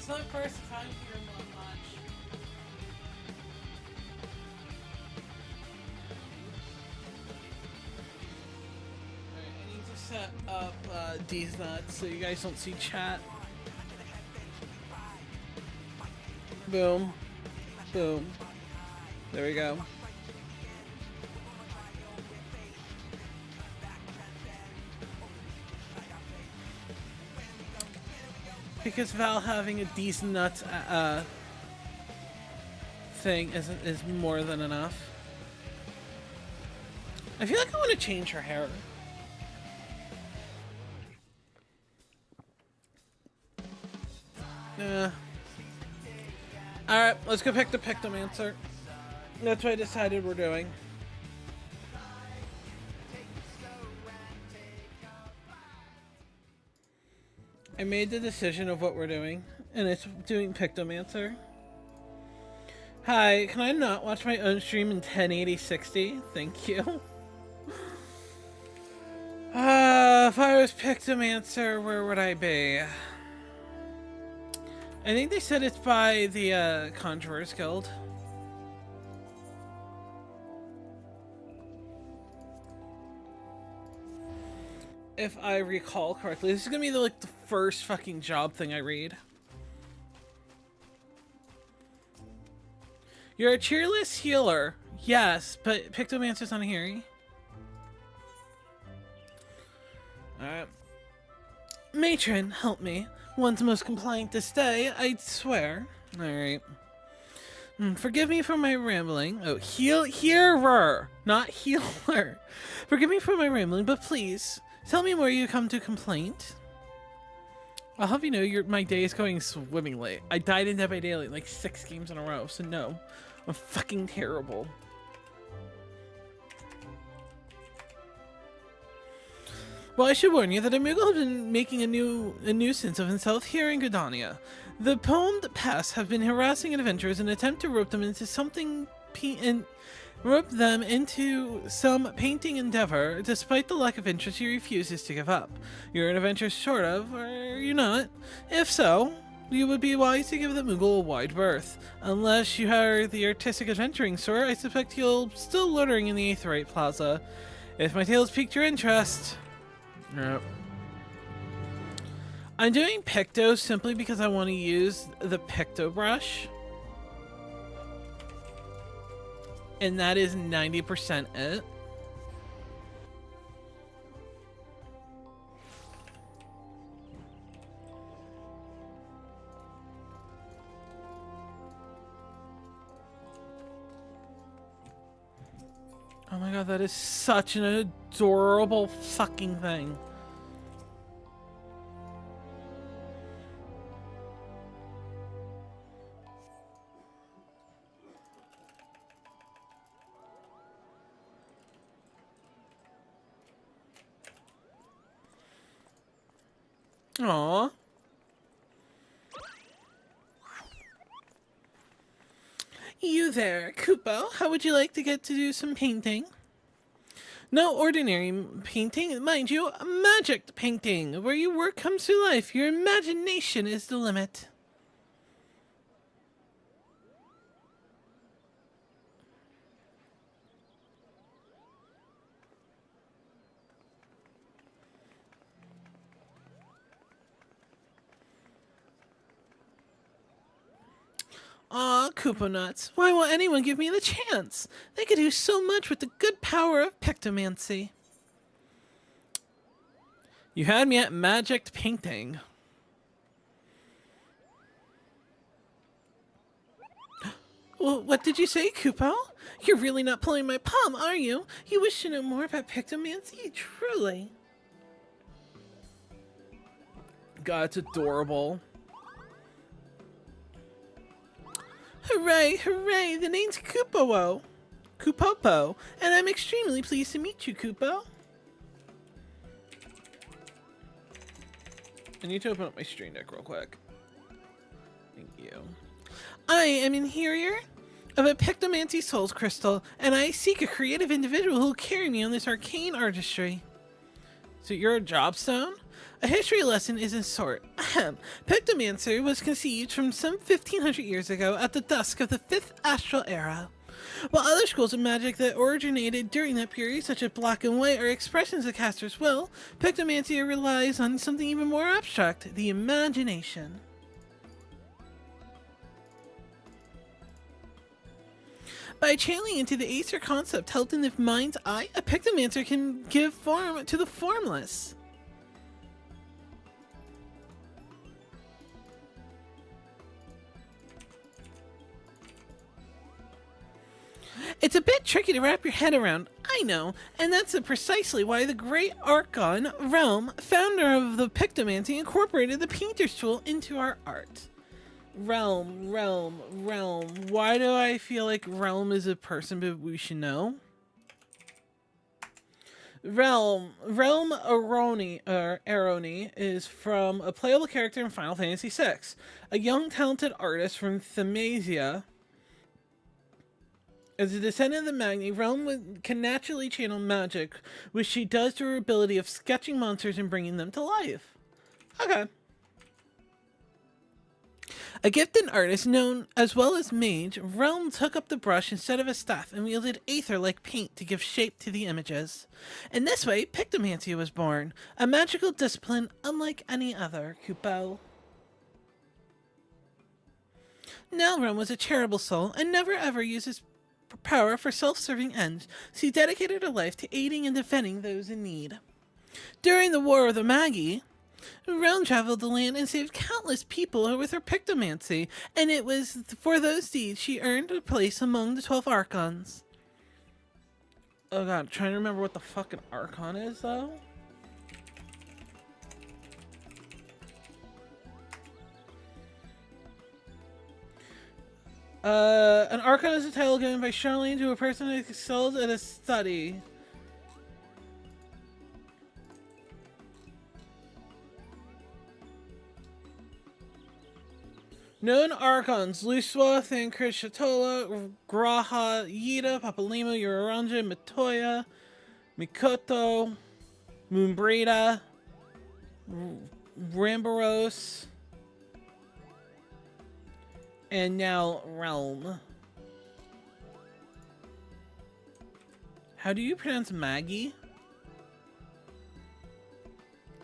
It's not first time here much. Alright, I need to set up these nuts so you guys don't see chat. Boom. Boom. There we go. Because Val having a decent nuts thing is more than enough. I feel like I want to change her hair. Alright, let's go pick the Pictomancer. That's what I decided we're doing. I made the decision of what we're doing, and it's doing Pictomancer. Hi, can I not watch my own stream in 1080-60? Thank you. If I was Pictomancer, where would I be? I think they said it's by the Conjurers Guild. If I recall correctly. This is gonna be the first fucking job thing I read. You're a cheerless healer. Yes, but Pictomancer's not here. Alright. Matron, help me. One's most compliant to stay, I swear. Alright. Forgive me for my rambling. Oh, hearer, not healer. Forgive me for my rambling, but please, tell me where you come to complaint. I'll have you know my day is going swimmingly. I died in Dead by Daylight like 6 games in a row, so no. I'm fucking terrible. Well, I should warn you that Moogle has been making a nuisance of himself here in Gridania. The poemed pests have been harassing adventurers in an attempt to rope them into some painting endeavor. Despite the lack of interest, he refuses to give up. You're an adventurer, sort of, or are you not? If so, you would be wise to give the Moogle a wide berth. Unless you are the artistic adventuring sort, I suspect he'll still loitering in the Aetheryte Plaza. If my tales piqued your interest... Nope. I'm doing Picto simply because I want to use the Picto brush. And that is 90% it. Oh my god, that is such an adorable fucking thing. Aww. You there, Kupo. How would you like to get to do some painting? No ordinary painting, mind you, magic painting. Where your work comes to life, your imagination is the limit. Aw, Koopa Nuts. Why won't anyone give me the chance? They could do so much with the good power of Pictomancy. You had me at magic painting. Well, what did you say, Koopo? You're really not pulling my palm, are you? You wish to know more about Pictomancy? Truly. God, it's adorable. Hooray, hooray, the name's Kupo-o. Kupopo, and I'm extremely pleased to meet you, Kupo. I need to open up my stream deck real quick. Thank you. I am inheritor of a Pictomancy Souls Crystal, and I seek a creative individual who will carry me on this arcane artistry. So you're a jobstone? A history lesson is in sort. Ahem. Pictomancy was conceived from some 1500 years ago at the dusk of the 5th astral era. While other schools of magic that originated during that period, such as black and white, are expressions of caster's will, Pictomancy relies on something even more abstract, the imagination. By channeling into the Aether concept held in the mind's eye, a Pictomancer can give form to the formless. It's a bit tricky to wrap your head around, I know, and that's precisely why the great Archon, Realm, founder of the Pictomancy, incorporated the painter's tool into our art. Realm. Why do I feel like Realm is a person but we should know? Realm Aroni is from a playable character in Final Fantasy VI, a young talented artist from Themasia. As a descendant of the Magni, Realm can naturally channel magic, which she does through her ability of sketching monsters and bringing them to life. Okay. A gifted artist known as well as mage, Realm took up the brush instead of a staff and wielded aether like paint to give shape to the images. In this way, Pictomancy was born, a magical discipline unlike any other, Kupo. Now Realm was a charitable soul and never ever used his power for self-serving ends, so he dedicated her life to aiding and defending those in need. During the War of the Magi, Realm traveled the land and saved countless people with her Pictomancy, and it was for those deeds she earned a place among the 12 Archons. Oh god, I'm trying to remember what the fucking Archon is, though. An Archon is a title given by Charlene to a person who excels at a study. Known Archons: Luswa, Thancred, Shatola, Graha, Yida, Papalima, Uraranja, Matoya, Mikoto, Moonbreda, Rambaros, and now Realm. How do you pronounce Maggie?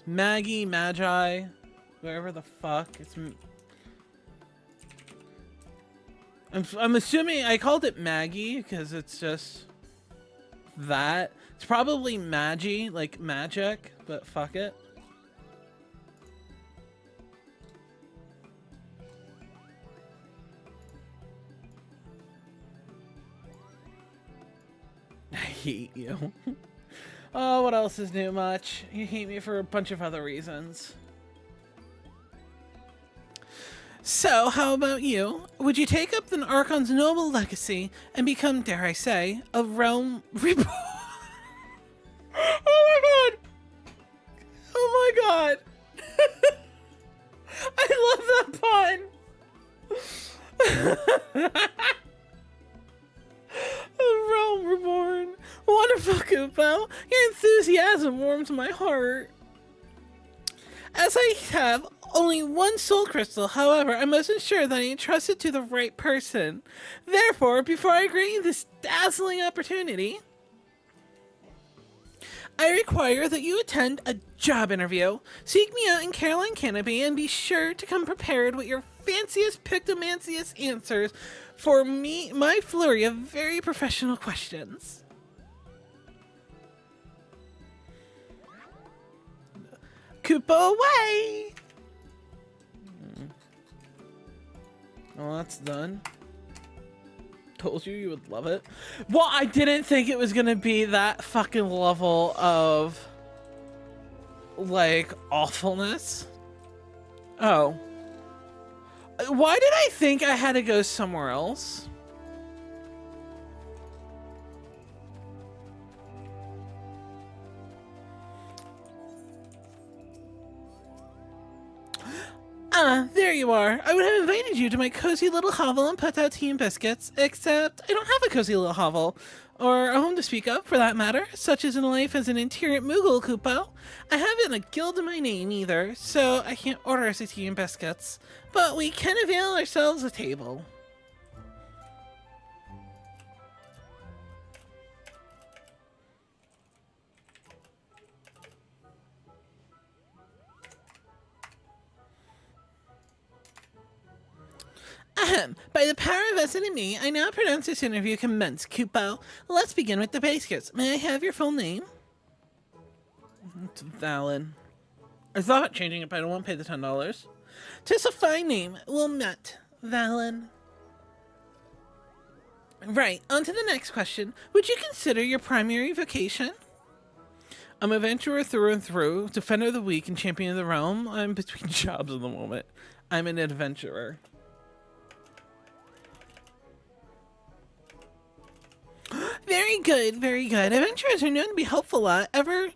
Maggie, Magi, whatever the fuck. I'm assuming I called it Maggie because it's just that. It's probably Magi, like magic, but fuck it. I hate you. Oh, what else is new much? You hate me for a bunch of other reasons. So, how about you? Would you take up the Archon's noble legacy and become, dare I say, a Realm reborn? Oh my god! Oh my god! I love that pun! A Realm reborn. Wonderful, Kupo. Your enthusiasm warms my heart. As I have only one soul crystal, however, I must ensure that I entrust it to the right person. Therefore, before I grant you this dazzling opportunity, I require that you attend a job interview. Seek me out in Caroline Canopy and be sure to come prepared with your fanciest Pictomanciest answers for my flurry of very professional questions. Kupo away! Well, that's done. Told you you would love it. Well, I didn't think it was gonna be that fucking level of, like, awfulness. Oh. Why did I think I had to go somewhere else? Ah, there you are. I would have invited you to my cozy little hovel and put out tea and biscuits, except I don't have a cozy little hovel, or a home to speak of, for that matter, such as in life as an interior Moogle Koopo. I haven't a guild in my name either, so I can't order us a tea and biscuits, but we can avail ourselves a table. Ahem. By the power vested in me, I now pronounce this interview commenced, Koopo. Let's begin with the basics. May I have your full name? It's Valen. I thought about changing it, but I don't want to pay the $10. Tis a fine name. Well met, Valen. Right, on to the next question. Would you consider your primary vocation? I'm a adventurer through and through, defender of the weak and champion of the realm. I'm between jobs at the moment. I'm an adventurer. Very good, very good. Adventurers are known to be helpful a lot, ever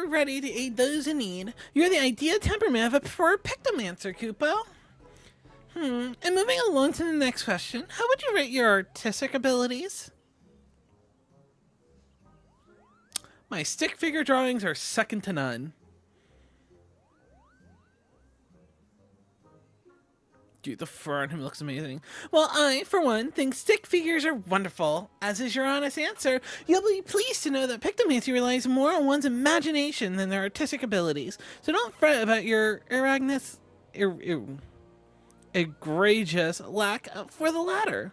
ready to aid those in need. You're the ideal temperament of a preferred pictomancer, Koopo. And moving along to the next question, how would you rate your artistic abilities? My stick figure drawings are second to none. Dude, the fur on him looks amazing. Well, I, for one, think stick figures are wonderful. As is your honest answer, you'll be pleased to know that pictomancy relies more on one's imagination than their artistic abilities. So don't fret about your egregious lack for the latter.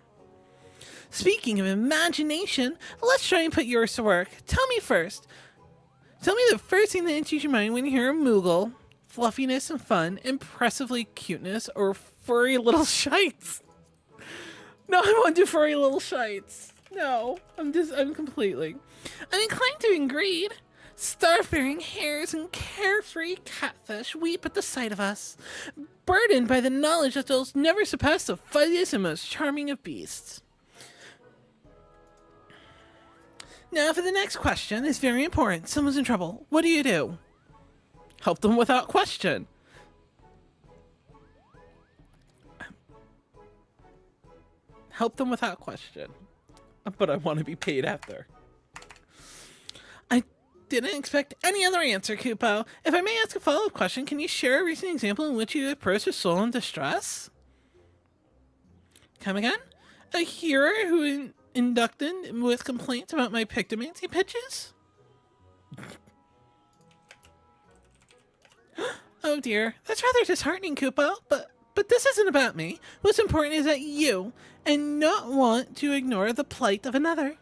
Speaking of imagination, let's try and put yours to work. Tell me the first thing that enters your mind when you hear a Moogle. Fluffiness and fun, impressively cuteness, or furry little shites. No, I won't do furry little shites. No, I'm inclined to agree. Starfaring hares and carefree catfish weep at the sight of us, burdened by the knowledge that they'll never surpass the fuzziest and most charming of beasts. Now for the next question, it's very important. Someone's in trouble. What do? Help them without question. Help them without question. But I want to be paid after. I didn't expect any other answer, Koopo. If I may ask a follow-up question, can you share a recent example in which you approached a soul in distress? Come again? A hero who inducted with complaints about my pictomancy pitches? Oh dear, that's rather disheartening, Koopo, but this isn't about me. What's important is that you, and not want to ignore the plight of another.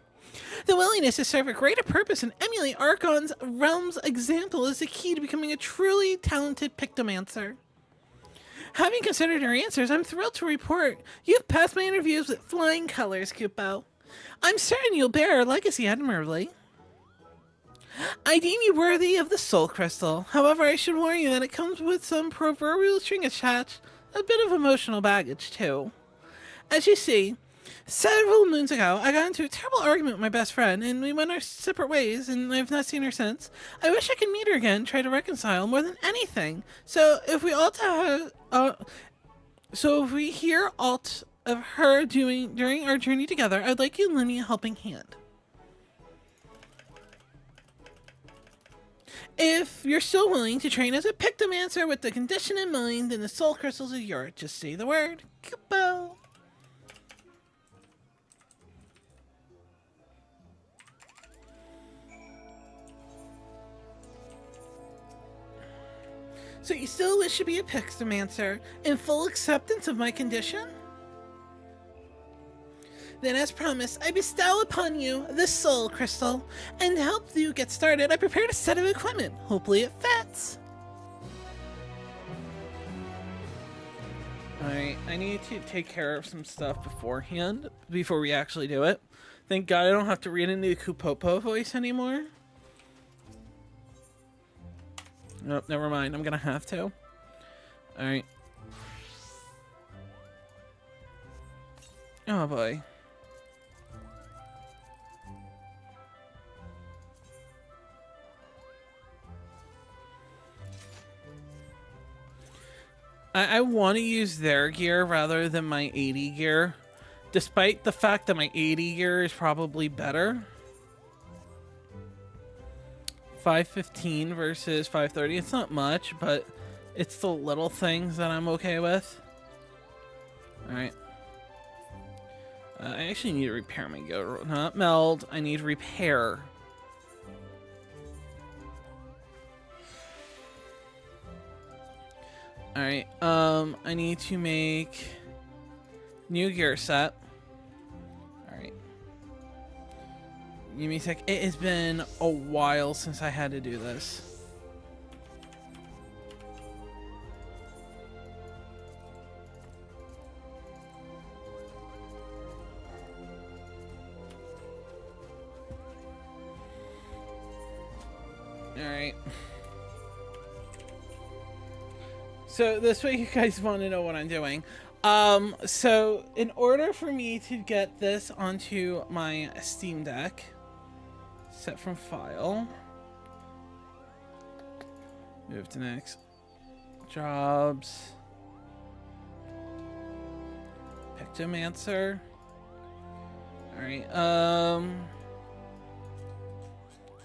The willingness to serve a greater purpose and emulate Archon's realm's example is the key to becoming a truly talented pictomancer. Having considered your answers, I'm thrilled to report you've passed my interviews with flying colors, Koopo. I'm certain you'll bear our legacy admirably. I deem you worthy of the Soul Crystal. However, I should warn you that it comes with some proverbial string attached, a bit of emotional baggage, too. As you see, several moons ago, I got into a terrible argument with my best friend, and we went our separate ways, and I've not seen her since. I wish I could meet her again, try to reconcile more than anything. So if we hear aught of her doing during our journey together, I'd like you to lend me a helping hand. If you're still willing to train as a pictomancer with the condition in mind, then the soul crystals are yours. Just say the word. Koopo. So you still wish to be a pictomancer in full acceptance of my condition? Then, as promised, I bestow upon you the Soul Crystal, and to help you get started, I prepared a set of equipment. Hopefully it fits. Alright, I need to take care of some stuff beforehand, before we actually do it. Thank God I don't have to read into the Kupopo voice anymore. Nope, never mind, I'm gonna have to. Alright. Oh boy. I want to use their gear rather than my 80 gear, despite the fact that my 80 gear is probably better. 515 versus 530. It's not much, but it's the little things that I'm okay with. Alright. I actually need to repair my go. Not meld. I need repair. Alright. I need to make new gear set. Alright. Give me a sec. It has been a while since I had to do this. Alright. So this way you guys want to know what I'm doing. So in order for me to get this onto my Steam Deck, set from file, move to next, jobs, Pictomancer. Alright,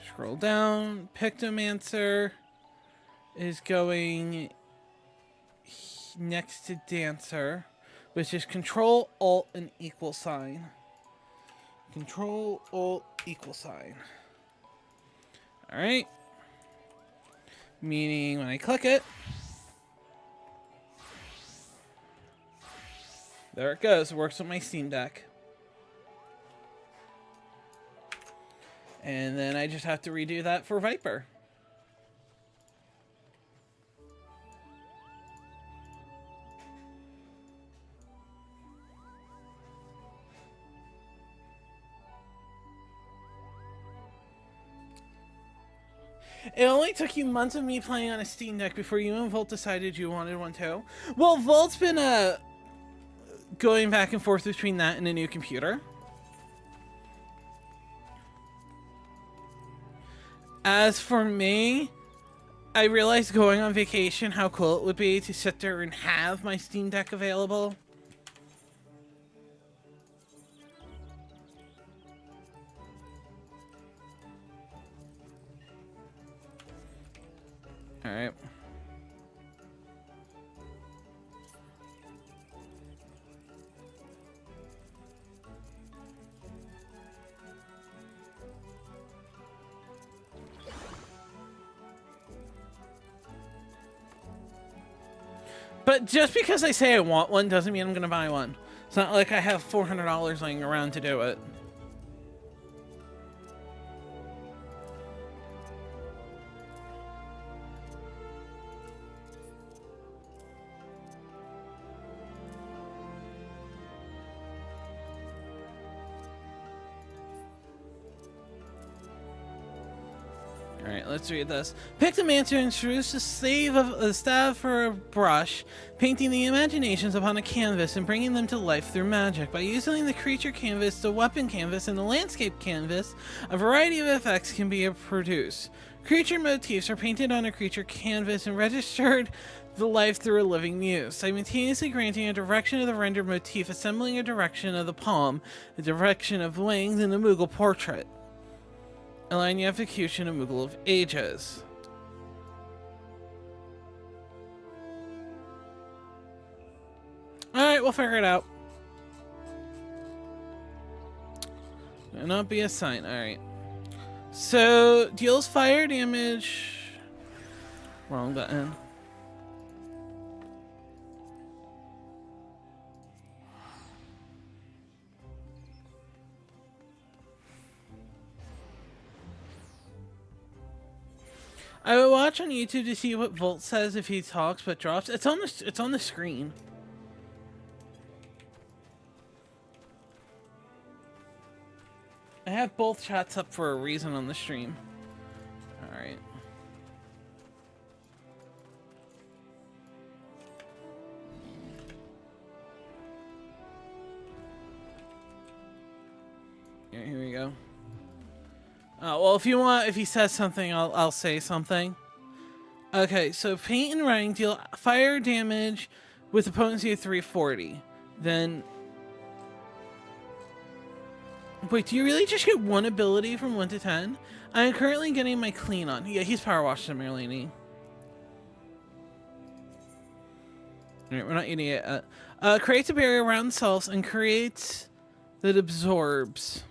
scroll down. Pictomancer is going next to Dancer, which is Control Alt and equal sign. Control Alt equal sign. Alright. Meaning when I click it, there it goes. It works with my Steam Deck. And then I just have to redo that for Viper. It only took you months of me playing on a Steam Deck before you and Volt decided you wanted one too. Well, Volt's been going back and forth between that and a new computer. As for me, I realized going on vacation how cool it would be to sit there and have my Steam Deck available. Alright. But just because I say I want one doesn't mean I'm going to buy one. It's not like I have $400 laying around to do it. Alright, let's read this. Pictomancer introduced a staff for a brush, painting the imaginations upon a canvas and bringing them to life through magic. By using the creature canvas, the weapon canvas, and the landscape canvas, a variety of effects can be produced. Creature motifs are painted on a creature canvas and registered the life through a living muse, simultaneously granting a direction of the rendered motif, assembling a direction of the palm, a direction of wings, and the Moogle portrait. Align the execution of Moogle of Ages. Alright, we'll figure it out. Will not be a sign. Alright. So, deals fire damage. Wrong button. I would watch on YouTube to see what Volt says if he talks but drops. It's on the screen. I have both chats up for a reason on the stream. Alright. Here we go. Well, if you want, if he says something, I'll say something. Okay, so paint and running deal fire damage with a potency of 340. Then... Wait, do you really just get one ability from 1 to 10? I am currently getting my clean on. Yeah, he's Power Wash Merlini. Alright, we're not eating it. Creates a barrier around themselves and creates that absorbs.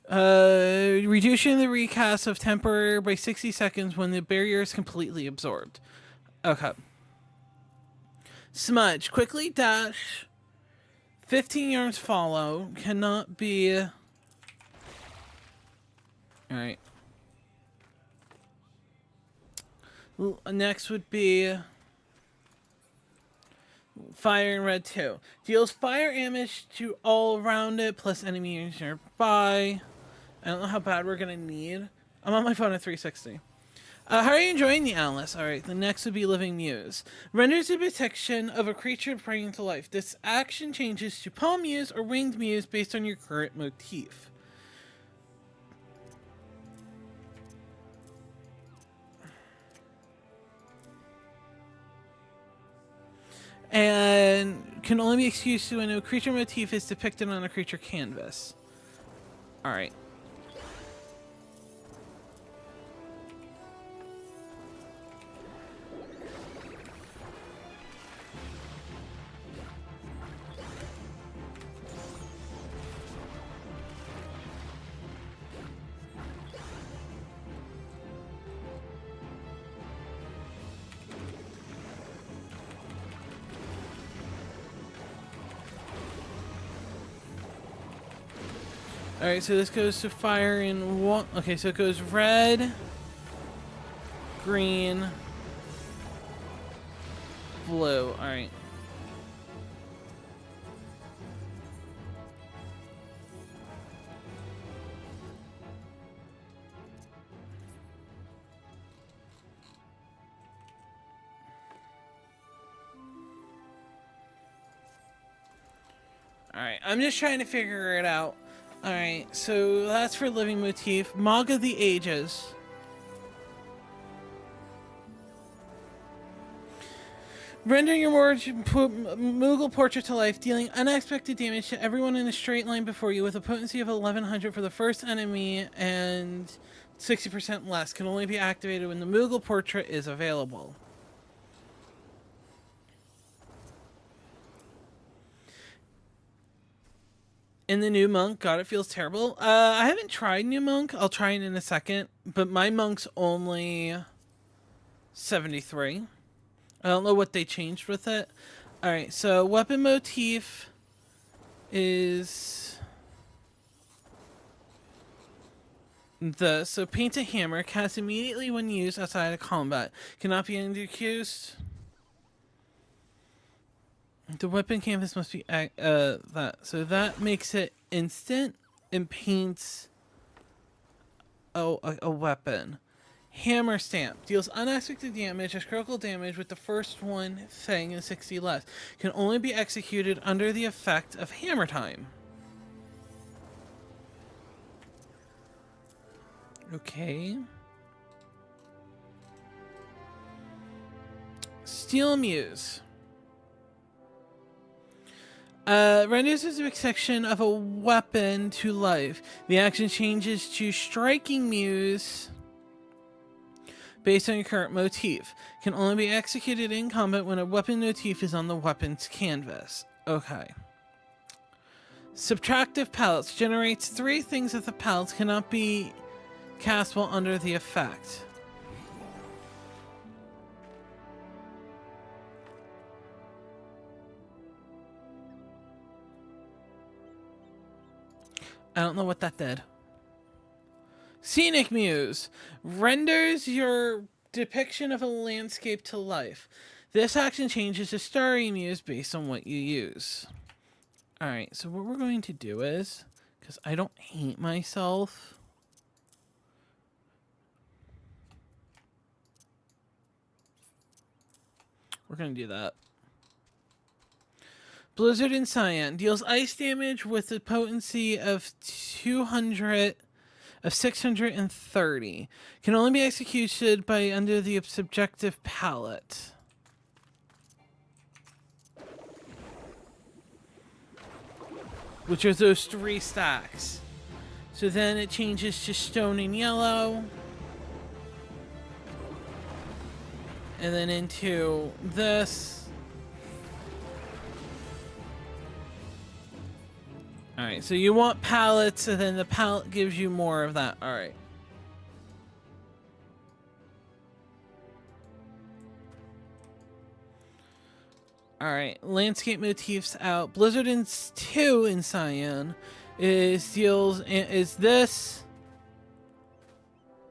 Reducing the recast of temporary by 60 seconds when the barrier is completely absorbed. Okay. Smudge. Quickly dash. 15 yards follow. Cannot be... Alright. Next would be... Fire in red 2. Deals fire damage to all around it, plus enemies nearby. I don't know how bad we're gonna need. I'm on my phone at 360. How are you enjoying the Atlas? Alright, the next would be Living Muse. Renders the protection of a creature bringing to life. This action changes to Palm Muse or Winged Muse based on your current motif. And can only be excused when a creature motif is depicted on a creature canvas. Alright. Alright, so this goes to fire in one. Okay, so it goes red, green, blue. Alright. Alright, I'm just trying to figure it out. Alright, so that's for living motif. Mog of the Ages. Rendering your Moogle portrait to life, dealing unexpected damage to everyone in a straight line before you with a potency of 1100 for the first enemy and 60% less. Can only be activated when the Moogle portrait is available. In the new monk, God, it feels terrible. I haven't tried new monk. I'll try it in a second. But my monk's only 73. I don't know what they changed with it. Alright, so weapon motif is the... So paint a hammer. Cast immediately when used outside of combat. Cannot be accused. The weapon canvas must be that. So that makes it instant and paints a weapon. Hammer stamp. Deals unexpected damage as critical damage with the first one thing and 60 less. Can only be executed under the effect of hammer time. Okay. Steel Muse. Renders a specific section of a weapon to life. The action changes to Striking Muse based on your current motif. Can only be executed in combat when a weapon motif is on the weapon's canvas. Okay. Subtractive Pellets. Generates 3 things that the pellets cannot be cast while under the effect. I don't know what that did. Scenic Muse. Renders your depiction of a landscape to life. This action changes to Starry Muse based on what you use. Alright, so what we're going to do is, because I don't hate myself, we're going to do that. Blizzard and Cyan deals ice damage with a potency of 200 of 630. Can only be executed by under the subjective palette. Which are those 3 stacks. So then it changes to stone and yellow. And then into this. Alright, so you want pallets, and then the pallet gives you more of that. Alright. Alright, landscape motifs out. Blizzard 2 in Cyan is this.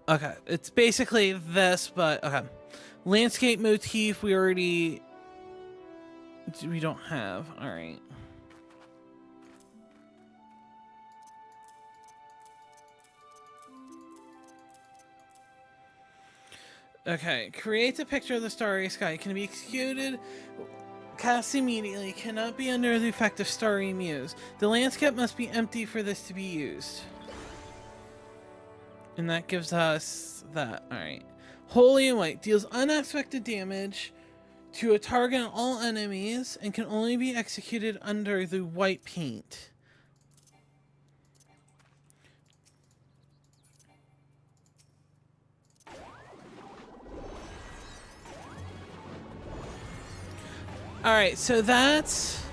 Okay, it's basically this, but okay. Landscape motif we don't have. Alright. Okay, create a picture of the starry sky. Can be executed. Cast immediately. Cannot be under the effect of Starry Muse. The landscape must be empty for this to be used. And that gives us that. Alright. Holy and White. Deals unexpected damage to a target and all enemies and can only be executed under the white paint. Alright, so this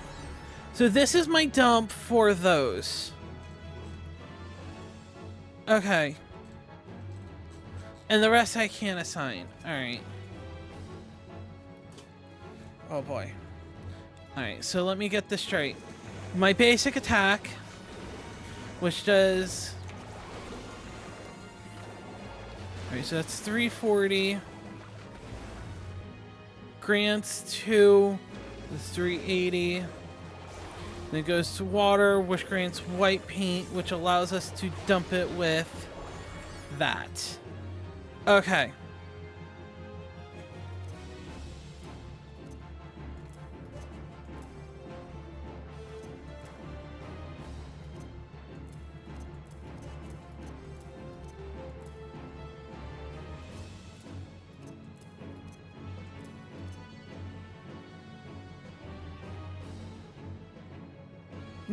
is my dump for those. Okay. And the rest I can't assign. Alright. Oh boy. Alright, so let me get this straight. My basic attack, which does... Alright, so that's 340. Grants 2. That's 380. Then it goes to water, which grants white paint, which allows us to dump it with that. Okay.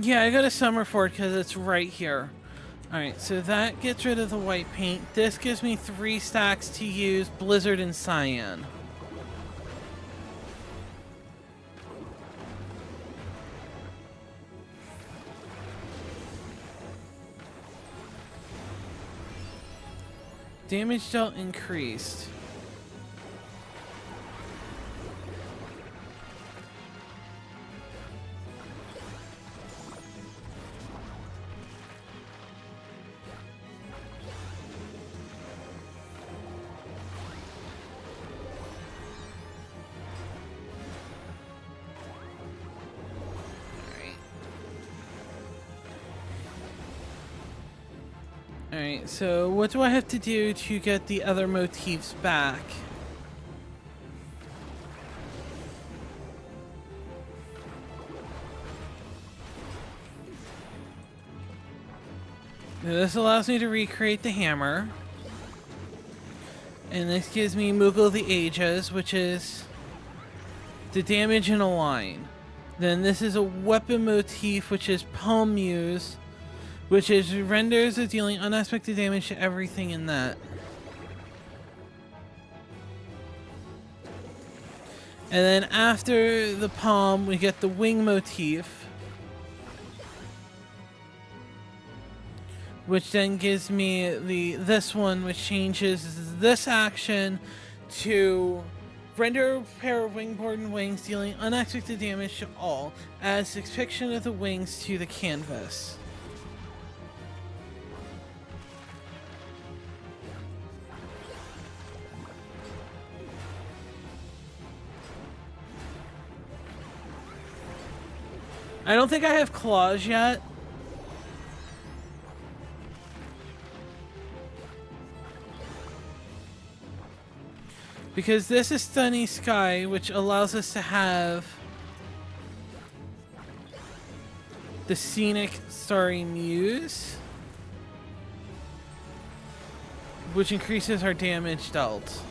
Yeah, I got a summer for it because it's right here. Alright, so that gets rid of the white paint. This gives me 3 stacks to use Blizzard and Cyan. Damage dealt increased. Alright, so what do I have to do to get the other motifs back? Now this allows me to recreate the hammer. And this gives me Moogle the Ages, which is the damage in a line. Then this is a weapon motif, which is Palm Muse, which is renders of dealing unexpected damage to everything in that. And then after the palm, we get the wing motif, which then gives me this one, which changes this action to render a pair of wingborne wings dealing unexpected damage to all, adds depiction of the wings to the canvas. I don't think I have claws yet. Because this is Sunny Sky, which allows us to have the Scenic Starry Muse. which increases our damage dealt.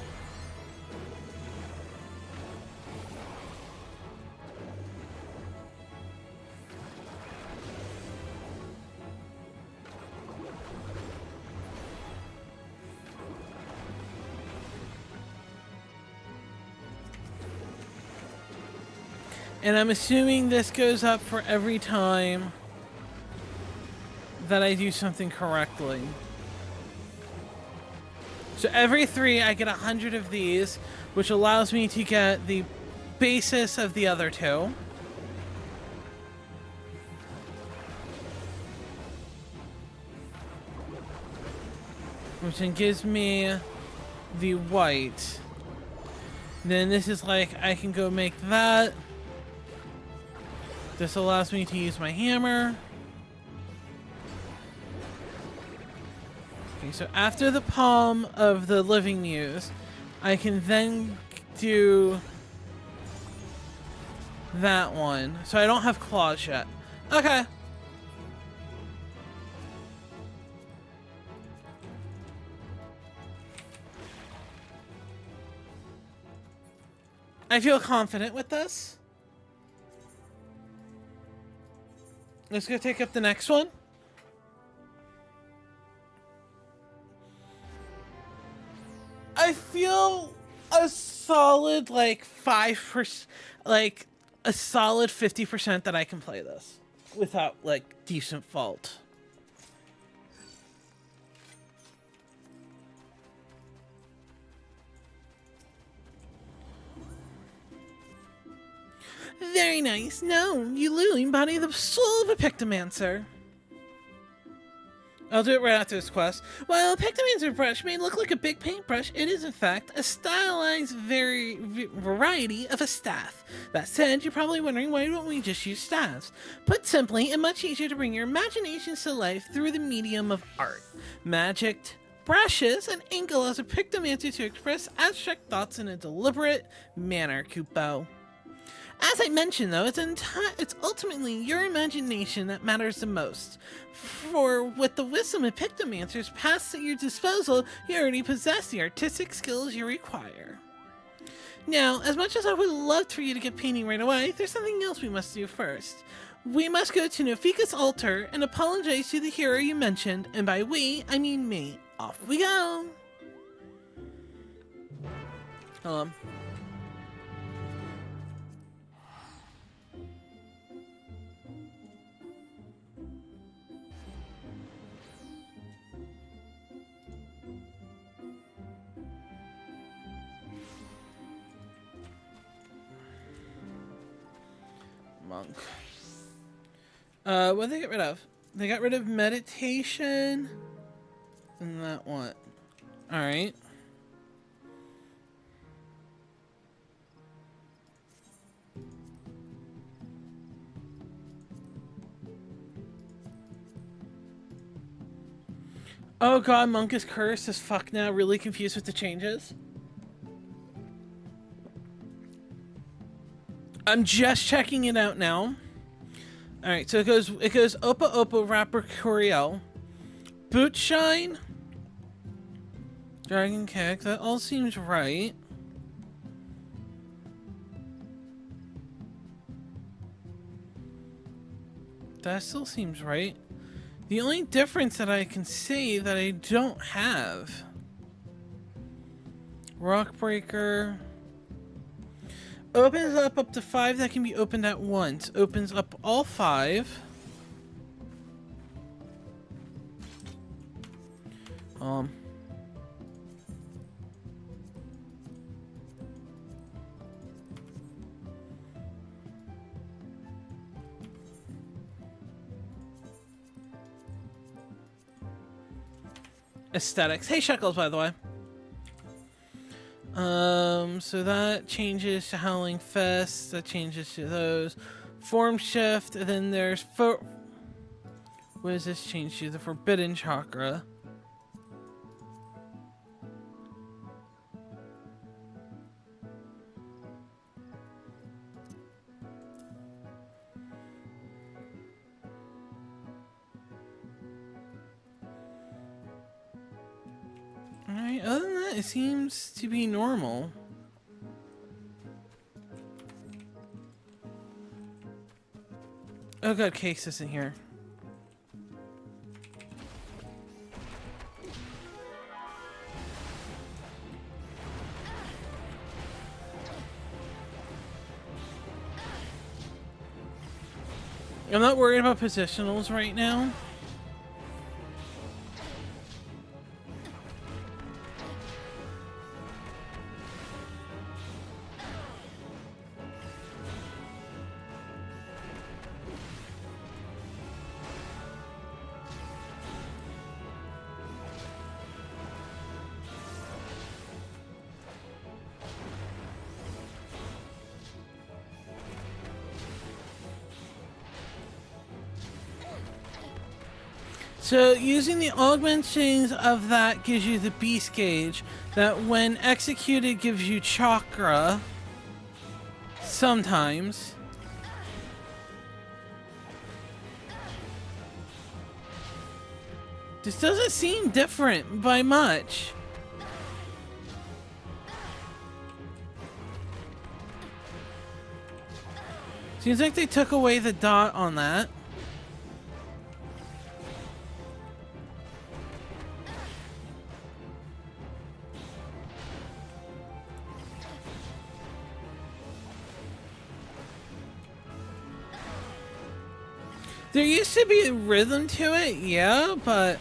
And I'm assuming this goes up for every time that I do something correctly. So every 3, I get 100 of these, which allows me to get the basis of the other 2. Which then gives me the white. Then this is like, I can go make that. This allows me to use my hammer. Okay, so after the palm of the living muse, I can then do that one. So I don't have claws yet. Okay. I feel confident with this. Let's go take up the next one. I feel a solid like 5%, like a solid 50% that I can play this without like decent fault. Very nice. No, you literally embody the soul of a Pictomancer. I'll do it right after this quest. While a Pictomancer brush may look like a big paintbrush, it is in fact a stylized variety of a staff. That said, you're probably wondering why don't we just use staffs? Put simply, it's much easier to bring your imaginations to life through the medium of art. Magic brushes and ink allows a Pictomancer to express abstract thoughts in a deliberate manner, Kupo. As I mentioned, though, it's ultimately your imagination that matters the most. For with the wisdom of Pictomancers passed at your disposal, you already possess the artistic skills you require. Now, as much as I would love for you to get painting right away, there's something else we must do first. We must go to Nofika's altar and apologize to the hero you mentioned, and by we, I mean me. Off we go! Hold on. Monk. What did they get rid of? They got rid of meditation and that one. Alright. Oh god, Monk is cursed as fuck now, really confused with the changes. I'm just checking it out now. Alright, so it goes Opa Opa Rapper Coriel, Boot Shine, Dragon Kick, that all seems right. That still seems right. The only difference that I can see that I don't have, Rock Breaker opens up to 5 that can be opened at once. Opens up all 5. Aesthetics. Hey, Shekels, by the way. So that changes to Howling Fest. That changes to those. Form Shift. And then there's what does this change to? The Forbidden Chakra. Alright, other than that, it seems to be normal. Oh god, Case isn't here. I'm not worried about positionals right now. So using the augmentations of that gives you the beast gauge that when executed gives you chakra sometimes. This doesn't seem different by much. Seems like they took away the dot on that. There used to be a rhythm to it, yeah, but...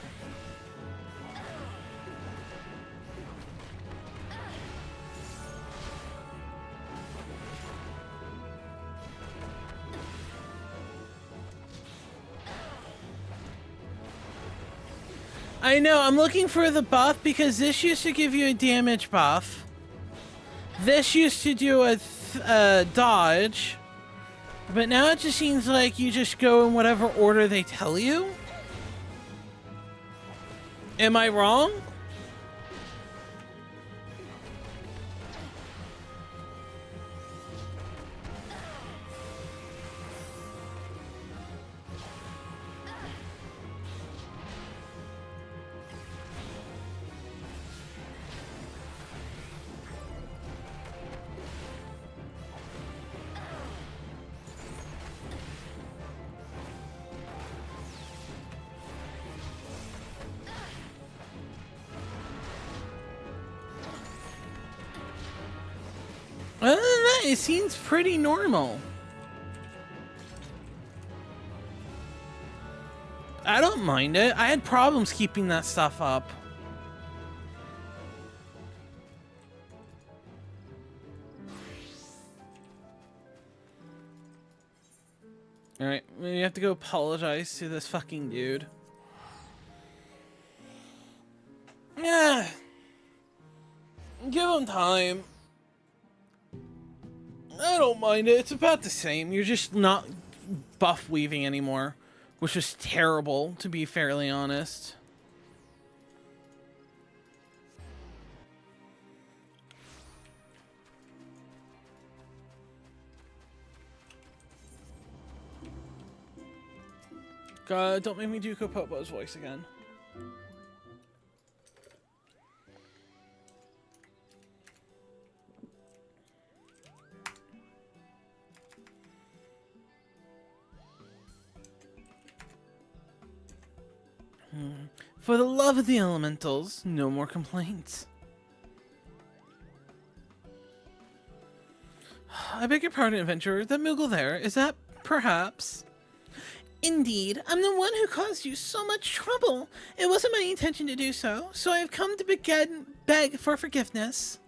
I know, I'm looking for the buff because this used to give you a damage buff. This used to do a dodge. But now it just seems like you just go in whatever order they tell you. Am I wrong? Other than that, it seems pretty normal. I don't mind it. I had problems keeping that stuff up. Alright, we have to go apologize to this fucking dude. Yeah. Give him time. I don't mind it. It's about the same. You're just not buff weaving anymore, which is terrible, to be fairly honest. God, don't make me do Kopopo's voice again. For the love of the elementals, no more complaints. I beg your pardon, adventurer. That Moogle there, is that perhaps? Indeed, I'm the one who caused you so much trouble. It wasn't my intention to do so, so I have come to beg for forgiveness.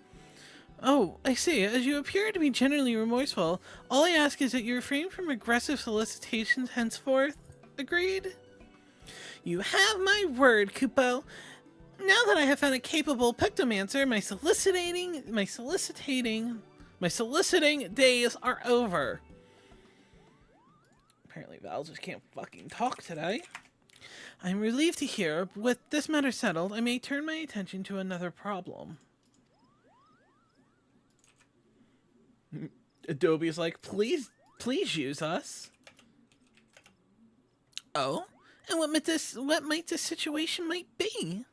Oh, I see. As you appear to be genuinely remorseful, all I ask is that you refrain from aggressive solicitations henceforth. Agreed? You have my word, Kupo. Now that I have found a capable pectomancer, my soliciting days are over. Apparently Val just can't fucking talk today. I'm relieved to hear, with this matter settled, I may turn my attention to another problem. Adobe's like, please use us. Oh? And what might this situation might be?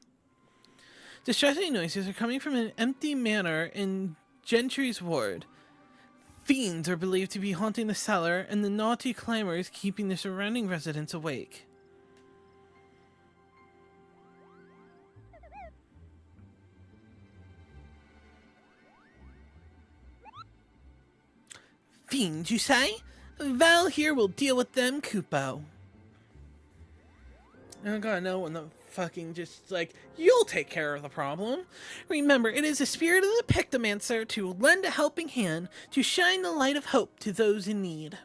Distressing noises are coming from an empty manor in Gentry's ward. Fiends are believed to be haunting the cellar, and the naughty clamors keeping the surrounding residents awake. Fiends, you say? Val here will deal with them, Kupo. I don't gotta know when the fucking just like, you'll take care of the problem. Remember, it is the spirit of the Pictomancer to lend a helping hand, to shine the light of hope to those in need.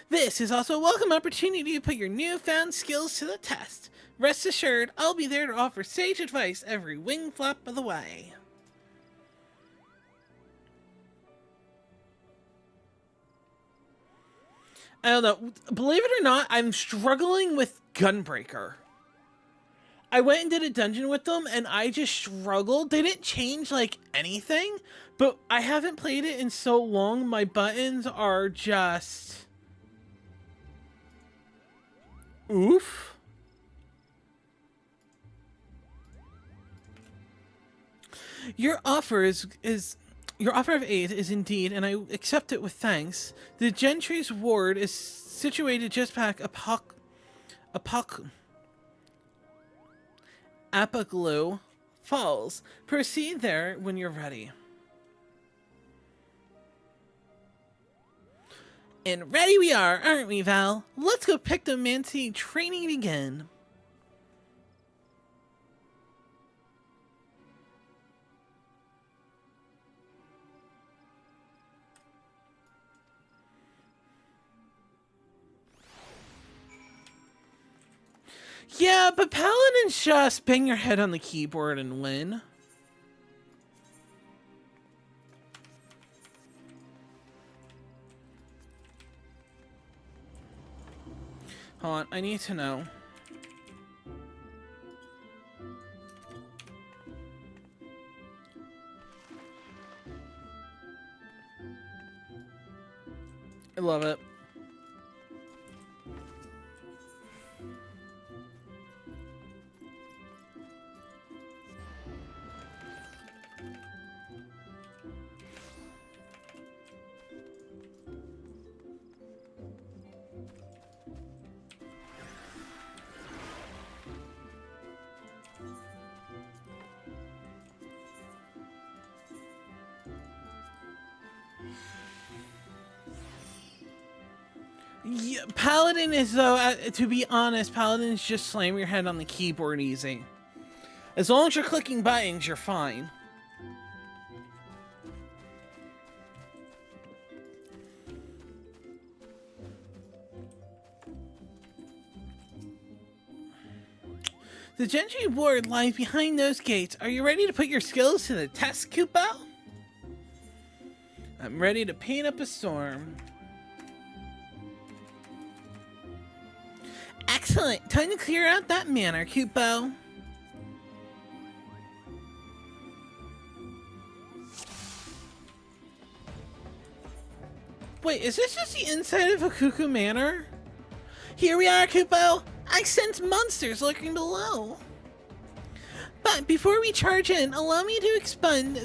This is also a welcome opportunity to put your newfound skills to the test. Rest assured, I'll be there to offer sage advice every wing flap of the way. I don't know. Believe it or not, I'm struggling with Gunbreaker. I went and did a dungeon with them, and I just struggled. They didn't change, like, anything, but I haven't played it in so long, my buttons are just... oof. Your offer Your offer of aid is indeed, and I accept it with thanks. The Gentry's ward is situated just past Apoglu Falls. Proceed there when you're ready. And ready we are, aren't we, Val? Let's go Pictomancy training again. Yeah, but Paladins just bang your head on the keyboard and win. Hold on, I need to know. I love it. Yeah, Paladin is, though, to be honest, Paladins just slam your head on the keyboard easy. As long as you're clicking buttons, you're fine. The Gentry ward lies behind those gates. Are you ready to put your skills to the test, Kupo? I'm ready to paint up a storm. Excellent. Time to clear out that manor, Kupo. Wait, is this just the inside of a Cuckoo Manor? Here we are, Kupo. I sense monsters lurking below. But before we charge in, allow me to expand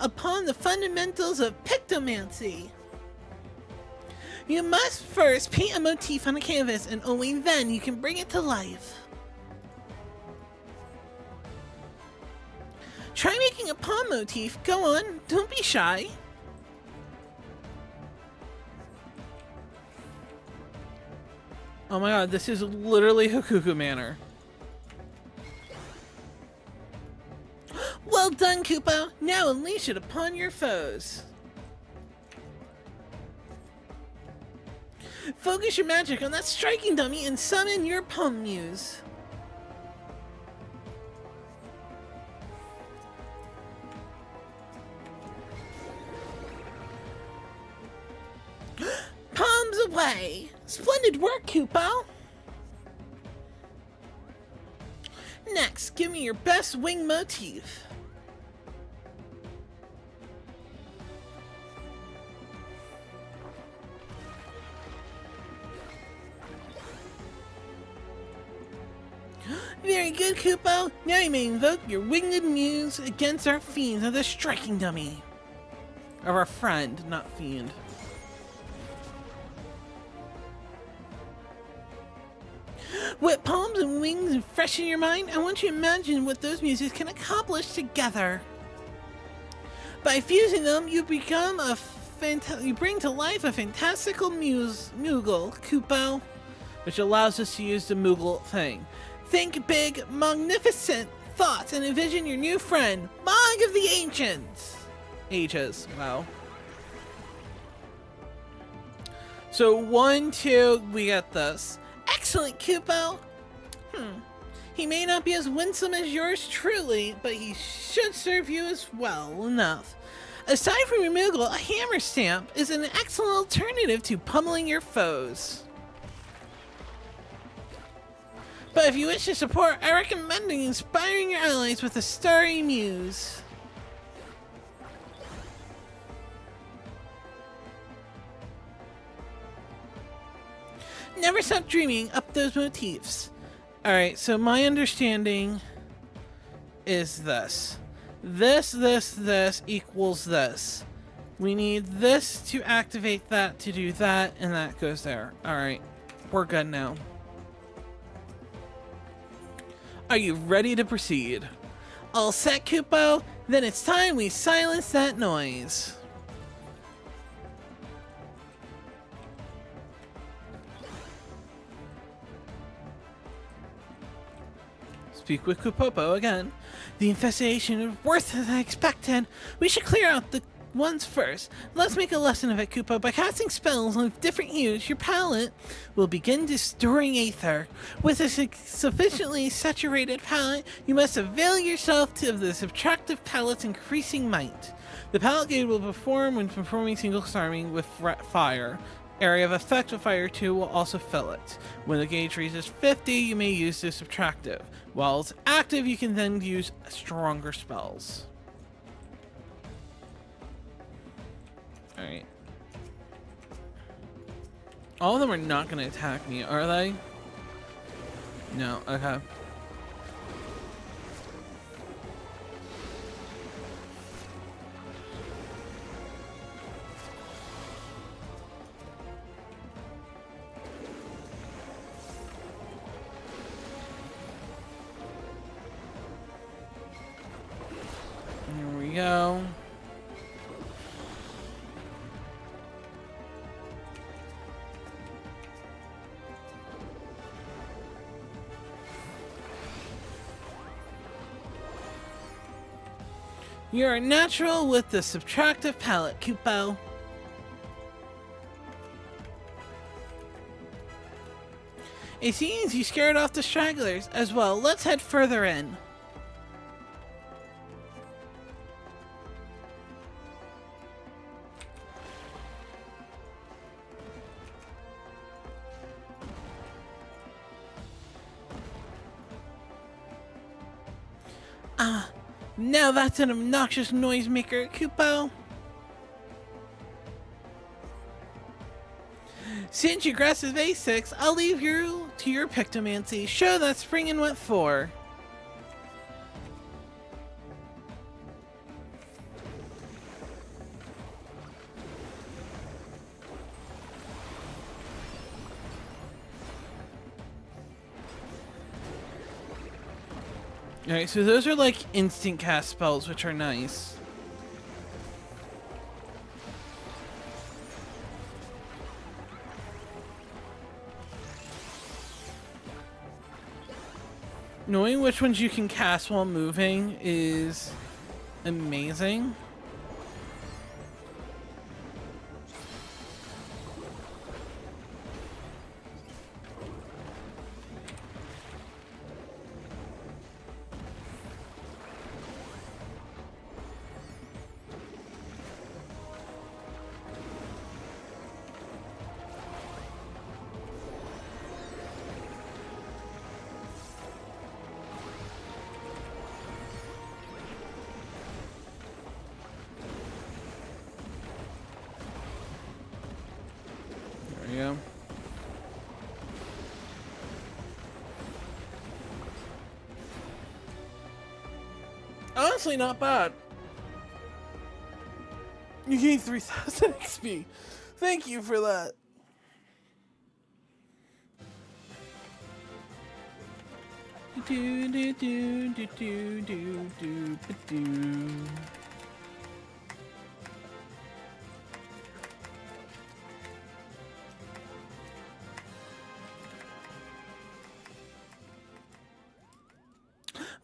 upon the fundamentals of Pictomancy. You must first paint a motif on a canvas, and only then you can bring it to life. Try making a palm motif. Go on, don't be shy. Oh my god, this is literally Hakuku Manor. Well done, Kupo. Now unleash it upon your foes. Focus your magic on that striking dummy and summon your palm muse. Palms away! Splendid work, Kupo! Next, give me your best wing motif. Very good, Kupo. Now you may invoke your winged muse against our fiends of the striking dummy. Of our friend, not fiend. Wet palms and wings and freshen your mind. I want you to imagine what those muses can accomplish together. By fusing them, you become you bring to life a fantastical Moogle, Kupo, which allows us to use the Moogle thing. Think big, magnificent thoughts and envision your new friend, Mog of the Ancients. Ages, wow. So 1, 2, we got this. Excellent, Kupo. He may not be as winsome as yours truly, but he should serve you as well enough. Aside from your Moogle, a hammer stamp is an excellent alternative to pummeling your foes. But if you wish to support, I recommend inspiring your allies with a starry muse. Never stop dreaming up those motifs. Alright, so my understanding is this. This equals this. We need this to activate that to do that, and that goes there. Alright, we're good now. Are you ready to proceed? All set, Kupo? Then it's time we silence that noise. Speak with Kupopo again. The infestation is worse than I expected. We should clear out the ones first. Let's make a lesson of it, Kupo. By casting spells of different hues, your palette will begin distorting aether. With a sufficiently saturated palette, you must avail yourself of the subtractive palette's increasing might. The palette gauge will perform when performing single storming with fire. Area of effect with fire 2 will also fill it. When the gauge reaches 50, you may use the subtractive. While it's active, you can then use stronger spells. Alright. All of them are not going to attack me, are they? No, okay. Here we go. You're a natural with the subtractive palette, Kupo. It seems you scared off the stragglers as well. Let's head further in. Now that's an obnoxious noisemaker, Kupo. Since you grasped the basics, I'll leave you to your pictomancy. Show that spring and what for. Alright, so those are like instant cast spells, which are nice. Knowing which ones you can cast while moving is amazing. Honestly, not bad. You gained 3,000 XP. Thank you for that. Do do do do do do do do.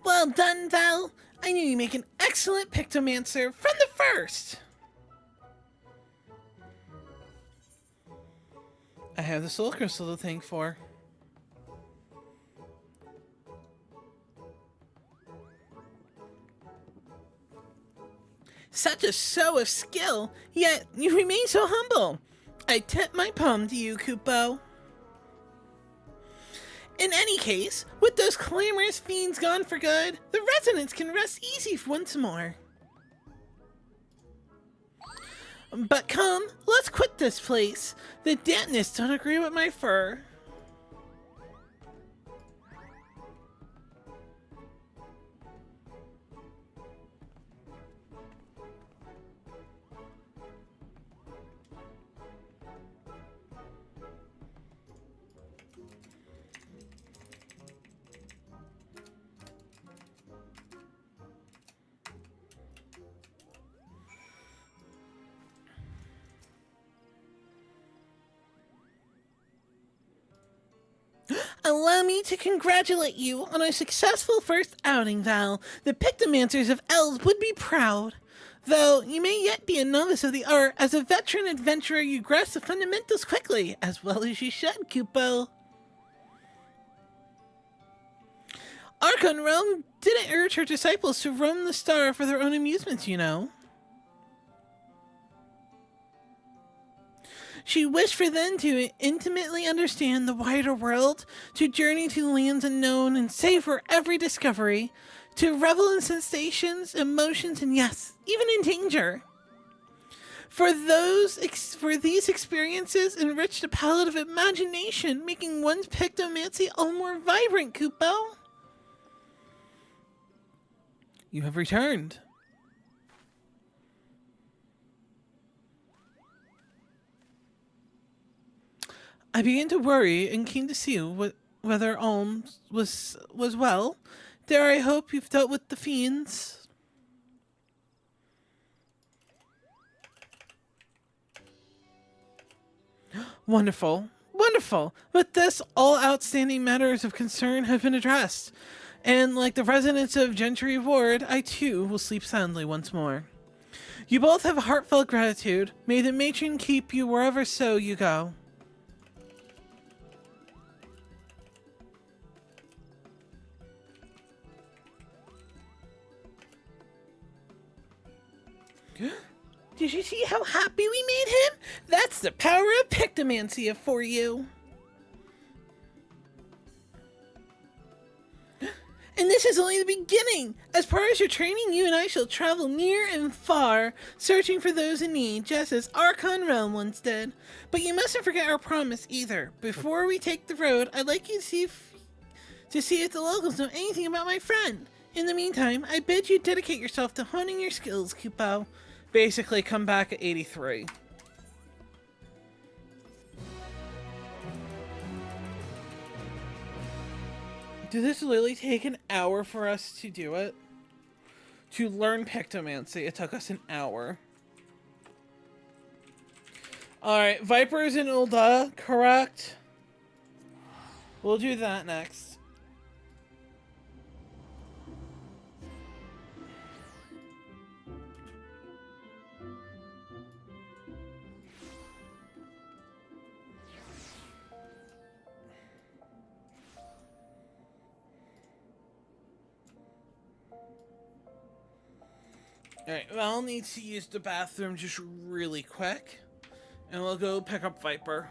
Well done, Val. I knew you make an excellent pictomancer from the first. I have the soul crystal to thank for. Such a show of skill, yet you remain so humble. I tip my palm to you, Kupo. In any case, with those clamorous fiends gone for good, the residents can rest easy once more. But come, let's quit this place. The dampness don't agree with my fur. Allow me to congratulate you on a successful first outing, Val. The Pictomancers of Elves would be proud. Though you may yet be a novice of the art, as a veteran adventurer you grasp the fundamentals quickly, as well as you should, Kupo. Archon Realm didn't urge her disciples to roam the star for their own amusements, you know. She wished for them to intimately understand the wider world, to journey to lands unknown and savor every discovery, to revel in sensations, emotions, and yes, even in danger. For these experiences enrich the palette of imagination, making one's pictomancy all more vibrant, Kupo. You have returned. I began to worry and came to see whether Alms was well. Dare I hope you've dealt with the fiends? Wonderful, wonderful. With this, all outstanding matters of concern have been addressed. And like the residents of Gentry Ward, I too will sleep soundly once more. You both have a heartfelt gratitude. May the matron keep you wherever so you go. Did you see how happy we made him? That's the power of Pictomancy for you. And this is only the beginning. As part of your training, you and I shall travel near and far, searching for those in need, just as Archon Realm once did. But you mustn't forget our promise either. Before we take the road, I'd like you to see if the locals know anything about my friend. In the meantime, I bid you dedicate yourself to honing your skills, Kupo. Basically, come back at 83. Did this literally take an hour for us to do it? To learn Pictomancy, it took us an hour. Alright, Vipers in Ulda, correct? We'll do that next. Alright, Val needs to use the bathroom just really quick. And we'll go pick up Viper.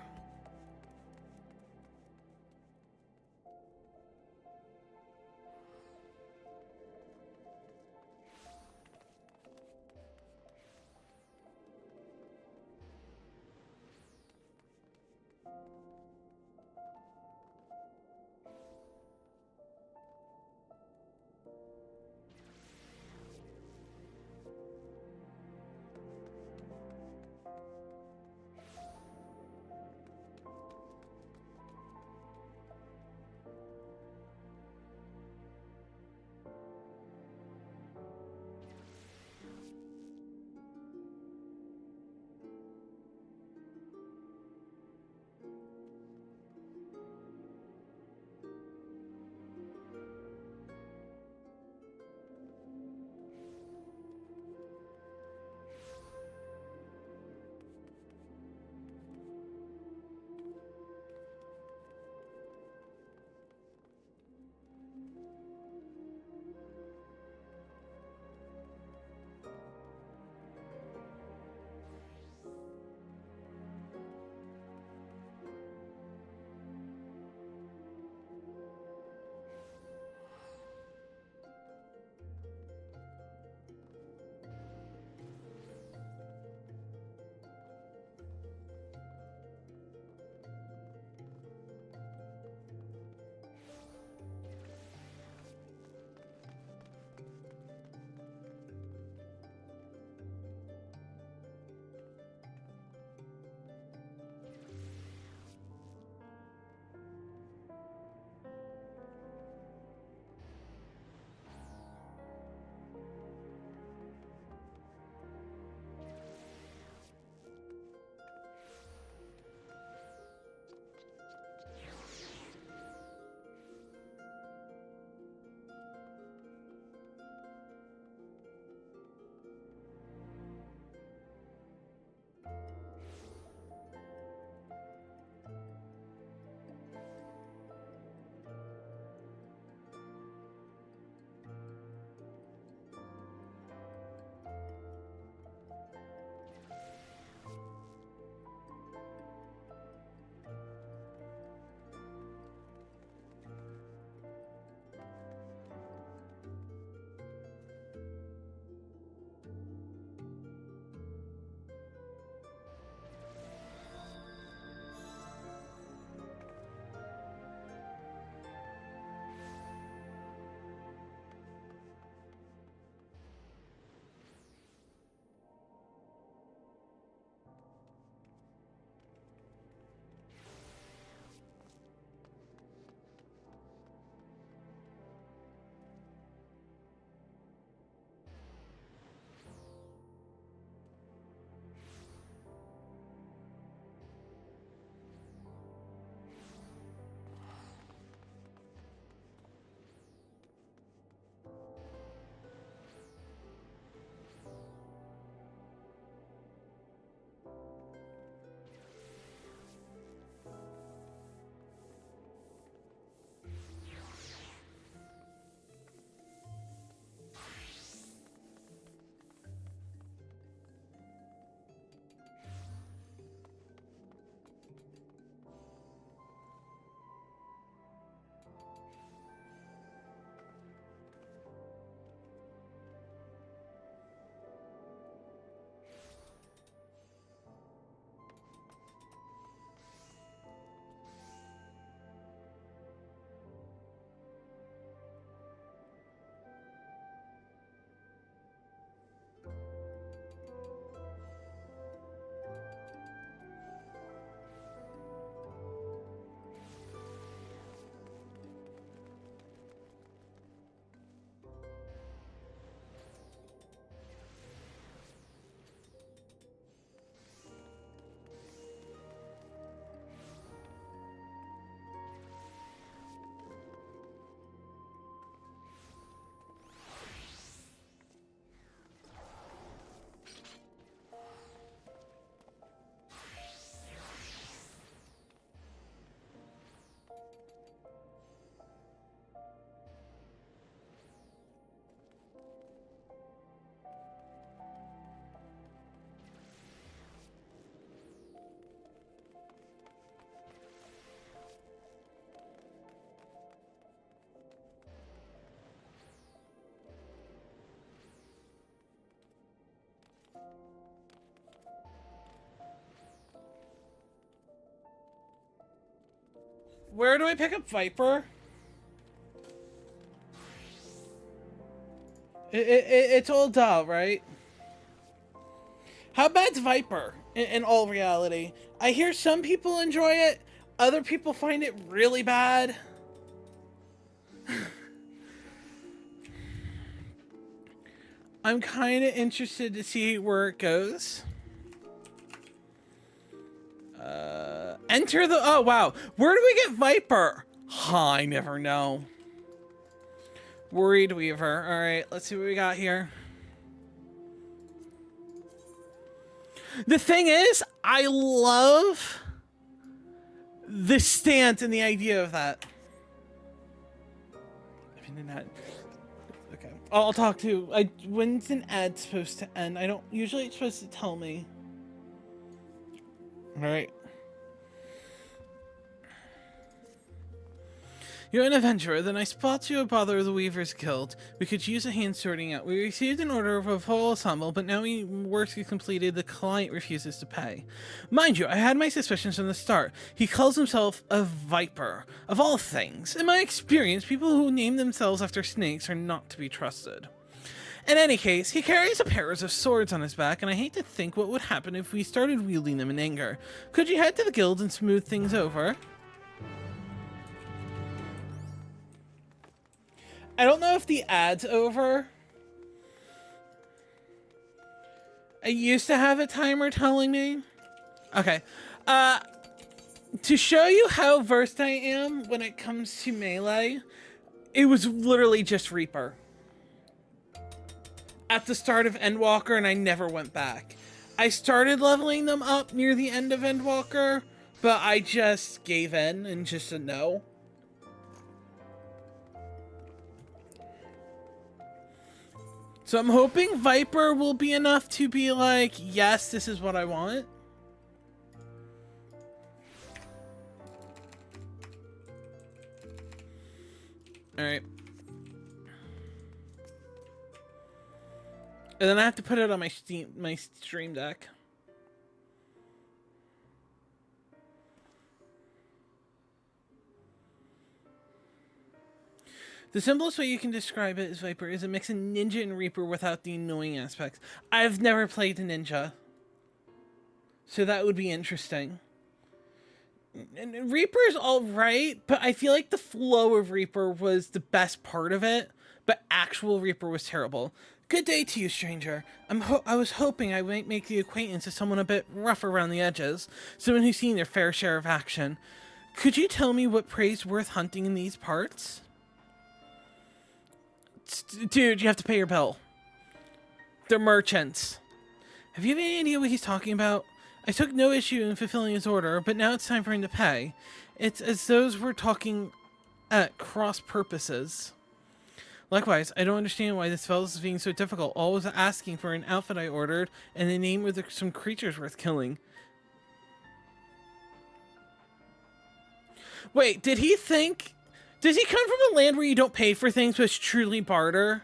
Where do I pick up Viper? It's all dull, right? How bad's Viper in all reality? I hear some people enjoy it, other people find it really bad. I'm kind of interested to see where it goes. Enter the... Oh, wow. Where do we get Viper? I never know. Worried Weaver. All right, let's see what we got here. The thing is, I love the stance and the idea of that. I mean, not... Okay. I'll talk to... When's an ad supposed to end? I don't... Usually it's supposed to tell me. All right. You're an adventurer, then I spot you a bother of the Weaver's Guild. We could use a hand sorting out. We received an order of a full ensemble, but now work is completed, the client refuses to pay. Mind you, I had my suspicions from the start. He calls himself a Viper. Of all things, in my experience, people who name themselves after snakes are not to be trusted. In any case, he carries a pair of swords on his back, and I hate to think what would happen if we started wielding them in anger. Could you head to the guild and smooth things over? I don't know if the ad's over. I used to have a timer telling me. Okay. To show you how versed I am when it comes to melee, it was literally just Reaper. At the start of Endwalker, and I never went back. I started leveling them up near the end of Endwalker, but I just gave in and just said no. So I'm hoping Viper will be enough to be like, yes, this is what I want. All right. And then I have to put it on my stream deck. The simplest way you can describe it as Viper is a mix of Ninja and Reaper without the annoying aspects. I've never played a Ninja, so that would be interesting. And Reaper's alright, but I feel like the flow of Reaper was the best part of it, but actual Reaper was terrible. Good day to you, stranger. I was hoping I might make the acquaintance of someone a bit rough around the edges, someone who's seen their fair share of action. Could you tell me what prey's worth hunting in these parts? Dude, you have to pay your bill. They're merchants. Have you any idea what he's talking about? I took no issue in fulfilling his order, but now it's time for him to pay. It's as though we're talking at cross purposes. Likewise, I don't understand why this fellow is being so difficult, always asking for an outfit I ordered and the name of some creatures worth killing. Wait, did he think... Does he come from a land where you don't pay for things, but it's truly barter?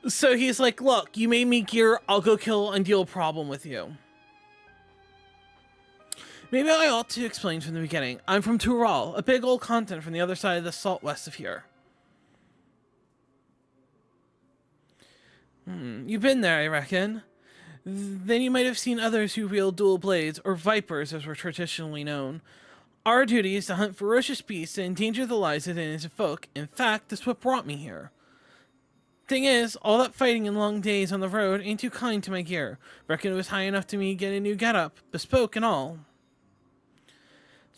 So he's like, look, you made me gear, I'll go kill and deal a problem with you. Maybe I ought to explain from the beginning. I'm from Tural, a big old continent from the other side of the salt west of here. You've been there, I reckon. Then you might have seen others who wield dual blades, or vipers as we're traditionally known. Our duty is to hunt ferocious beasts and endanger the lives of innocent folk. In fact, that's what brought me here. Thing is, all that fighting and long days on the road ain't too kind to my gear. Reckon it was high enough to me get a new getup, bespoke and all.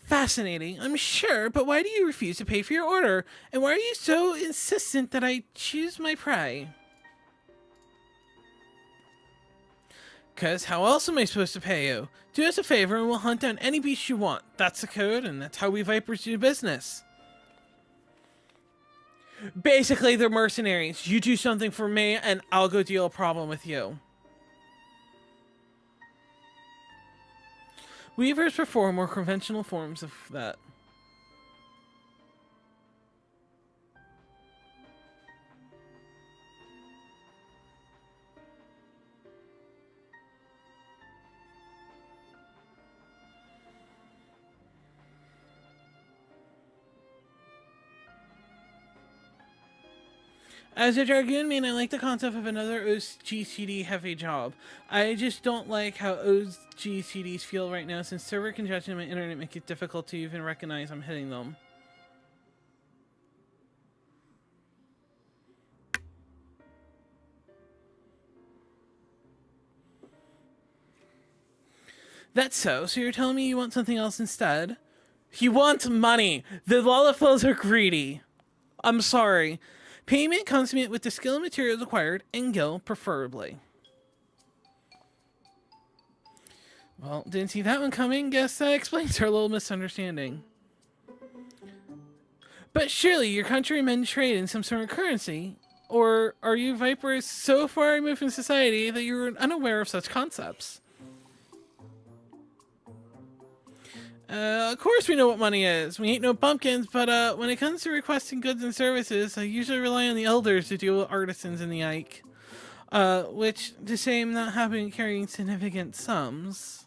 Fascinating, I'm sure, but why do you refuse to pay for your order? And why are you so insistent that I choose my prey? 'Cause how else am I supposed to pay you? Do us a favor and we'll hunt down any beast you want. That's the code, and that's how we Vipers do business. Basically, they're mercenaries. You do something for me, and I'll go deal a problem with you. Weavers perform more conventional forms of that. As a Dragoon main, I like the concept of another OGCD heavy job. I just don't like how OGCDs feel right now, since server congestion and my internet make it difficult to even recognize I'm hitting them. That's so you're telling me you want something else instead? He wants money! The Lollaphones are greedy! I'm sorry. Payment consummate with the skill and materials acquired, and gil preferably. Well, didn't see that one coming. Guess that explains our little misunderstanding. But surely your countrymen trade in some sort of currency? Or are you Vipers so far removed from society that you're unaware of such concepts? Of course we know what money is. We ain't no pumpkins, but when it comes to requesting goods and services, I usually rely on the elders to deal with artisans in the Ike. Which, to say I'm not happy carrying significant sums.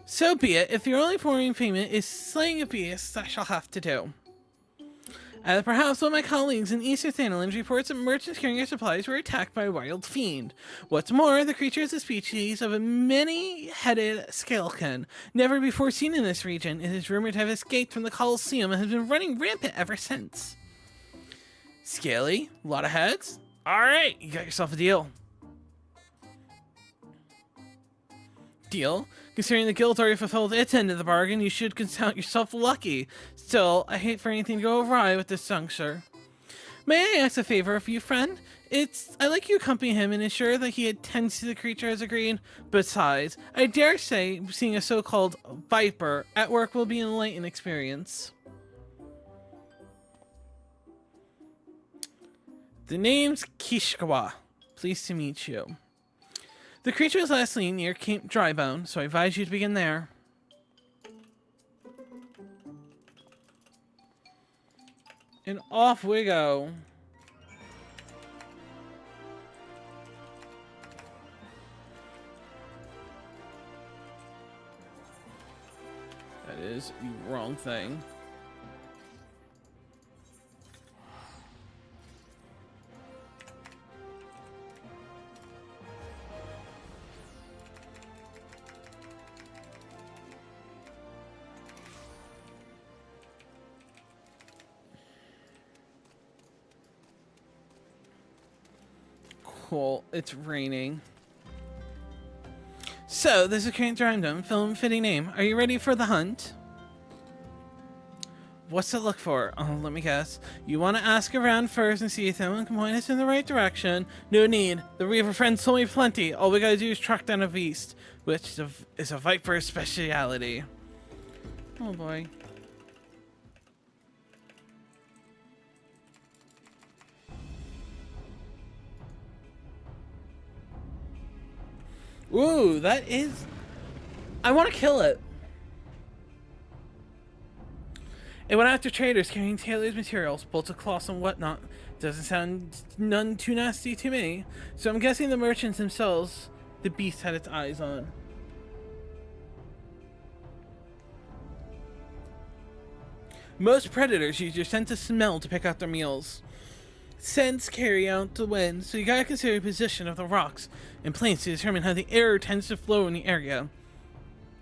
So be it. If your only foreign payment is slaying a beast, I shall have to do. Perhaps one of my colleagues in Eastern Thanalands reports that merchants carrying their supplies were attacked by a wild fiend. What's more, the creature is a species of a many-headed scalekin, never before seen in this region. It is rumored to have escaped from the Colosseum and has been running rampant ever since. Scaly? A lot of heads? Alright, you got yourself a deal. Deal? Considering the guild already fulfilled its end of the bargain, you should count yourself lucky. Still, I hate for anything to go awry with this juncture. May I ask a favor of you, friend? I'd like you to accompany him and ensure that he attends to the creature as agreed. Besides, I dare say seeing a so-called viper at work will be an enlightening experience. The name's Kishkawa. Pleased to meet you. The creature was last seen near Cape Drybone, so I advise you to begin there. And off we go. That is the wrong thing. Cool, it's raining. So, this is current random film fitting name. Are you ready for the hunt? What's to look for? Oh, let me guess. You want to ask around first and see if anyone can point us in the right direction. No need. The Reaver friends told me plenty. All we gotta do is track down a beast, which is a Viper's speciality. Oh boy. Ooh, that is... I want to kill it. It went after traders carrying tailored materials, bolts of cloths and whatnot. Doesn't sound none too nasty to me. So I'm guessing the merchants themselves, the beast had its eyes on. Most predators use your sense of smell to pick out their meals. Scents carry out the wind, so you gotta consider the position of the rocks and plains to determine how the air tends to flow in the area.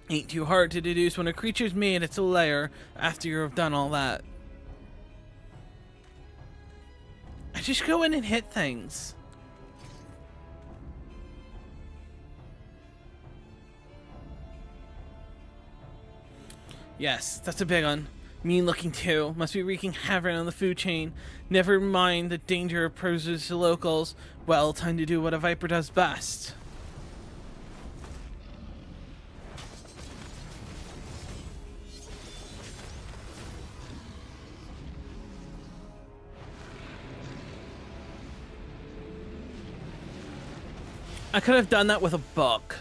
Ain't too hard to deduce when a creature's made its lair after you've done all that. I just go in and hit things. Yes, that's a big one. Mean looking too. Must be wreaking havoc on the food chain. Never mind the danger it poses to locals. Well, time to do what a viper does best. I could have done that with a book.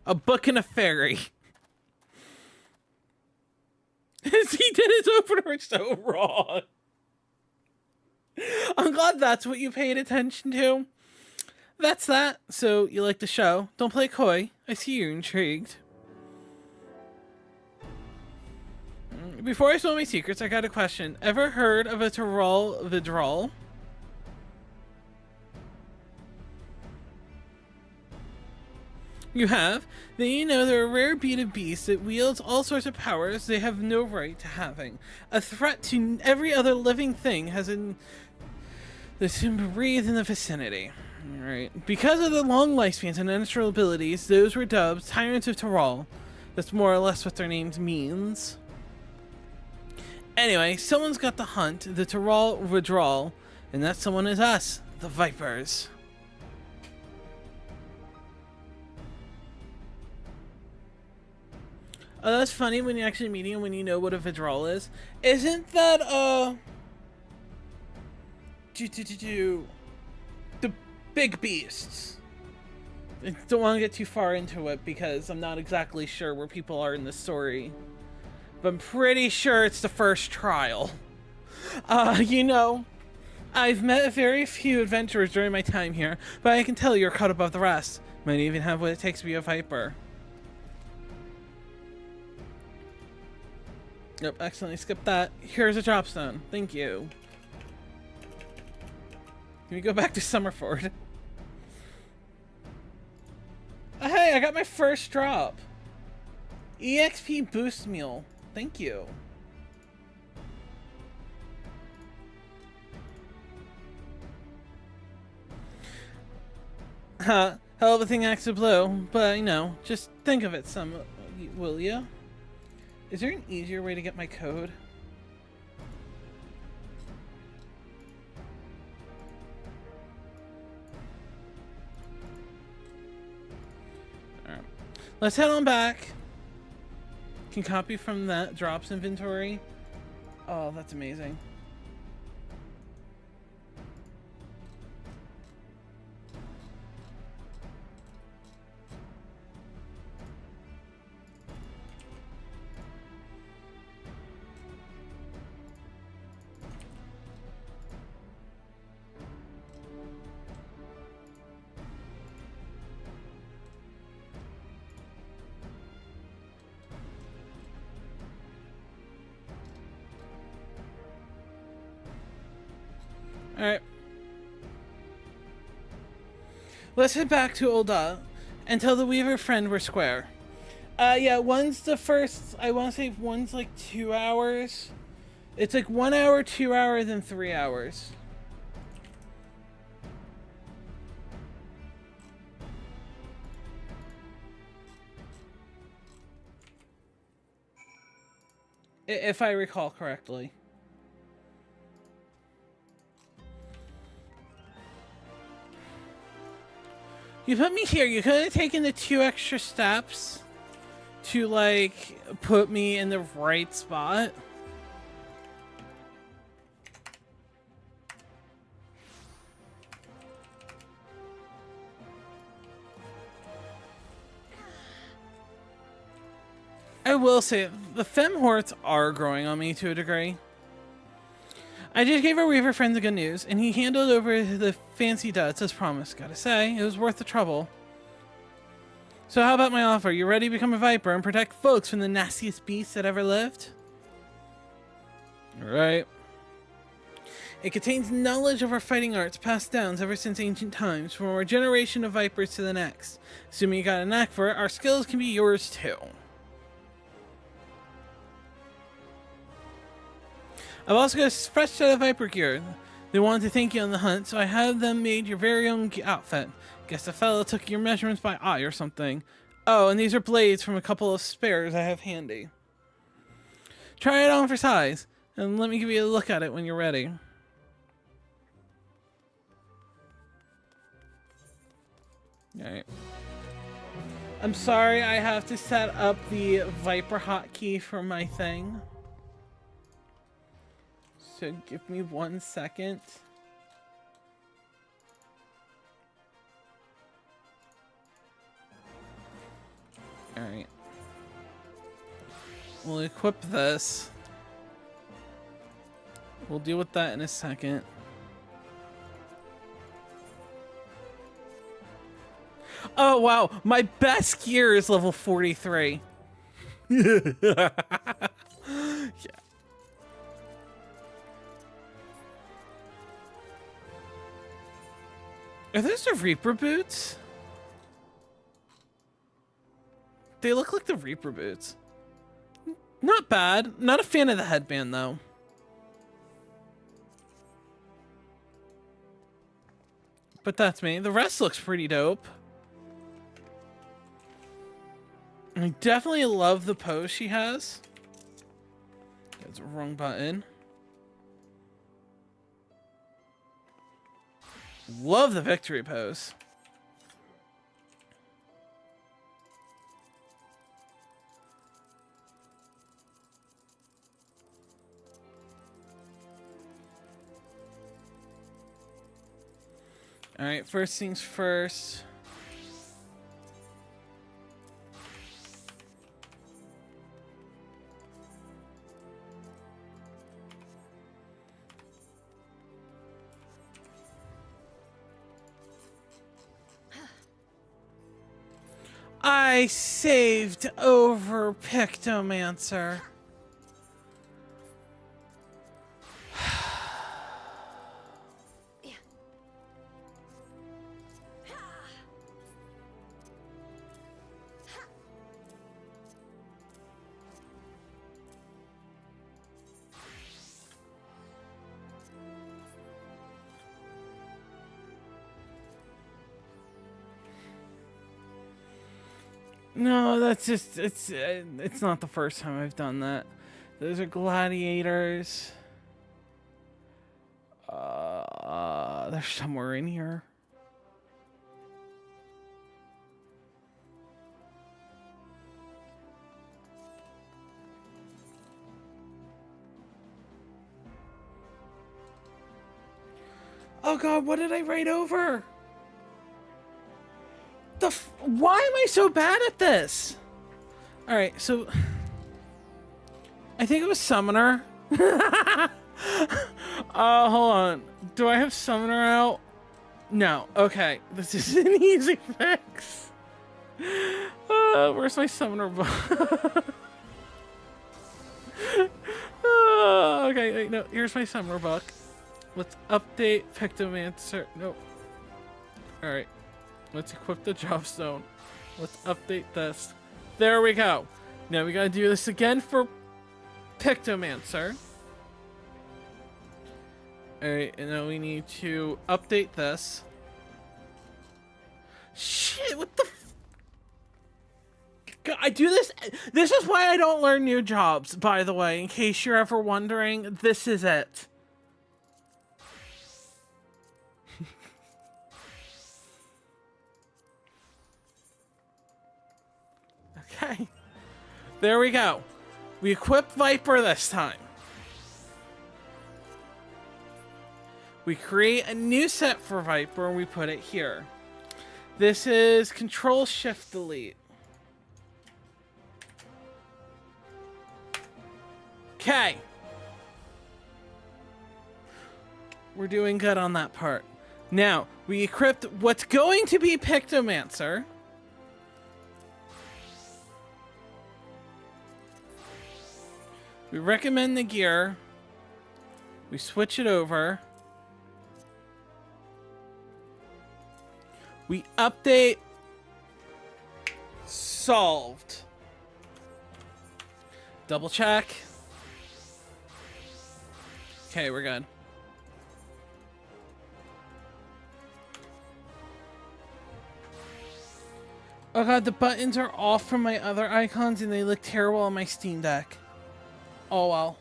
A book and a fairy. He did his opener so wrong. I'm glad that's what you paid attention to. That's that. So, you like the show? Don't play coy. I see you're intrigued. Before I spill my secrets, I got a question. Ever heard of a Tyrol Vidrol? You have? Then you know they're a rare breed of beast that wields all sorts of powers they have no right to having. A threat to every other living thing has breathed in the vicinity. Alright. Because of the long lifespans and unnatural abilities, those were dubbed Tyrants of Tyrol. That's more or less what their names means. Anyway, someone's got the hunt, the Tyrol Vidrol, and that someone is us, the Vipers. Oh, that's funny when you're actually meeting him when you know what a Vidrol is. Isn't that, the big beasts? I don't want to get too far into it because I'm not exactly sure where people are in the story. But I'm pretty sure it's the first trial. You know, I've met very few adventurers during my time here, but I can tell you're cut above the rest. Might even have what it takes to be a Viper. Yep, accidentally skipped that. Here's a dropstone. Thank you. Can we go back to Summerford? Oh, hey, I got my first drop. EXP boost meal. Thank you. Hell of a thing acts to blow, but you know, just think of it some, will ya? Is there an easier way to get my code? Alright. Let's head on back. Can copy from that drops inventory. Oh, that's amazing. Alright. Let's head back to Ul'dah and tell the Weaver friend we're square. Yeah, one's the first, I want to say one's like 2 hours. It's like 1 hour, 2 hours, and 3 hours. If I recall correctly. You put me here. You could have taken the 2 extra steps to, like, put me in the right spot. I will say, the Femhorts are growing on me to a degree. I just gave our Weaver friend the good news, and he handed over the fancy duds as promised. Gotta say, it was worth the trouble. So how about my offer? You ready to become a Viper and protect folks from the nastiest beasts that ever lived? Alright. It contains knowledge of our fighting arts passed down ever since ancient times, from our generation of Vipers to the next. Assuming you got a knack for it, our skills can be yours too. I've also got a fresh set of Viper gear. They wanted to thank you on the hunt, so I had them made your very own outfit. Guess the fellow took your measurements by eye or something. Oh, and these are blades from a couple of spares I have handy. Try it on for size, and let me give you a look at it when you're ready. Alright. I'm sorry I have to set up the Viper hotkey for my thing. So give me 1 second. Alright. We'll equip this. We'll deal with that in a second. Oh wow, my best gear is level 43. Yeah. Are those the Reaper boots? They look like the Reaper boots. Not bad. Not a fan of the headband, though. But that's me. The rest looks pretty dope. I definitely love the pose she has. That's the wrong button. Love the victory pose. All right, first things first. I saved over Pictomancer. No, that's just, it's not the first time I've done that. Those are gladiators. They're somewhere in here. Oh god, what did I write over? Why am I so bad at this? Alright, so I think it was Summoner. Hold on. Do I have Summoner out? No. Okay. This is an easy fix. Where's my Summoner book? Okay, wait, no. Here's my Summoner book. Let's update Pictomancer. Nope. Alright. Let's equip the Dropstone. Let's update this. There we go. Now we gotta do this again for Pictomancer. Alright, and now we need to update this. Shit, what the f— I do this— this is why I don't learn new jobs, by the way, in case you're ever wondering. This is it. Okay. There we go. We equip Viper this time. We create a new set for Viper and we put it here. This is Control-Shift-Delete. Okay. We're doing good on that part. Now, we equipped what's going to be Pictomancer. We recommend the gear. We switch it over. We update. Solved. Double check. Okay, we're good. Oh god, the buttons are off from my other icons and they look terrible on my Steam Deck. Oh well.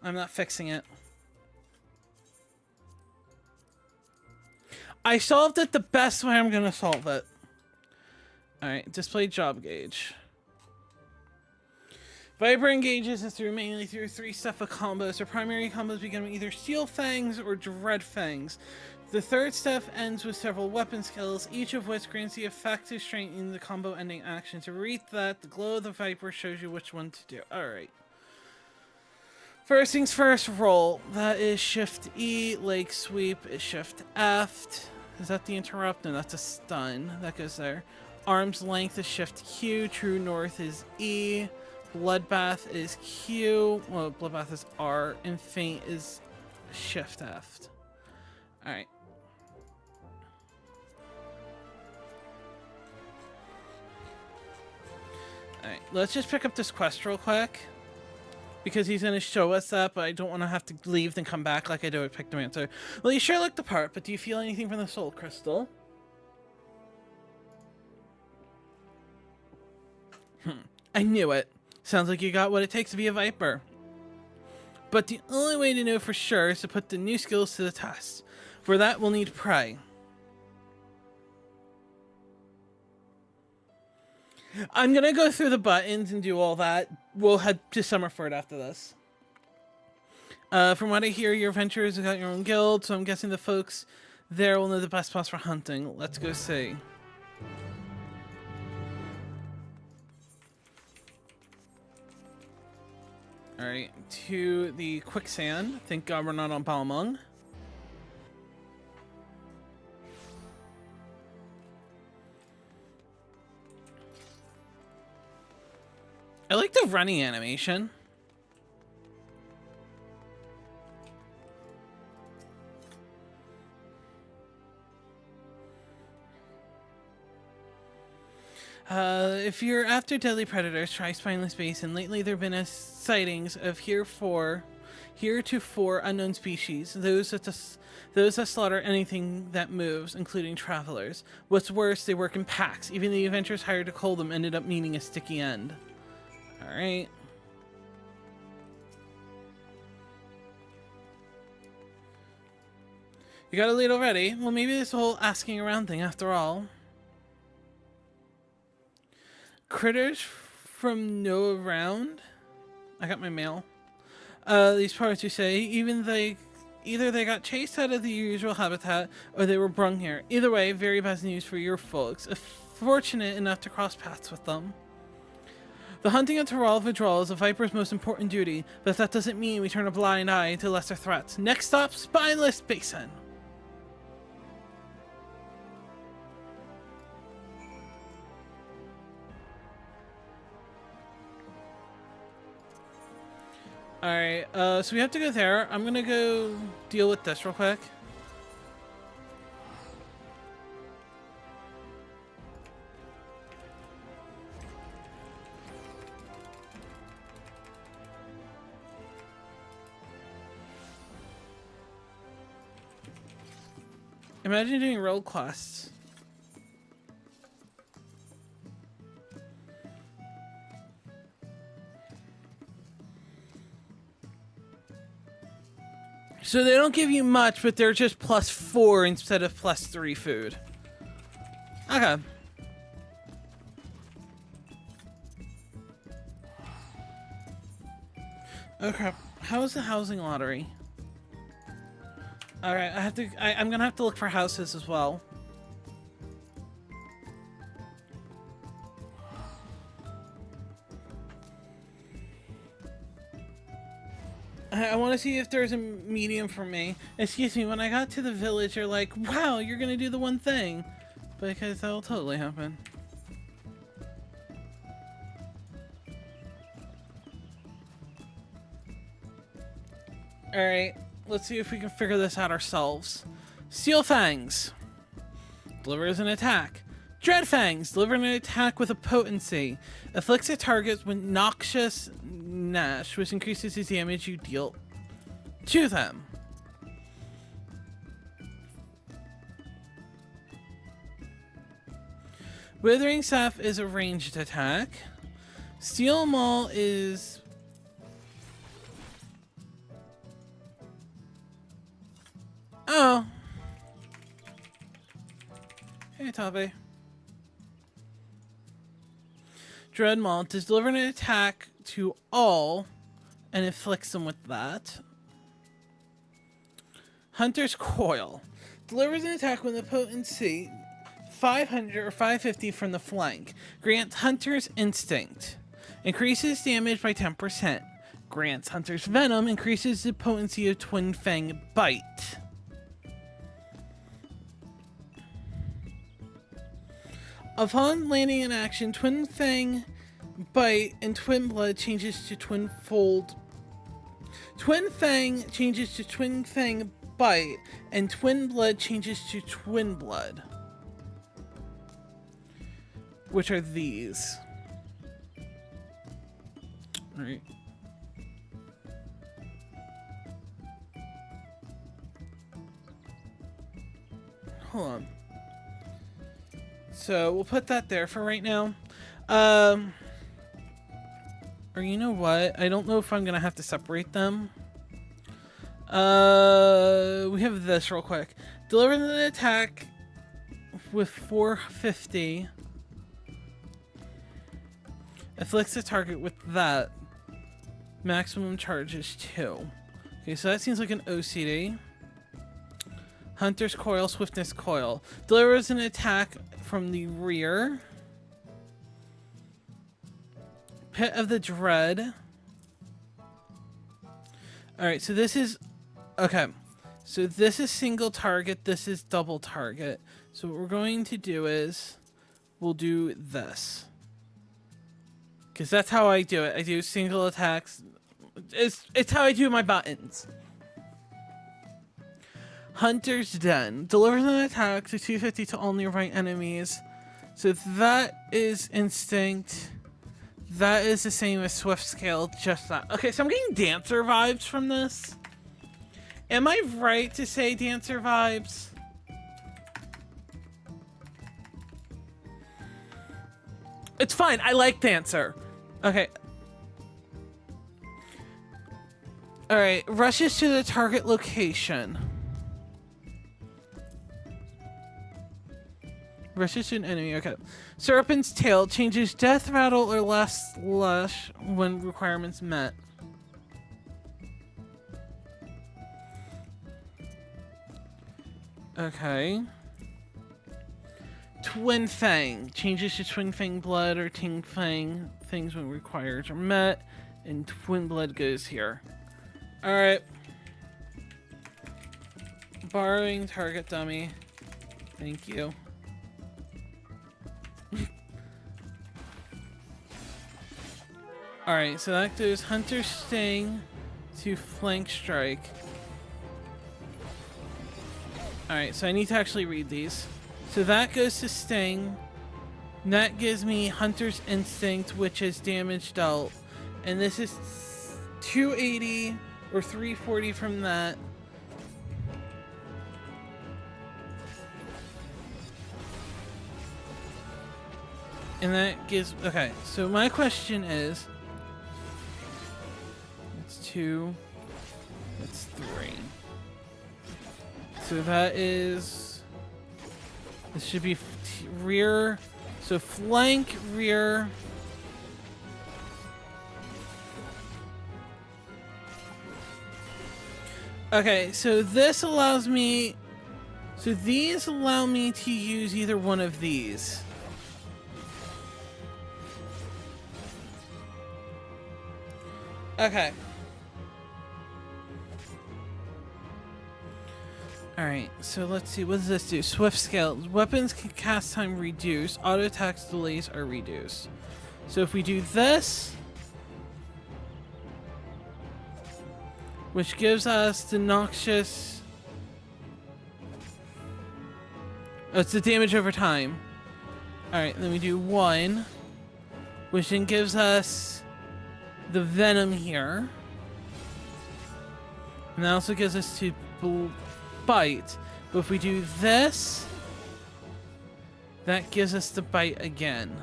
I'm not fixing it. I solved it the best way I'm gonna solve it. Alright, display job gauge. Viper engages us mainly through 3 sets of combos. Their primary combos begin with either Steel Fangs or Dread Fangs. The third step ends with several weapon skills, each of which grants the effect to strengthen the combo ending action. To read that, the glow of the Viper shows you which one to do. Alright. First things first, roll. That is Shift E. Leg sweep is Shift F. Is that the interrupt? No, that's a stun. That goes there. Arm's length is Shift Q. True north is E. Bloodbath is Q. Well, Bloodbath is R. And feint is Shift F. Alright. Alright, let's just pick up this quest real quick. Because he's going to show us that, but I don't want to have to leave then come back like I do with Pictomancer. Well, you sure look the part, but do you feel anything from the Soul Crystal? I knew it. Sounds like you got what it takes to be a Viper. But the only way to know for sure is to put the new skills to the test. For that, we'll need Prey. I'm going to go through the buttons and do all that. We'll head to Summerford after this. From what I hear, your adventurers have got your own guild, so I'm guessing the folks there will know the best spots for hunting. Let's go see. Alright, to the quicksand. Thank God we're not on Balmung. I like the running animation. If you're after deadly predators, try Spineless Basin. Lately, there have been sightings of heretofore unknown species. Those that slaughter anything that moves, including travelers. What's worse, they work in packs. Even the adventurers hired to cull them ended up meeting a sticky end. All right. You got a lead already? Well, maybe this whole asking around thing after all. Critters from no around. I got my mail. These parts, you say, either they got chased out of the usual habitat or they were brung here. Either way, very bad news for your folks. Fortunate enough to cross paths with them. The hunting of Tyrell withdrawal is a Viper's most important duty, but that doesn't mean we turn a blind eye to lesser threats. Next stop, Spineless Basin. Alright, so we have to go there. I'm gonna go deal with this real quick. Imagine doing road quests. So they don't give you much, but they're just +4 instead of +3 food. Okay. Okay. How's the housing lottery? Alright, I'm gonna have to look for houses as well. I want to see if there's a medium for me. Excuse me, when I got to the village, they're like, wow, you're gonna do the one thing. Because that'll totally happen. Alright, let's see if we can figure this out ourselves. Steel Fangs. Delivers an attack. Dread Fangs. Deliver an attack with a potency. Afflicts a target with Noxious Gnash, which increases the damage you deal to them. Withering Staff is a ranged attack. Steel Maul is... Oh. Hey, Tabe. Dread Maul does deliver an attack to all and inflicts them with that. Hunter's Coil delivers an attack with a potency 500 or 550 from the flank. Grants Hunter's Instinct. Increases damage by 10%. Grants Hunter's Venom. Increases the potency of Twin Fang Bite. Upon landing in action, Twin Fang Bite and Twin Blood changes to Twin Fold. Twin Fang changes to Twin Fang Bite, and Twin Blood changes to Twin Blood. Which are these. Alright. Hold on. So we'll put that there for right now. Or you know what? I don't know if I'm gonna have to separate them. We have this real quick. Deliver the attack with 450. Afflicts the target with that. Maximum charge is 2. Okay, so that seems like an OCD. Hunter's Coil, Swiftness Coil. Delivers an attack from the rear. Pit of the Dread. Alright, so this is... Okay. So this is single target, this is double target. So what we're going to do is... We'll do this. Because that's how I do it. I do single attacks. It's how I do my buttons. Hunter's Den. Delivers an attack to 250 to all nearby enemies. So that is instinct. That is the same as Swift Scale, just that. Okay, so I'm getting Dancer vibes from this. Am I right to say Dancer vibes? It's fine, I like Dancer. Okay. Alright, rushes to the target location. Rushes to an enemy, okay. Serpent's Tail changes Death Rattle or Last Lush when requirements met. Okay. Twin Fang changes to Twin Fang Blood or Ting Fang things when requires are met, and Twin Blood goes here. Alright. Borrowing target dummy. Thank you. Alright, so that goes Hunter Sting to Flank Strike. Alright, so I need to actually read these. So that goes to Sting. That gives me Hunter's Instinct, which is damage dealt. And this is 280 or 340 from that. And that gives... Okay, so my question is... That's 2. That's 3. So that is... This should be rear. So flank, rear. Okay, so this allows me... So these allow me to use either one of these. Okay. Alright, so let's see. What does this do? Swift Scale. Weapons can cast time reduce. Auto attacks delays are reduced. So if we do this, which gives us the noxious... Oh, it's the damage over time. Alright, then we do 1, which then gives us the venom here. And that also gives us to bite. But if we do this, that gives us the bite again.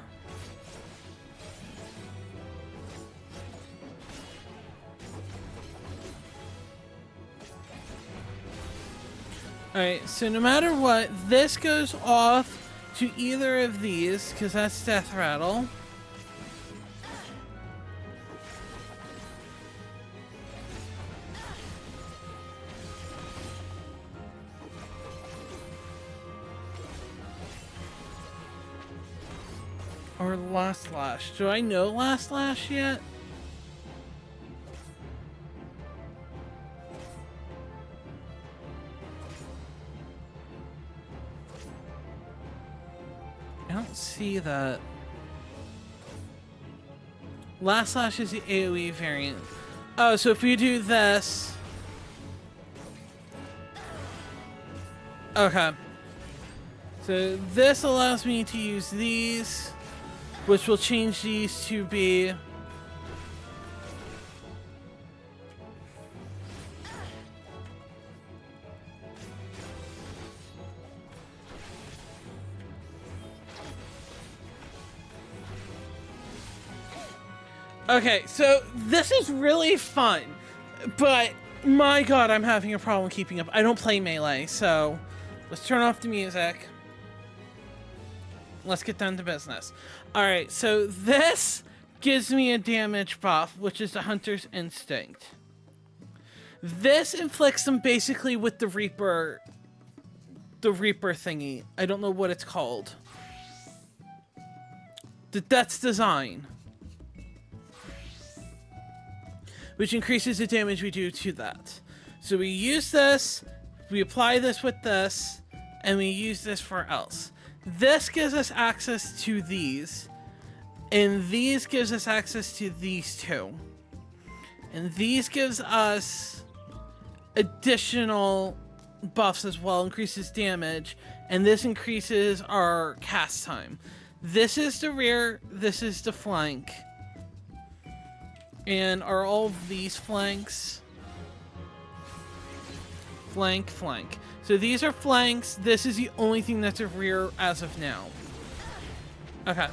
Alright, so no matter what, this goes off to either of these, because that's Death Rattle. Or Last Lash. Do I know Last Lash yet? I don't see that. Last Lash is the AoE variant. Oh, so if we do this... Okay. So this allows me to use these, which will change these to be Okay, so this is really fun, but my god, I'm having a problem keeping up. I don't play Melee, so let's turn off the music. Let's get down to business. Alright, so this gives me a damage buff, which is the Hunter's Instinct. This inflicts them basically with the Reaper thingy. I don't know what it's called. The Death's Design. Which increases the damage we do to that. So we use this, we apply this with this, and we use this for else. This gives us access to these, and these gives us access to these two. And these gives us additional buffs as well, increases damage, and this increases our cast time. This is the rear, this is the flank. And are all of these flanks? Flank. So these are flanks. This is the only thing that's a rear as of now. Okay.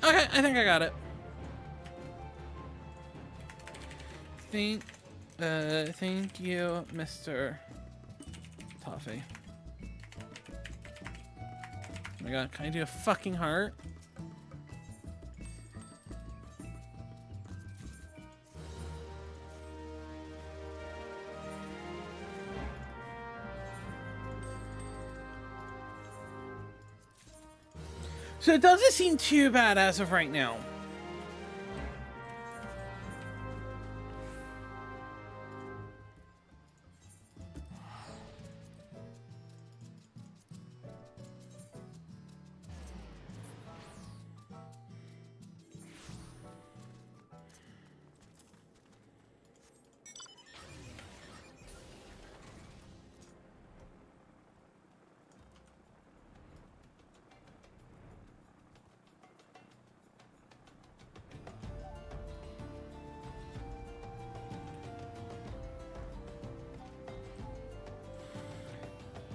Okay, I think I got it. Thank you, Mr. Toffee. Oh my god, can I do a fucking heart? So it doesn't seem too bad as of right now.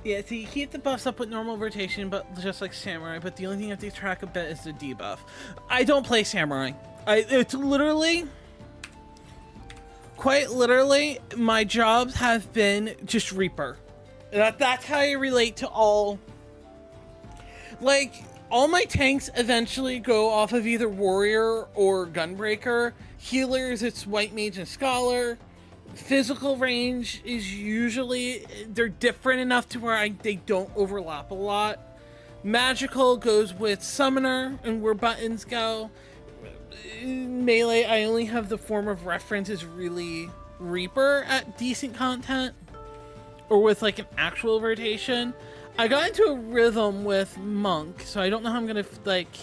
Yeah, so you keep the buffs up with normal rotation, but just like Samurai, but the only thing you have to track a bit is the debuff. I don't play Samurai. It's literally, quite literally, my jobs have been just Reaper. That's how I relate to all, like, all my tanks eventually go off of either Warrior or Gunbreaker. Healers, it's White Mage and Scholar. Physical range is usually, they're different enough to where they don't overlap a lot. Magical goes with Summoner and where buttons go. Melee, I only have the form of reference is really Reaper at decent content. Or with like an actual rotation. I got into a rhythm with Monk, so I don't know how I'm gonna, like,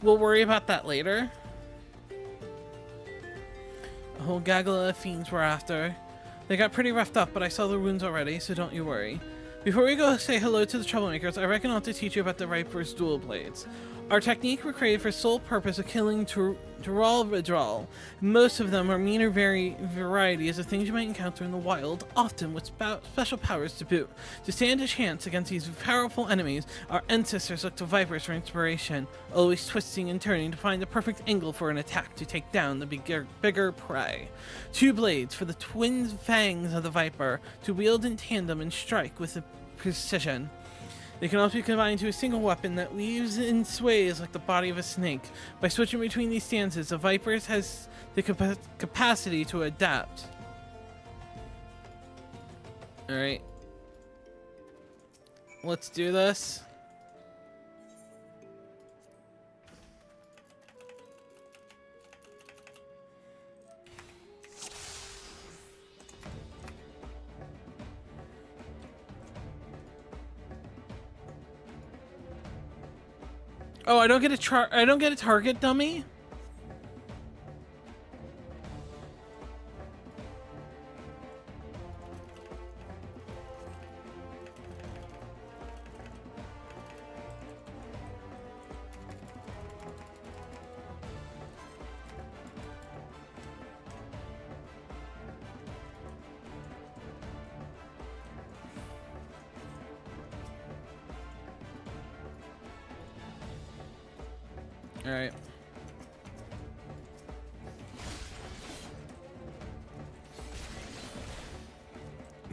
we'll worry about that later. A whole gaggle of fiends we're after. They got pretty roughed up, but I saw the wounds already, so don't you worry. Before we go say hello to the troublemakers, I reckon I ought to teach you about the Viper's dual blades. Our technique were created for sole purpose of killing Dural. Most of them are meaner varieties of things you might encounter in the wild, often with special powers to boot. To stand a chance against these powerful enemies, our ancestors looked to Vipers for inspiration, always twisting and turning to find the perfect angle for an attack to take down the bigger prey. 2 blades for the twin fangs of the Viper, to wield in tandem and strike with precision. They can also be combined into a single weapon that weaves and sways like the body of a snake. By switching between these stances, the Viper has the capacity to adapt. Alright. Let's do this. Oh, I don't get a target dummy? Alright.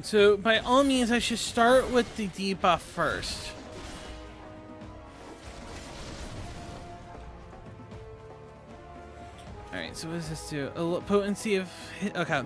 So, by all means, I should start with the debuff first. Alright, so what does this do? A potency of... Okay.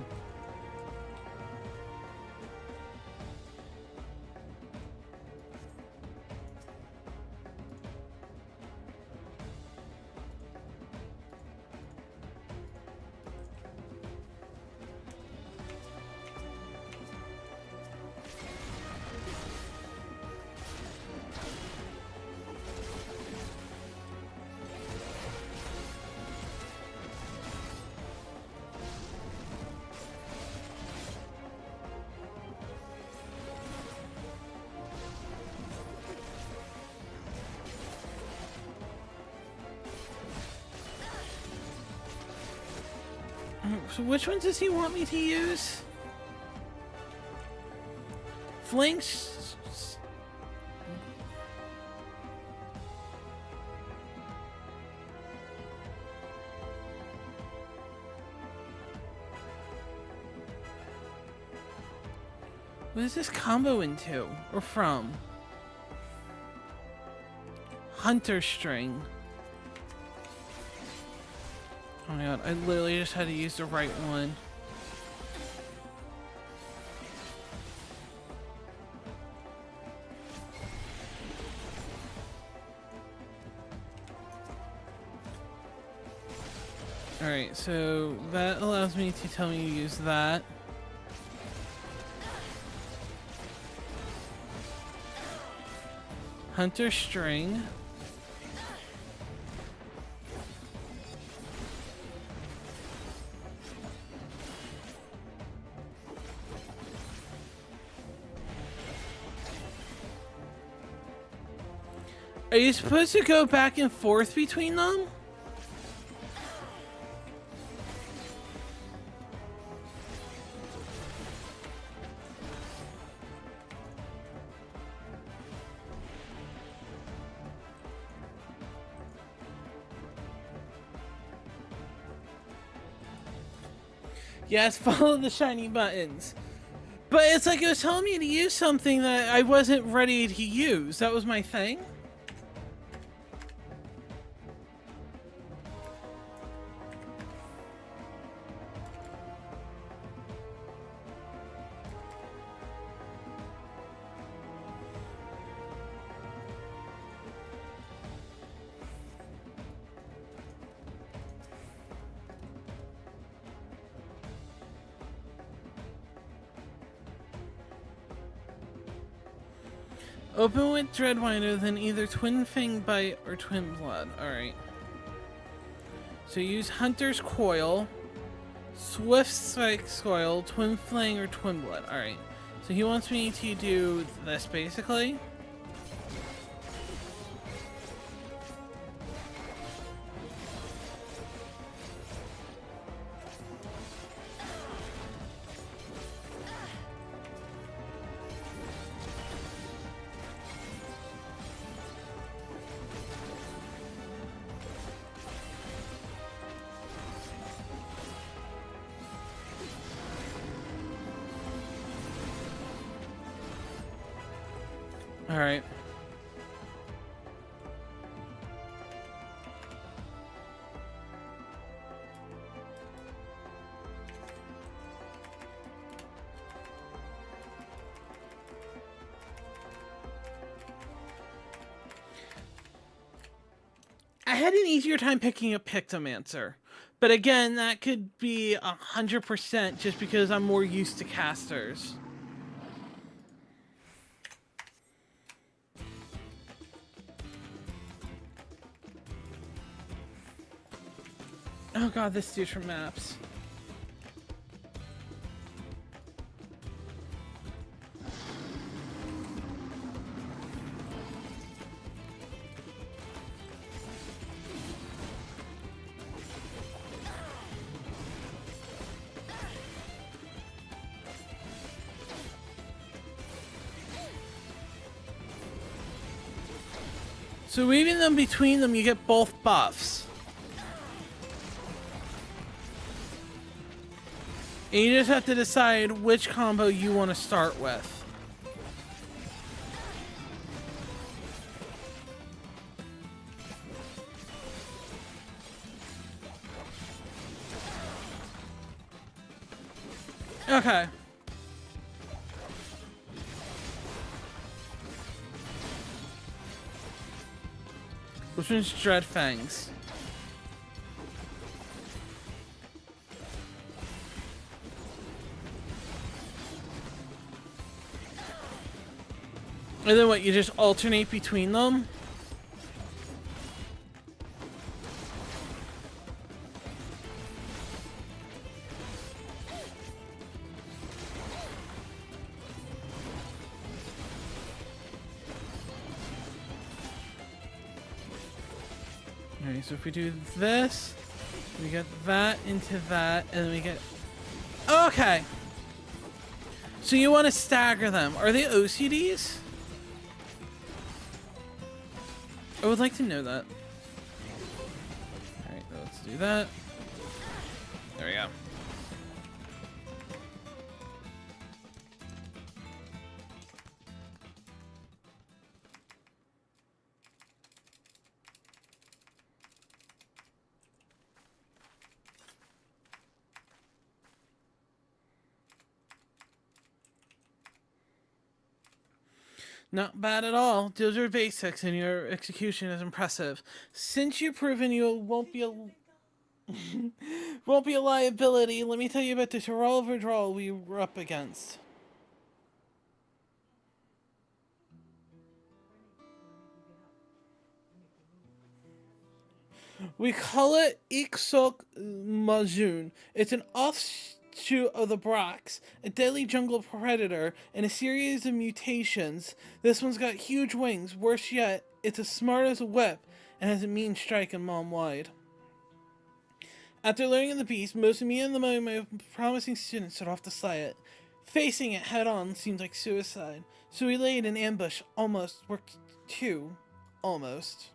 So which ones does he want me to use? Flanks? What is this combo into? Or from? Hunter String. Oh my god, I literally just had to use the right one. Alright, so that allows me to tell me to use that. Hunter String. Are you supposed to go back and forth between them? Yes, follow the shiny buttons. But it's like it was telling me to use something that I wasn't ready to use. That was my thing. Open with Dreadwinder, then either Twin Fang Bite or Twin Blood. Alright. So use Hunter's Coil, Swift Strike Coil, Twin Fang, or Twin Blood. Alright. So he wants me to do this basically. Alright. I had an easier time picking up Pictomancer. But again, that could be 100% just because I'm more used to casters. Oh god, this dude from maps. So weaving them between them, you get both buffs. And you just have to decide which combo you want to start with. Okay. Which one's Dread Fangs? And then what, you just alternate between them? Alright, so if we do this, we get that into that, and then we get... Okay! So you want to stagger them. Are they OCDs? I would like to know that. Alright, let's do that. There we go. Not bad at all. Those are basics, and your execution is impressive. Since you've proven you won't be a won't be a liability, let me tell you about the Tyrol withdrawal we were up against. We call it Iksok Majun. It's an offshoot of the Brax, a deadly jungle predator, and a series of mutations. This one's got huge wings. Worse yet, it's as smart as a whip and has a mean strike and mom-wide. After learning of the beast, most of me and my promising students set off to slay it. Facing it head-on seemed like suicide, so we laid an ambush. Worked two. Almost.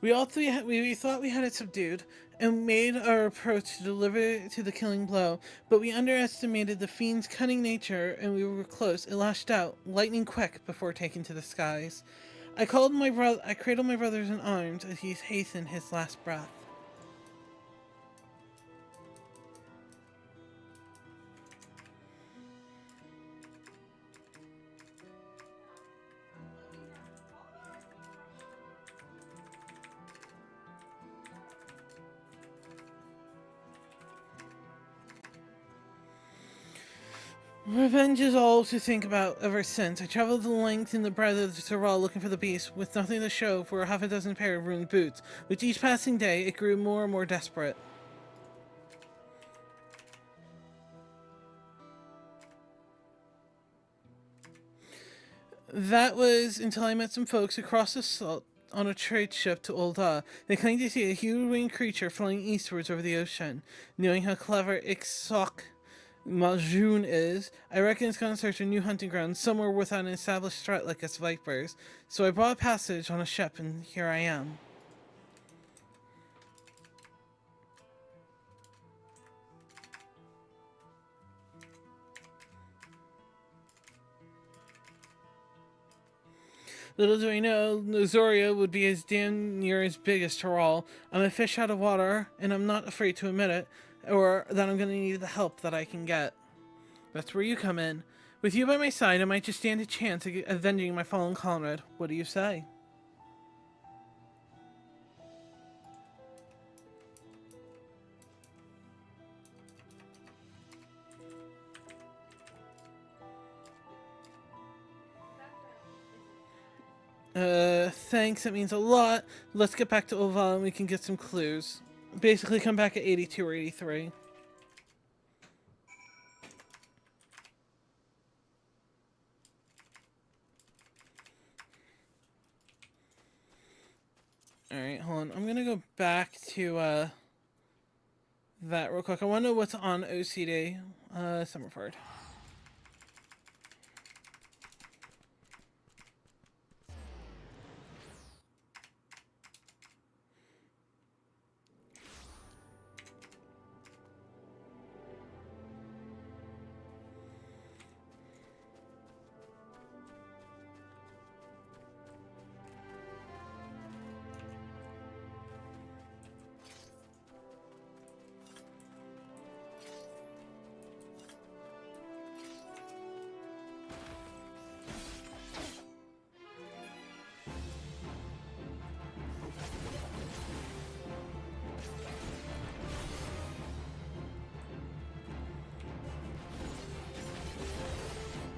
We thought we had it subdued, and made our approach to deliver it to the killing blow, but we underestimated the fiend's cunning nature, and we were close. It lashed out, lightning quick, before taking to the skies. I cradled my brothers in arms as he hastened his last breath. Revenge is all to think about ever since. I traveled the length and the breadth of the Tyrol looking for the beast, with nothing to show for half a dozen pair of ruined boots. With each passing day, it grew more and more desperate. That was until I met some folks across the salt on a trade ship to Ul'dah. They claimed to see a huge winged creature flying eastwards over the ocean. Knowing how clever Iksok Majun is, I reckon it's gonna search a new hunting ground somewhere without an established threat like us vipers. So I bought a passage on a ship, and here I am. Little do I know, Zoria would be as damn near as big as Tyrol. I'm a fish out of water, and I'm not afraid to admit it, or that I'm gonna need the help that I can get. That's where you come in. With you by my side, I might just stand a chance of avenging my fallen comrade. What do you say? Thanks, it means a lot. Let's get back to Ul'dah and we can get some clues. Basically, come back at 82 or 83. I'm gonna go back to that real quick. I want to know what's on OCD. Summerford.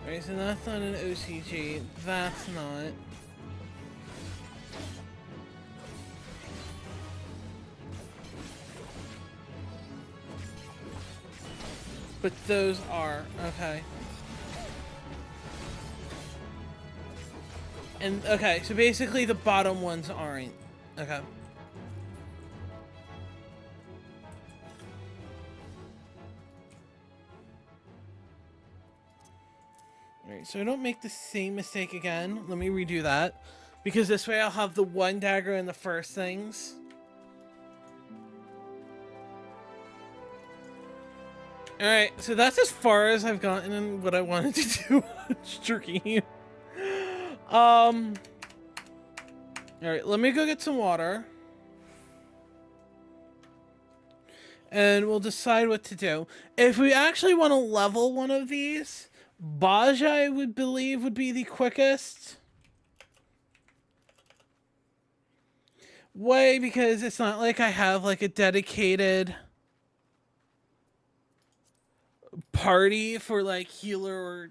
Alright, so that's not an OCG. That's not. But those are. Okay. And, okay, so basically the bottom ones aren't. Okay. Alright, so I don't make the same mistake again. Let me redo that. Because this way I'll have the one dagger in the first things. Alright, so that's as far as I've gotten in what I wanted to do on stream. Alright, let me go get some water. And we'll decide what to do. If we actually want to level one of these, Baja, I would believe, would be the quickest way, because it's not like I have like a dedicated party for like healer or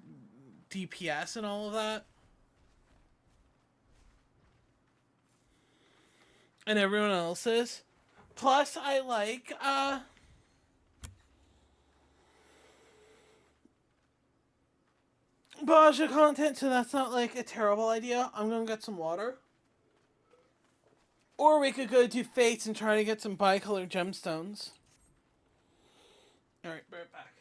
DPS and all of that. And everyone else's. Plus, I like, Baja content, so that's not like a terrible idea. I'm gonna get some water. Or we could go do Fates and try to get some bicolor gemstones. Alright, be right back.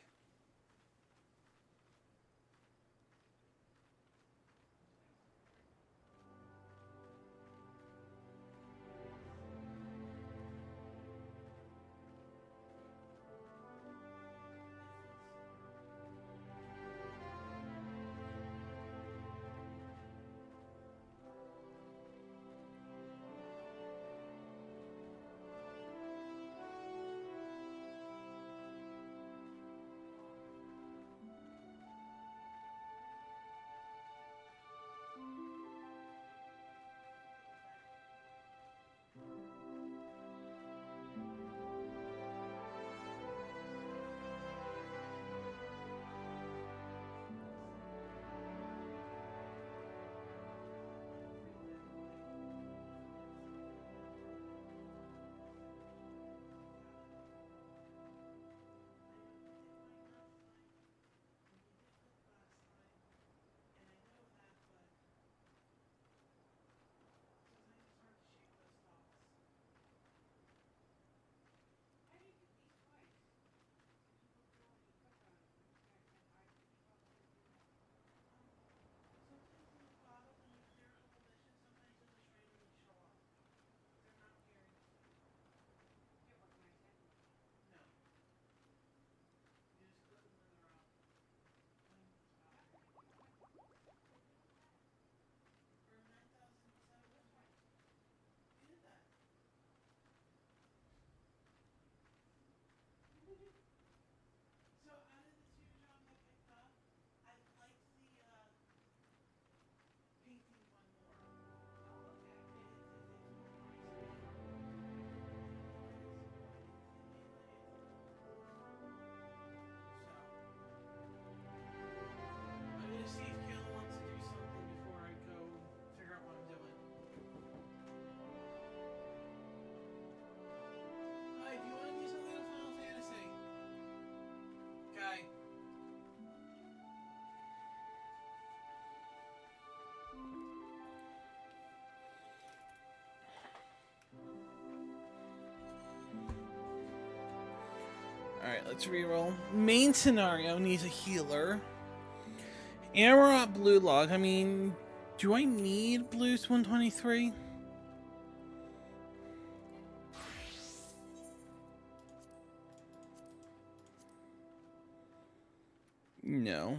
Alright, let's reroll. Main scenario needs a healer. And we're at blue log. I mean, do I need blues 123? No.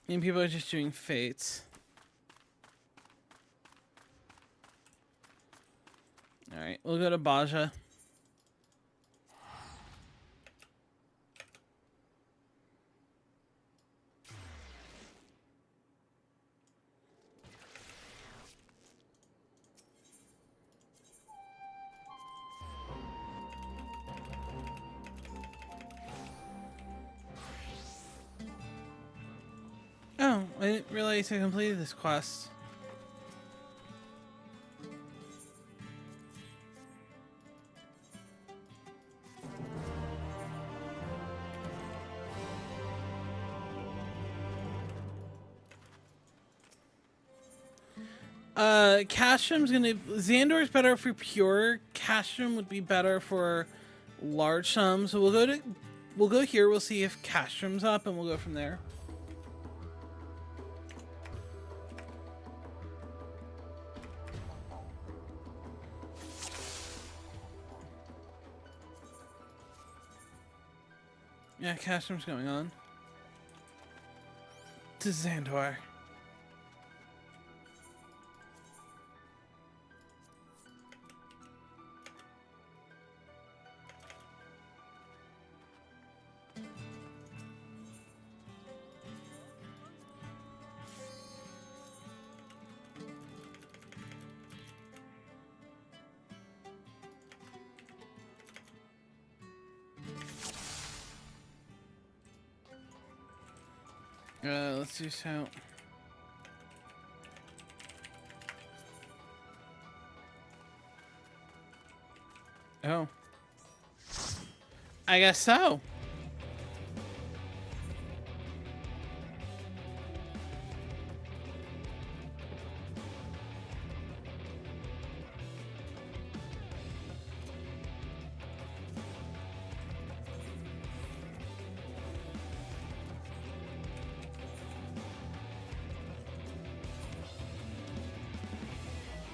And people are just doing fates. Alright, we'll go to Baja. Oh, I didn't realize I completed this quest. Castrum's gonna... Xandor's better for pure. Castrum would be better for large sums. So we'll go here, we'll see if Castrum's up, and we'll go from there. Yeah, Castrum's going on. To Xandor. Let's do so. Oh. I guess so.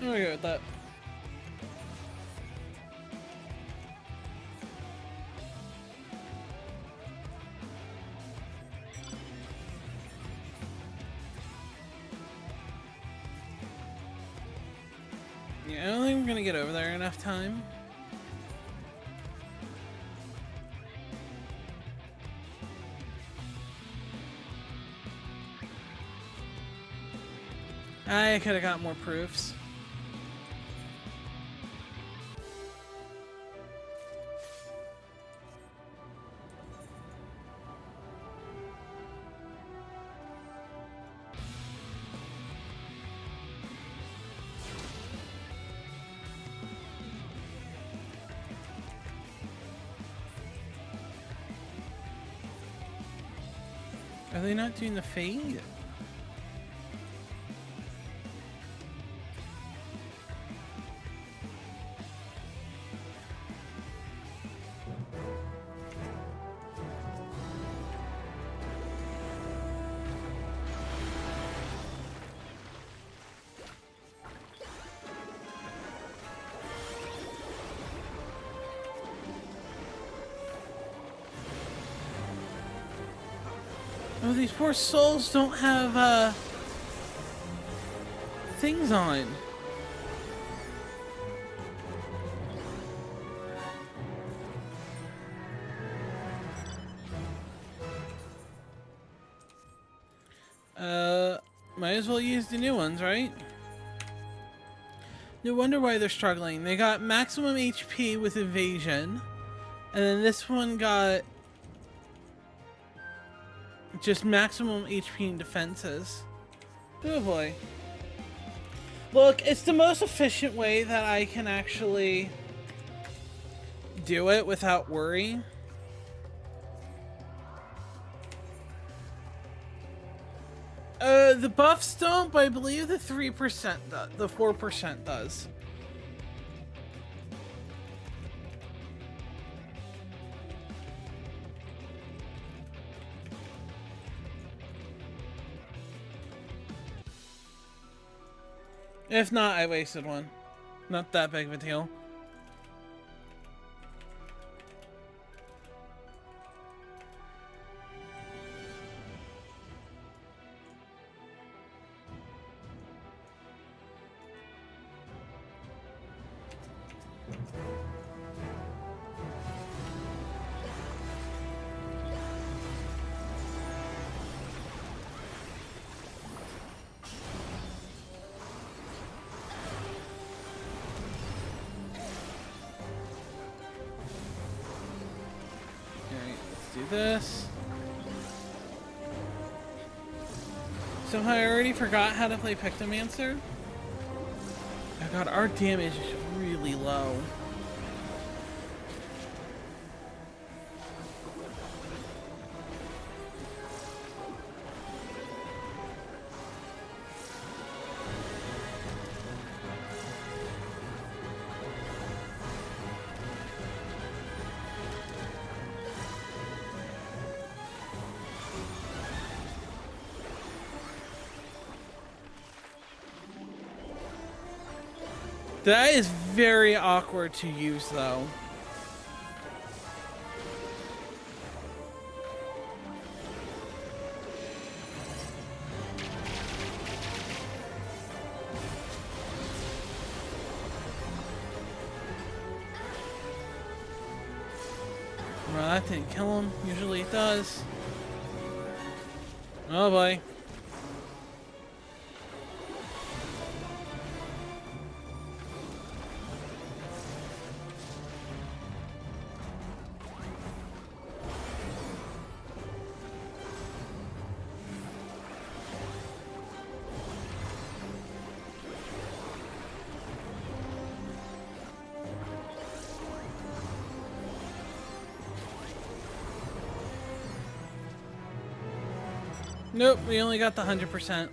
I'm gonna go with that. Yeah, I don't think I'm gonna get over there in enough time. I could have got more proofs. Are they not doing the fade? Oh, these poor souls don't have, things on. Might as well use the new ones, right? No wonder why they're struggling. They got maximum HP with evasion, and then this one got just maximum HP in defenses. Oh boy. Look, it's the most efficient way that I can actually do it without worry. The buffs don't, but I believe the 3% does. The 4% does. If not, I wasted one. Not that big of a deal. Do this. Somehow I already forgot how to play Pictomancer. Oh god, our damage is really low. That is very awkward to use, though. Well, that didn't kill him. Usually it does. Oh boy. Nope, we only got the 100%.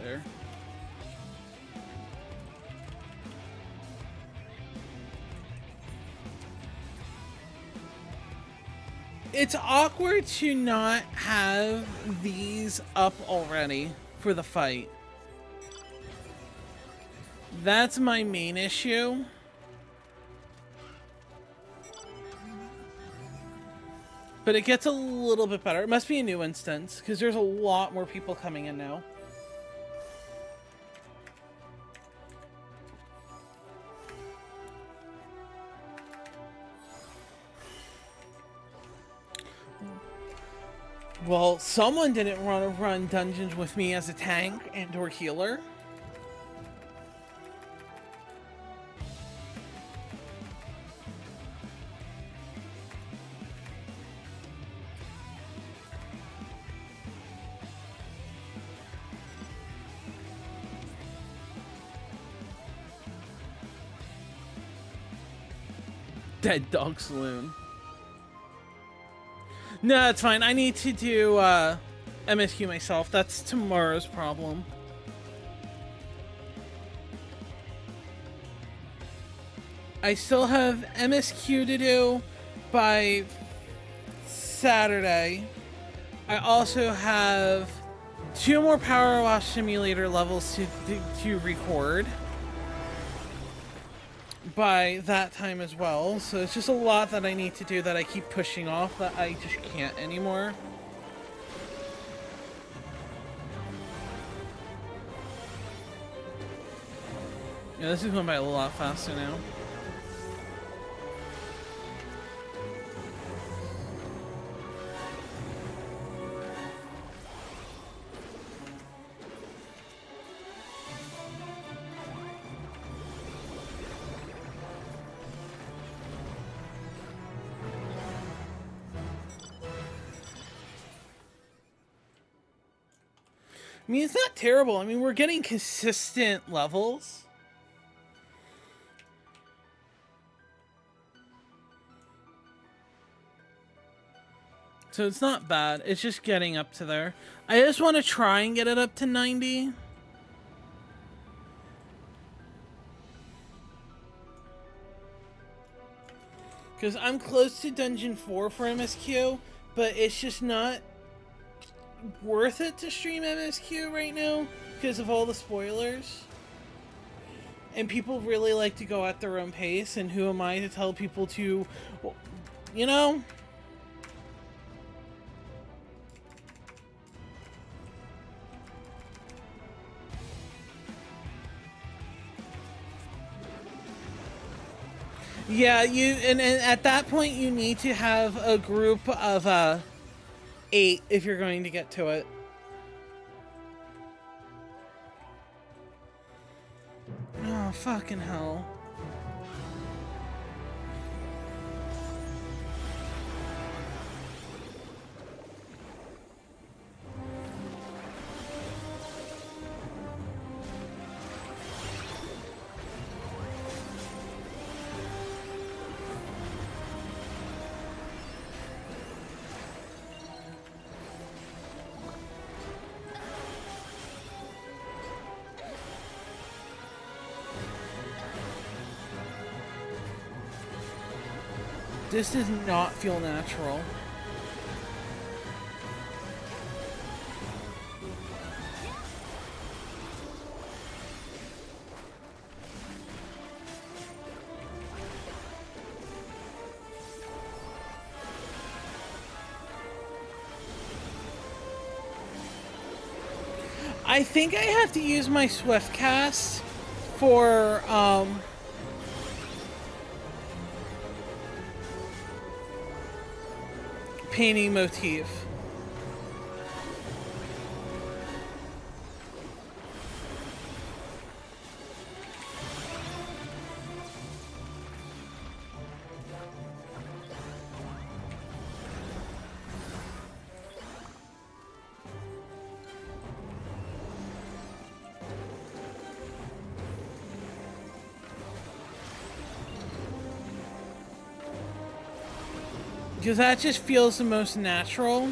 There. It's awkward to not have these up already for the fight. That's my main issue. But it gets a little bit better. It must be a new instance, because there's a lot more people coming in now. Well, someone didn't run dungeons with me as a tank and or healer. Dead Dog Saloon. No, it's fine. I need to do MSQ myself. That's tomorrow's problem. I still have MSQ to do by Saturday. I also have 2 more Power Wash Simulator levels to record by that time as well, so it's just a lot that I need to do that I keep pushing off that I just can't anymore. Yeah, this is going by a lot faster now. I mean, it's not terrible. I mean, we're getting consistent levels. So it's not bad. It's just getting up to there. I just want to try and get it up to 90. Because I'm close to Dungeon 4 for MSQ, but it's just not worth it to stream MSQ right now because of all the spoilers. And people really like to go at their own pace, and who am I to tell people to, well, you know? Yeah, and at that point you need to have a group of 8 if you're going to get to it. Oh, fucking hell. This does not feel natural. I think I have to use my Swift Cast for, painting motif. Because that just feels the most natural.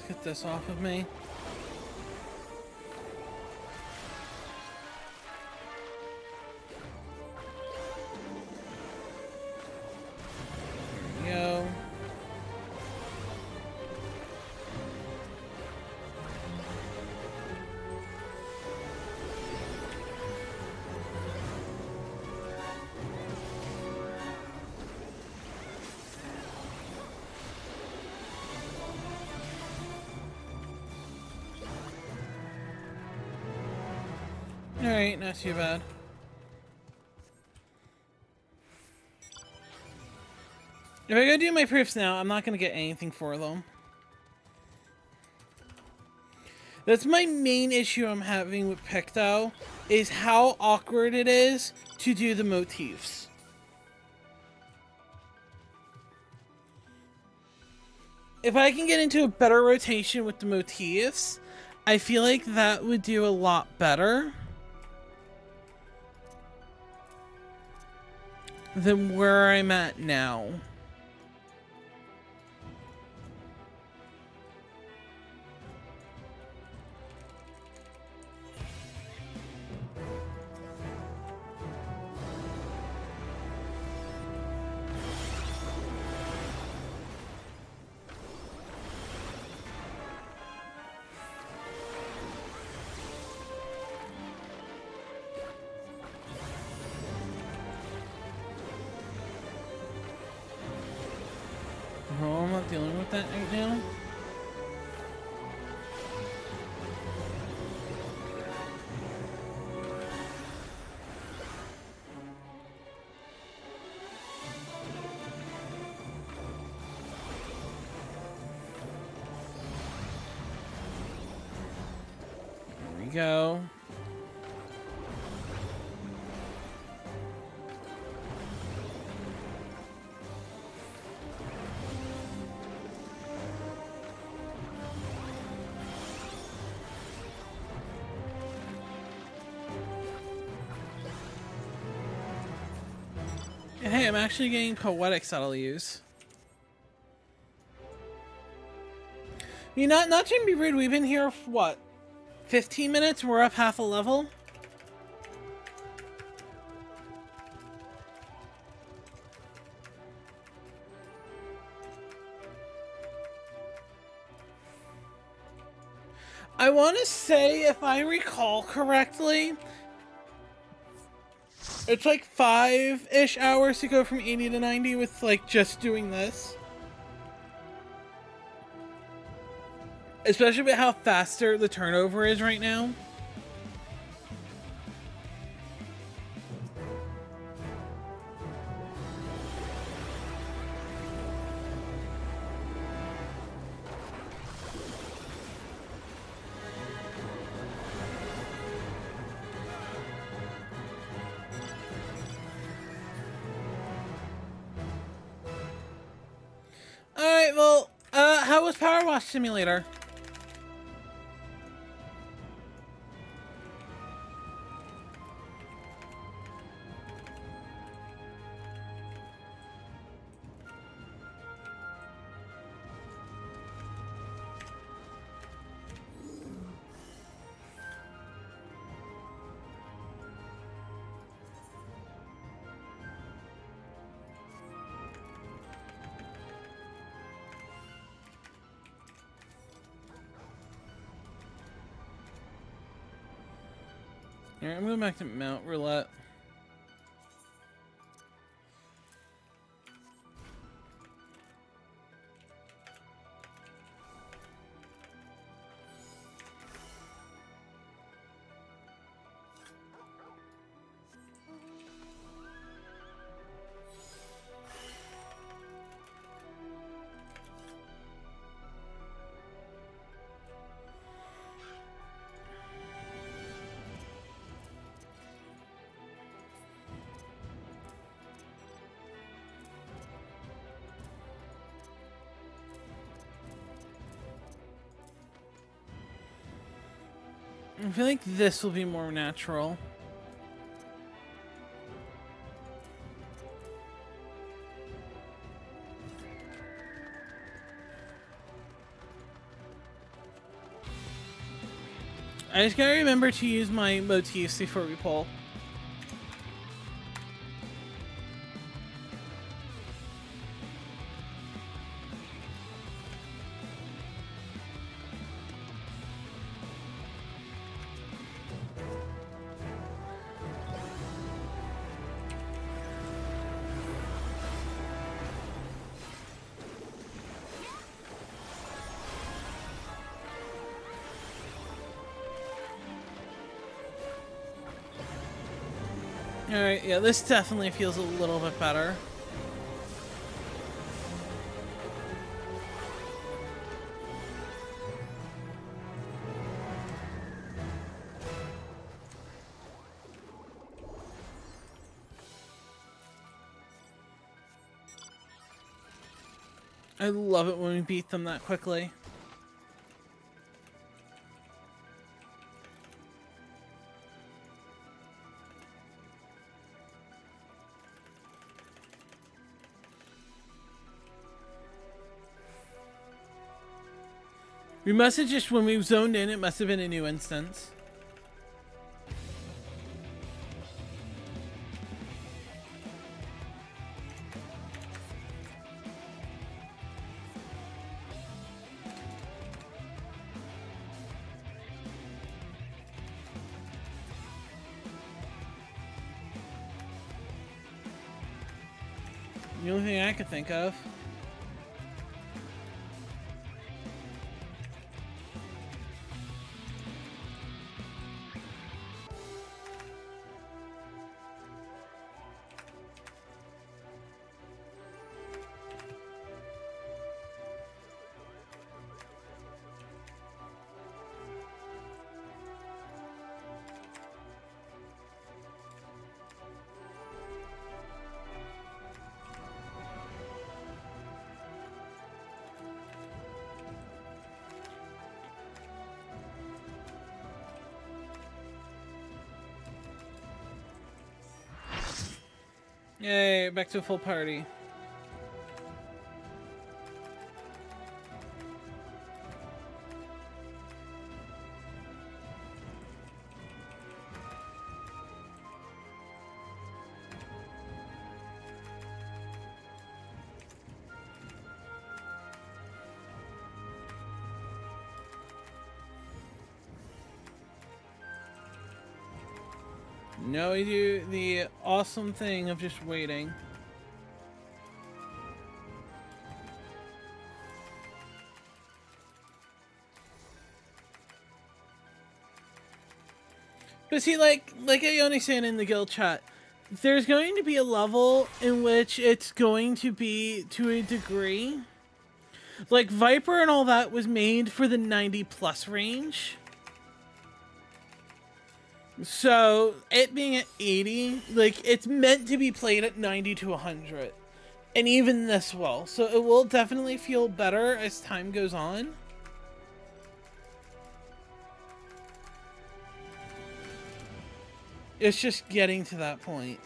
Get this off of me. There we go. Alright, not too bad. If I go do my proofs now, I'm not going to get anything for them. That's my main issue I'm having with Picto, is how awkward it is to do the motifs. If I can get into a better rotation with the motifs, I feel like that would do a lot better than where I'm at now. No, I'm not dealing with that right now. go. Hey, I'm actually getting poetics that'll use. I mean, not to be rude, we've been here for what, 15 minutes? We're up half a level? I want to say, if I recall correctly, it's like 5-ish hours to go from 80 to 90 with like just doing this. Especially with how faster the turnover is right now. Alright, well, how was Power Wash Simulator? Alright, I'm going back to Mount Roulette. I feel like this will be more natural. I just gotta remember to use my motifs before we pull. Alright, yeah, this definitely feels a little bit better. I love it when we beat them that quickly. We must have just, when we zoned in, it must have been a new instance. The only thing I could think of. Yay, back to a full party. Now we do the awesome thing of just waiting. But see, like Ione saying in the guild chat, there's going to be a level in which it's going to be to a degree. Like Viper and all that was made for the 90 plus range. So it being at 80, like it's meant to be played at 90 to 100. And even this will. So it will definitely feel better as time goes on. It's just getting to that point.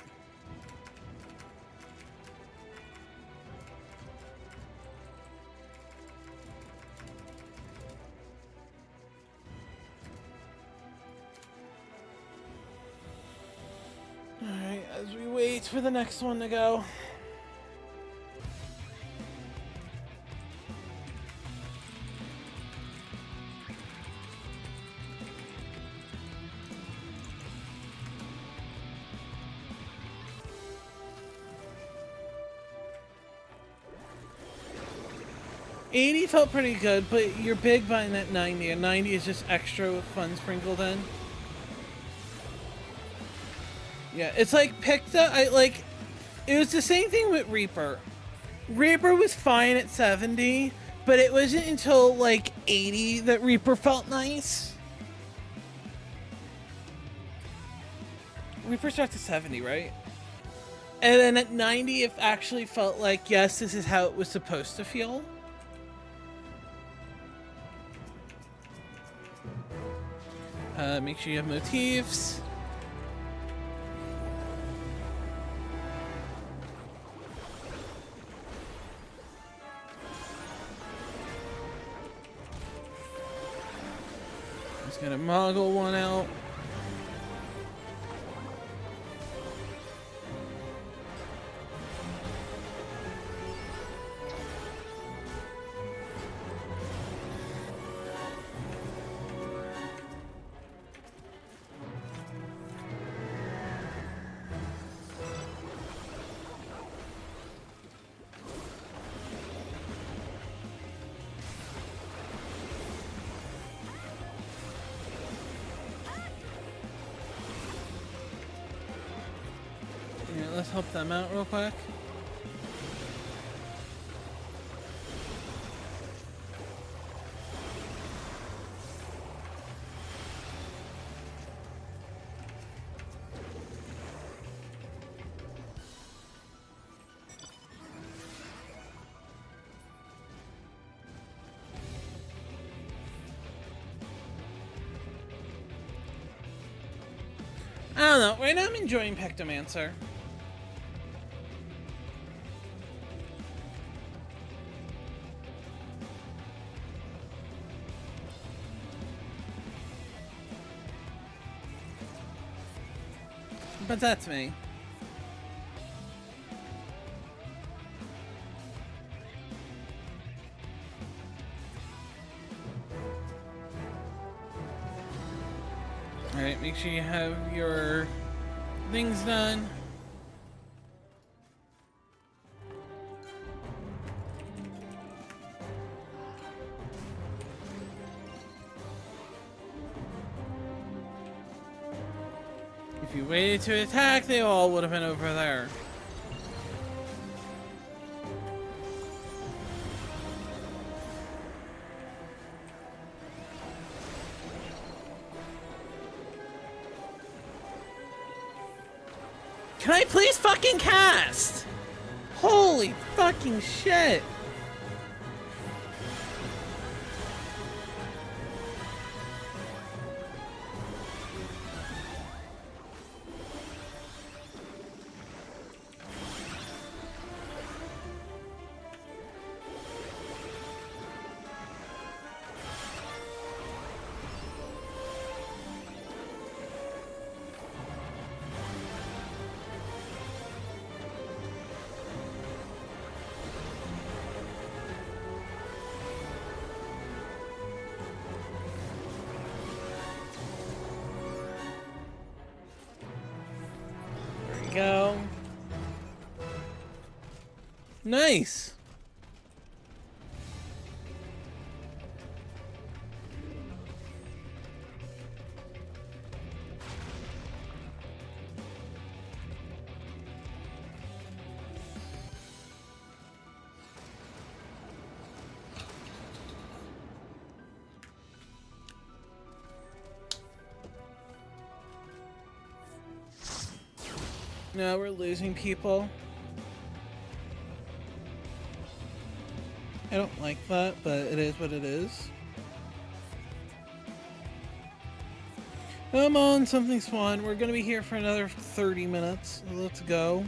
Alright, as we wait for the next one to go. $80 felt pretty good, but you're big buying that 90, and 90 is just extra with fun sprinkled in. Yeah, it's like it was the same thing with Reaper. Reaper was fine at 70, but it wasn't until like 80 that Reaper felt nice. Reaper starts at 70, right? And then at 90 it actually felt like, yes, this is how it was supposed to feel. Make sure you have motifs. Just gonna moggle one out. Let's help them out real quick. I don't know. Right now I'm enjoying Pectomancer. But that's me. Alright, make sure you have your things done. If you waited to attack, they all would have been over there. Can I please fucking cast? Holy fucking shit. go. Nice. No, we're losing people. I don't like that, but it is what it is. Come on, something's fun. We're gonna be here for another 30 minutes. Let's go.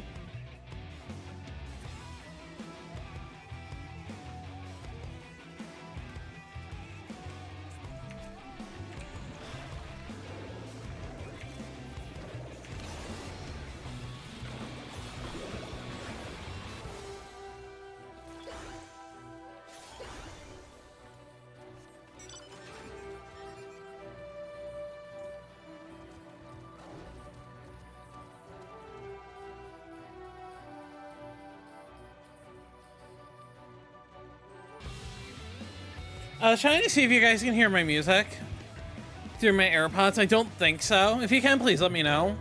I was trying to see if you guys can hear my music through my AirPods. I don't think so. If you can, please let me know.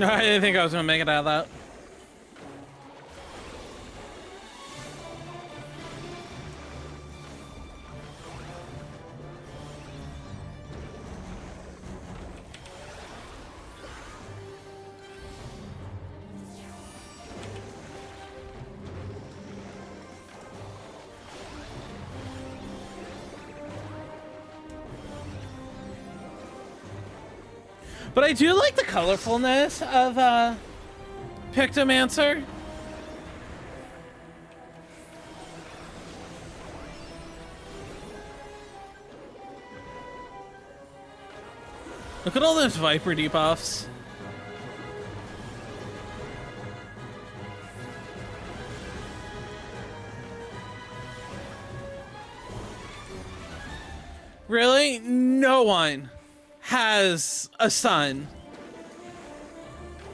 I didn't think I was gonna make it out of that. But I do like the colorfulness of Pictomancer. Look at all those Viper debuffs. Really? No one has a son.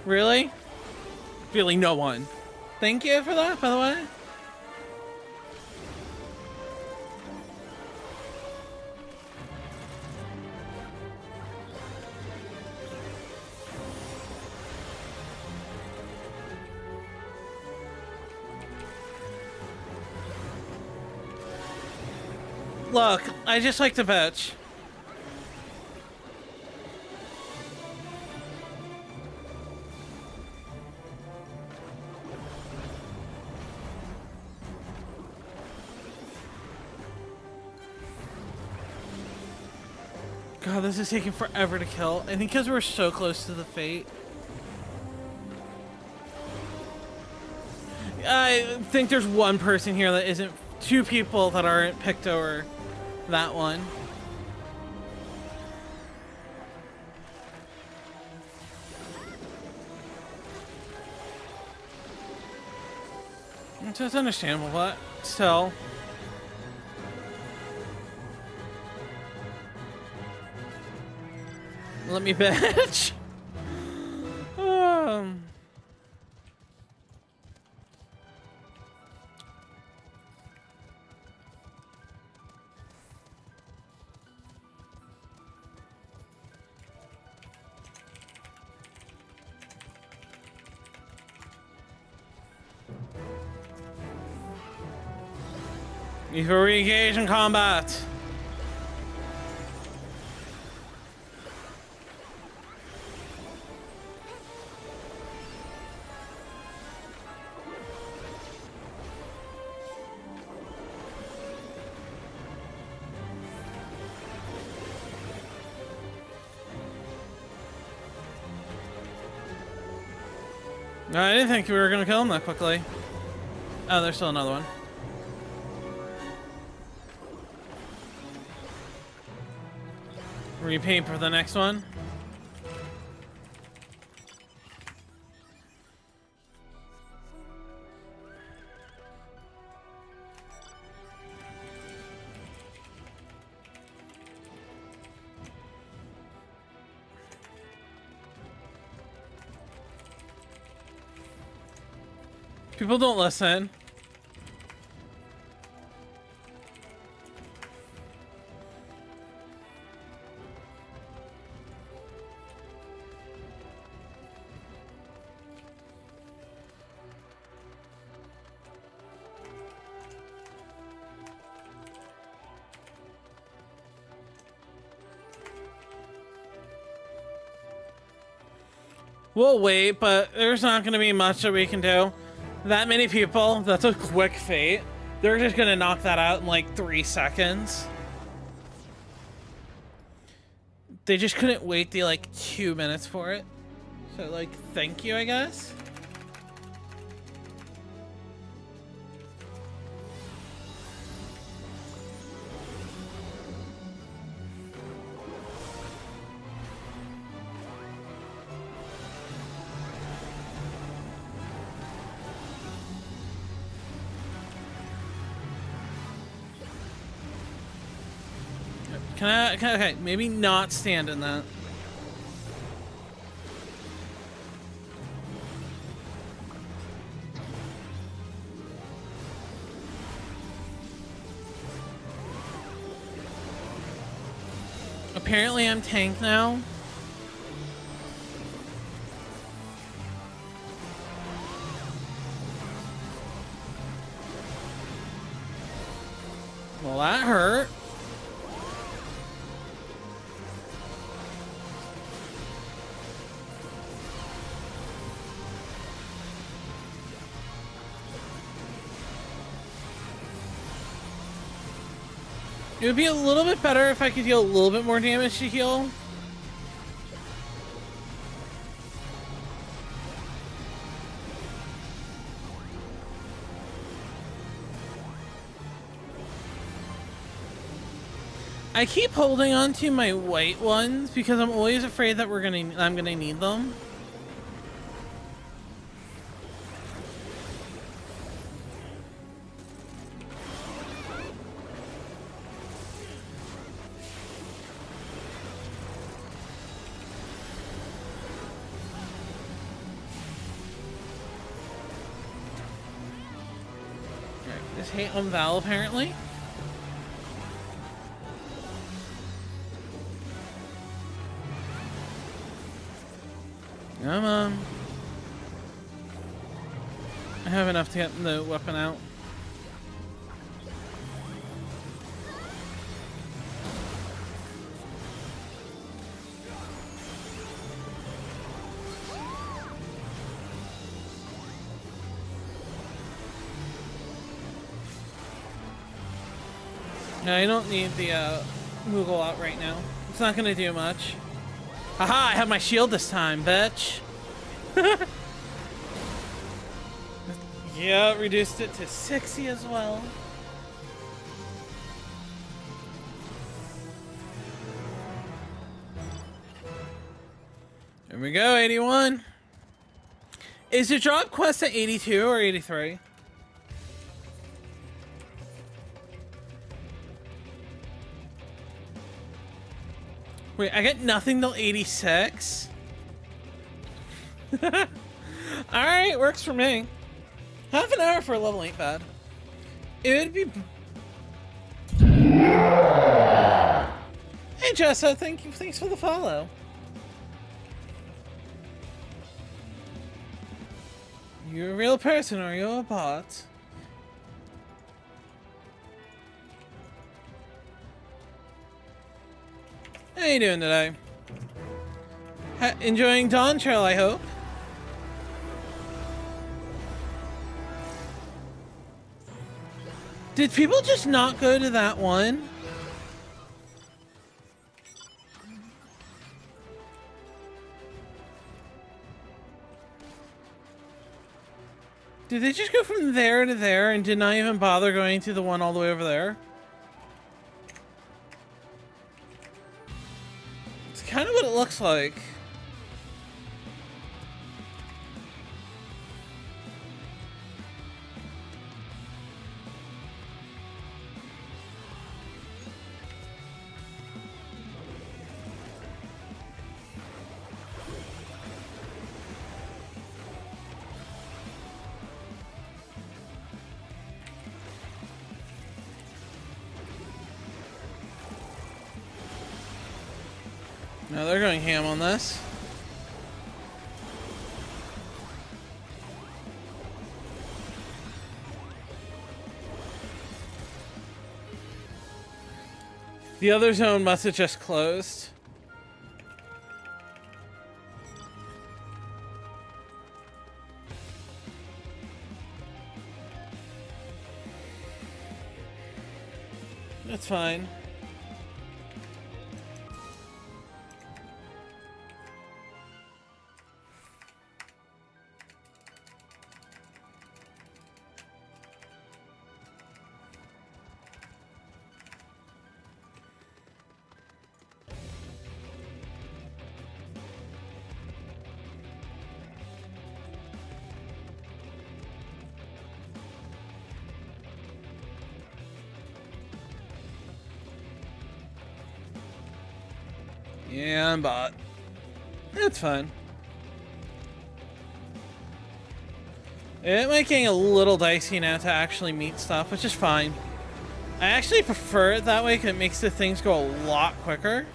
Really? Really, no one. Thank you for that, by the way. Look, I just like to bitch. God, this is taking forever to kill. I think because we're so close to the fate. I think there's one person here that isn't, two people that aren't picked over that one. So it's understandable, but still. Let me bitch. Before we engage in combat. No, I didn't think we were gonna kill him that quickly. Oh, there's still another one. Repeat for the next one. People don't listen. We'll wait, but there's not going to be much that we can do. That many people, that's a quick fate. They're just going to knock that out in like 3 seconds. They just couldn't wait the like 2 minutes for it. So like, thank you, I guess. Okay, maybe not stand in that. Apparently I'm tanked now. Well, that hurt. It would be a little bit better if I could deal a little bit more damage to heal. I keep holding on to my white ones because I'm always afraid that I'm gonna need them. Just hate on Val apparently. Come on. I have enough to get the weapon out. No, I don't need the Moogle out right now. It's not gonna do much. Haha, I have my shield this time, bitch. Yeah, reduced it to 60 as well. Here we go, 81. Is the drop quest at 82 or 83? Wait, I get nothing till 86? Alright, works for me. Half an hour for a level ain't bad. It would be... Hey Jessa, thanks for the follow. You a real person or you a bot? How you doing today? Enjoying Dawntrail, I hope. Did people just not go to that one? Did they just go from there to there and did not even bother going to the one all the way over there? It's kind of what it looks like. No, they're going ham on this. The other zone must have just closed. That's fine. Yeah, I'm bot. That's fine. It might get a little dicey now to actually meet stuff, which is fine. I actually prefer it that way because it makes the things go a lot quicker.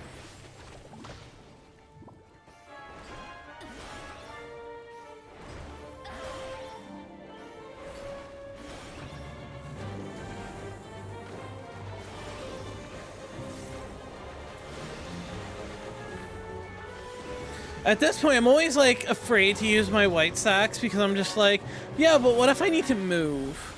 At this point, I'm always, like, afraid to use my white stacks because I'm just like, yeah, but what if I need to move?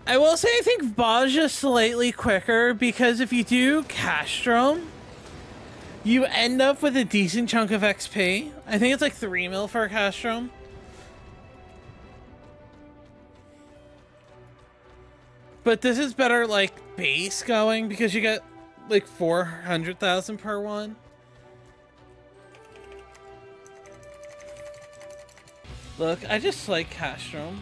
I will say I think Baja's slightly quicker because if you do Castrum, you end up with a decent chunk of XP. I think it's like 3 mil for a Castrum. But this is better like base going because you get like 400,000 per one. Look, I just like Castrum.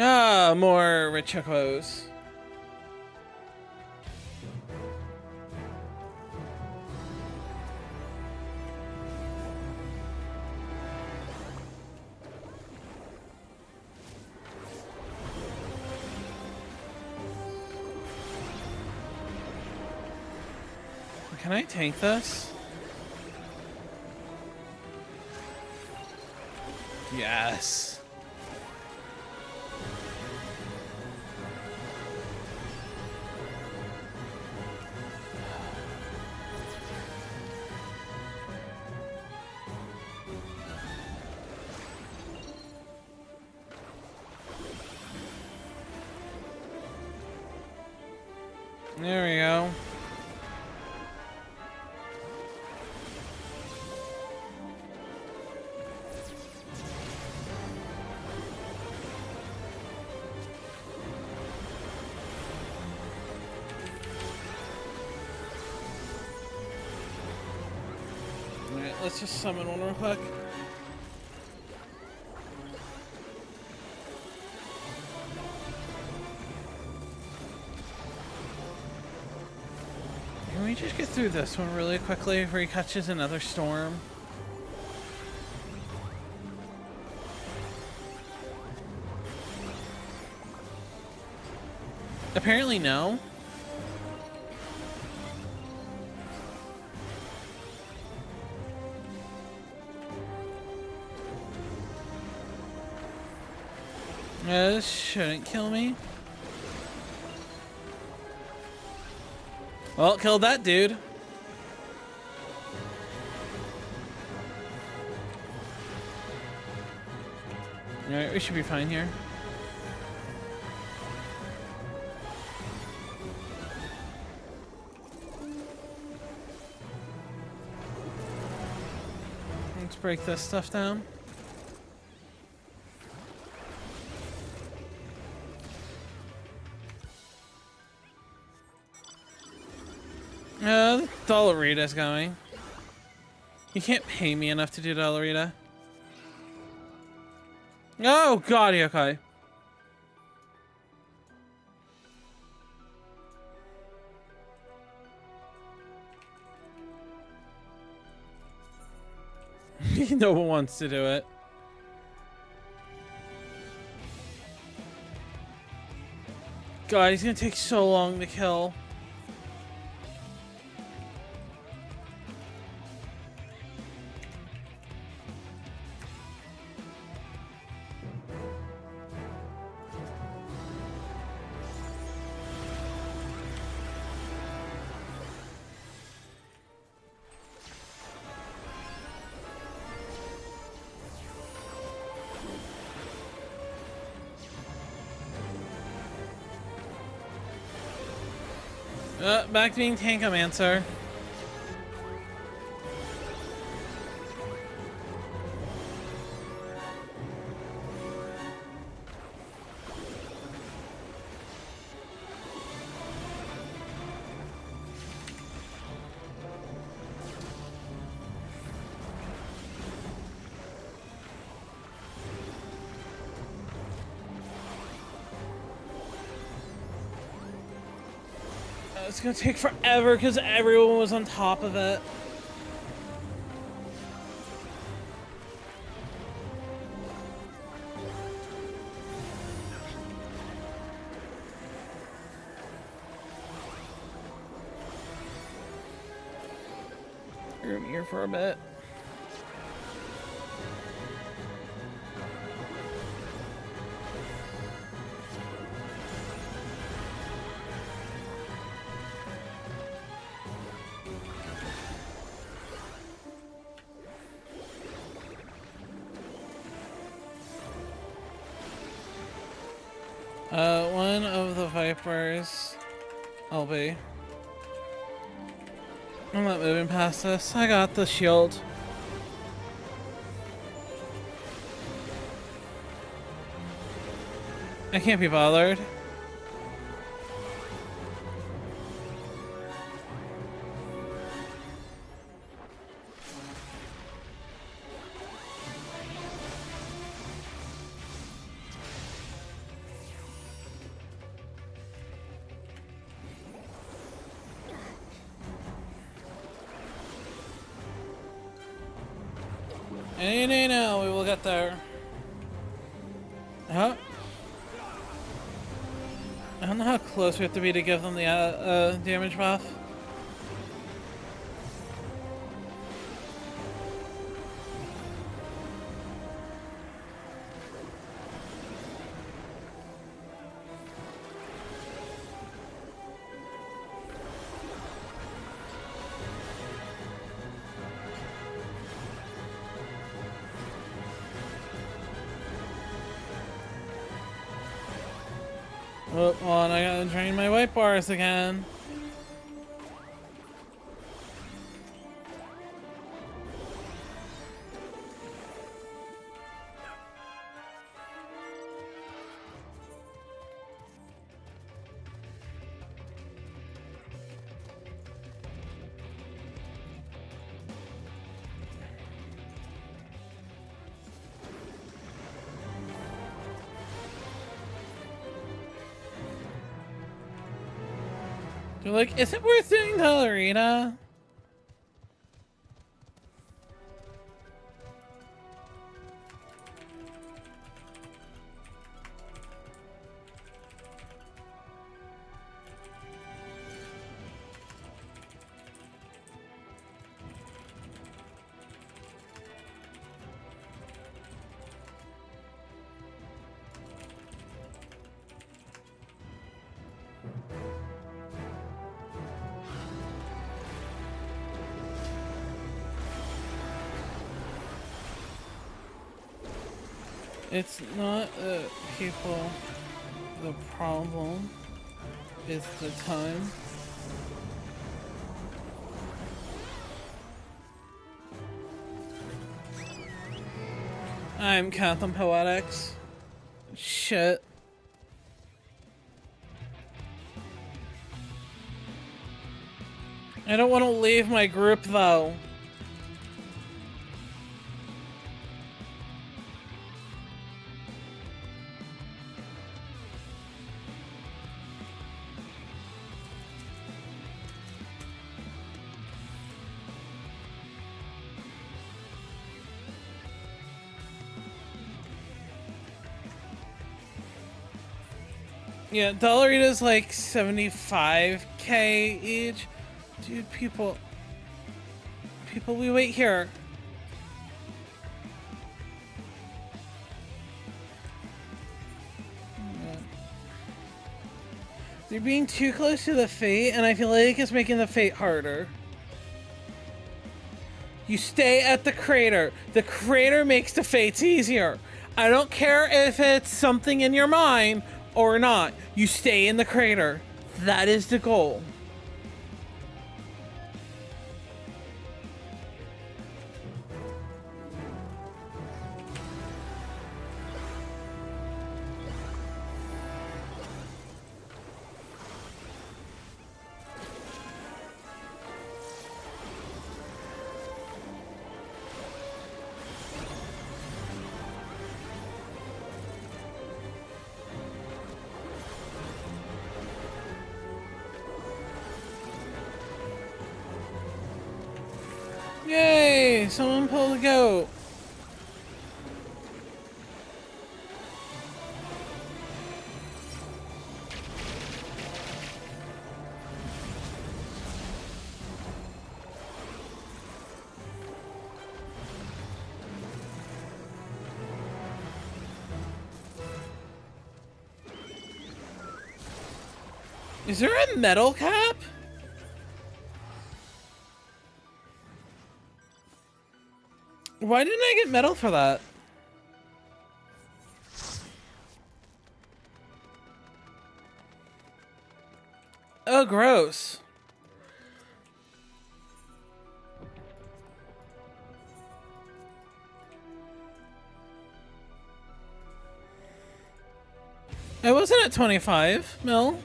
Ah, more Richicos. Can I tank this? Yes. There we go. Alright, let's just summon one real quick. Can we just get through this one really quickly before he catches another storm? Apparently no. This shouldn't kill me. Well, killed that dude. Alright, we should be fine here. Let's break this stuff down. Dollarita's going. You can't pay me enough to do Dollarita. Oh god, okay. No one wants to do it. God, he's gonna take so long to kill. Back to being Tankomancer. It's gonna take forever because everyone was on top of it. Room here for a bit. One of the Vipers, I'll be. I'm not moving past this. I got the shield. I can't be bothered. No, we will get there. Huh? I don't know how close we have to be to give them the damage buff. Oh, well, and I gotta drain my white bars again. They're like, is it worth doing the arena? It's not people. The problem is the time. I'm Catham Poetics. Shit. I don't want to leave my group though. Yeah, Dollarita's like 75k each. Dude, people, we wait here. They're being too close to the fate, and I feel like it's making the fate harder. You stay at the crater. The crater makes the fates easier. I don't care if it's something in your mind or not. You stay in the crater. That is the goal. Yay! Someone pulled a goat. Is there a metal cap? Why didn't I get metal for that? Oh, gross. I wasn't at 25 mil.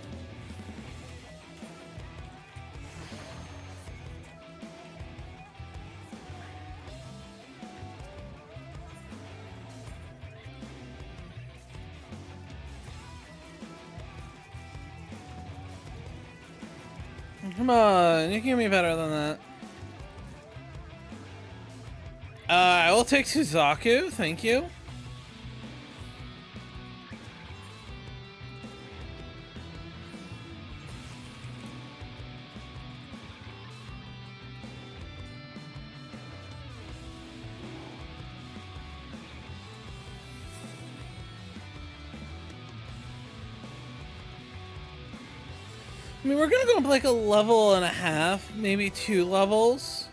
Come on, you can give me better than that. I will take Suzaku, thank you. I mean, we're gonna go up like a level and a half, maybe 2 levels.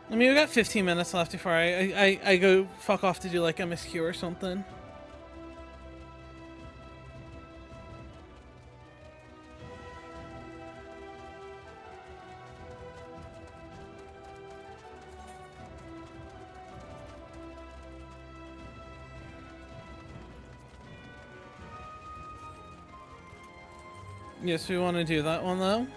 I mean, we got 15 minutes left before I go fuck off to do like MSQ or something. Yes, we want to do that one though.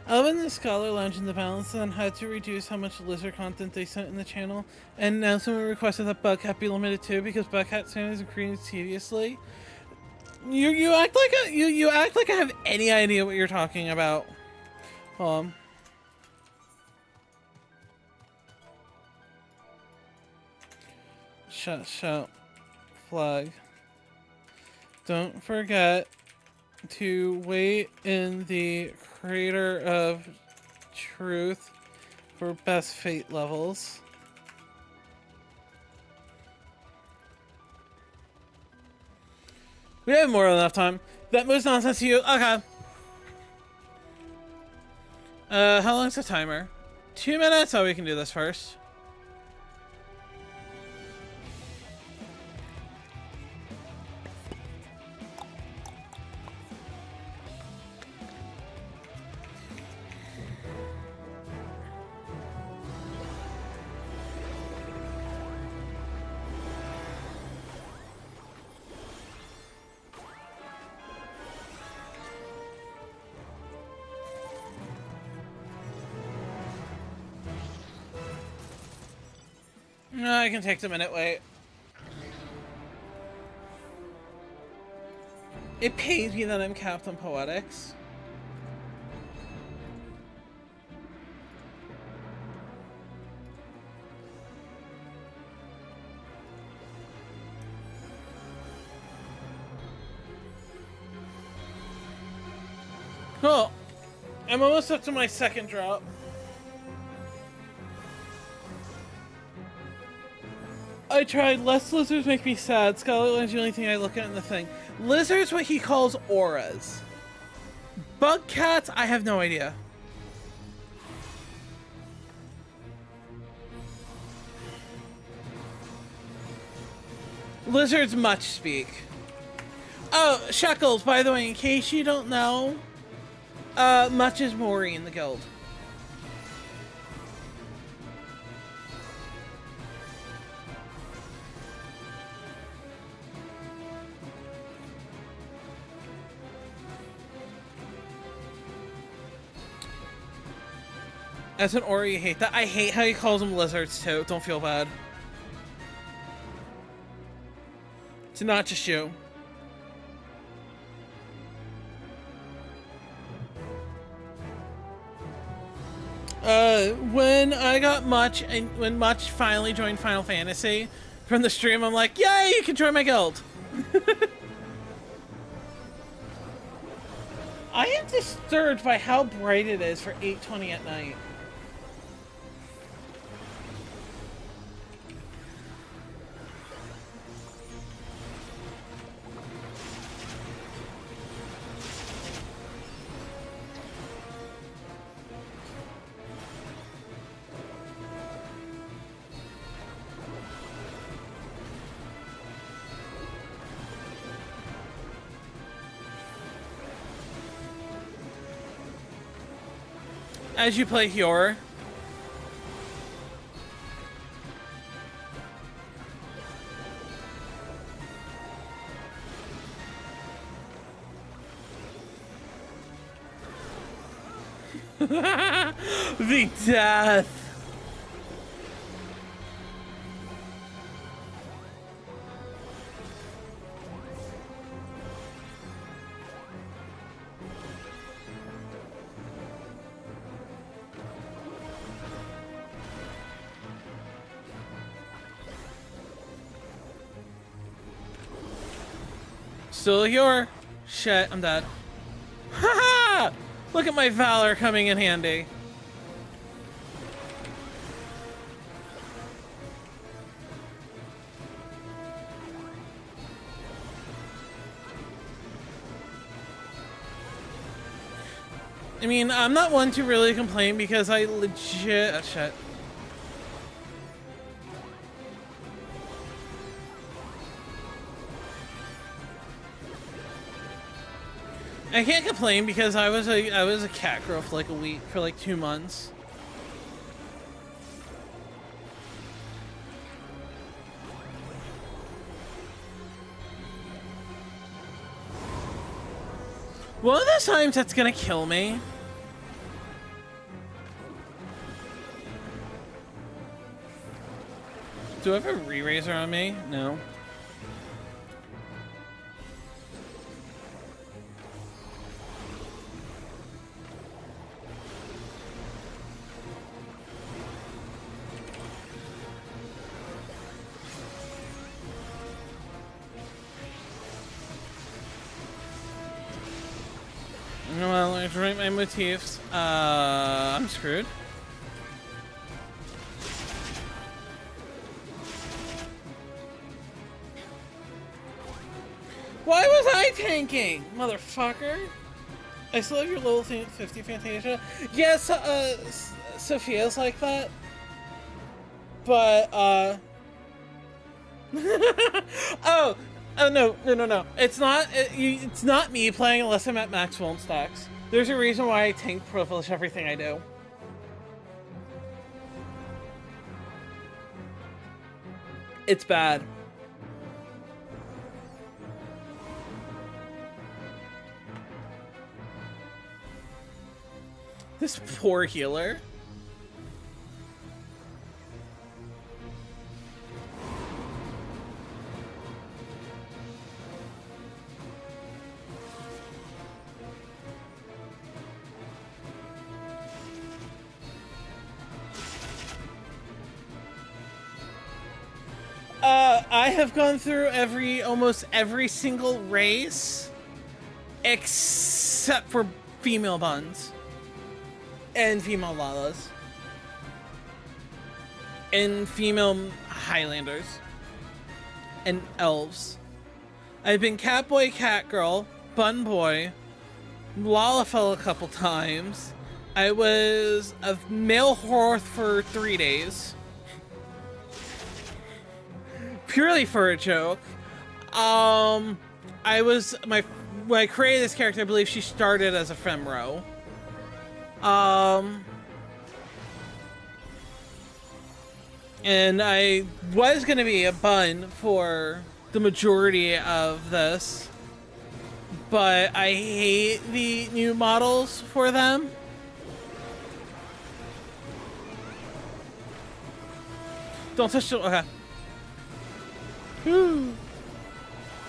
Alvin the Scholar lounged in the balance and had to reduce how much lizard content they sent in the channel, and now someone requested that Bugcat be limited too because Bugcat sound is increasing tediously. You act like you act like I have any idea what you're talking about. Shout flag. Don't forget to wait in the Crater of Truth for best fate levels. We have more than enough time. That was nonsense to you. Okay. How long's the timer? 2 minutes? Oh, we can do this first. I can take the minute wait. It pains me that I'm Captain Poetics. Cool. I'm almost up to my second drop. I tried. Less lizards make me sad. Scarlet Line's the only thing I look at in the thing. Lizards, what he calls auras. Bug cats, I have no idea. Lizards much speak. Oh, Shekels, by the way, in case you don't know, Much is Mori in the guild. As an Ori, you hate that. I hate how he calls them lizards too. Don't feel bad. It's not just you. When I got Much, and when Much finally joined Final Fantasy from the stream, I'm like, yay, you can join my guild. I am disturbed by how bright it is for 8:20 at night. As you play Hyor. The death. Still Hyor. Shit, I'm dead. Haha! Look at my valor coming in handy. I mean, I'm not one to really complain because I legit... Oh, shit. I can't complain because I was a cat girl for like a week, for like 2 months. One of those times that's gonna kill me. Do I have a re-raiser on me? No. Well, I write my motifs. I'm screwed. Why was I tanking, motherfucker? I still have your level 50 Fantasia. Yes, Sophia's like that. But, Oh no! It's not. It's not me playing unless I'm at max phone stacks. There's a reason why I tank privilege everything I do. It's bad. This poor healer. I have gone through almost every single race except for female buns and female Lalas and female Highlanders and elves. I've been Catboy, Catgirl, Bun Boy, Lalafell a couple times. I was a male Horth for 3 days. Purely for a joke. When I created this character, I believe she started as a Femro. And I was gonna be a bun for the majority of this, but I hate the new models for them. Don't touch the, okay. Whew.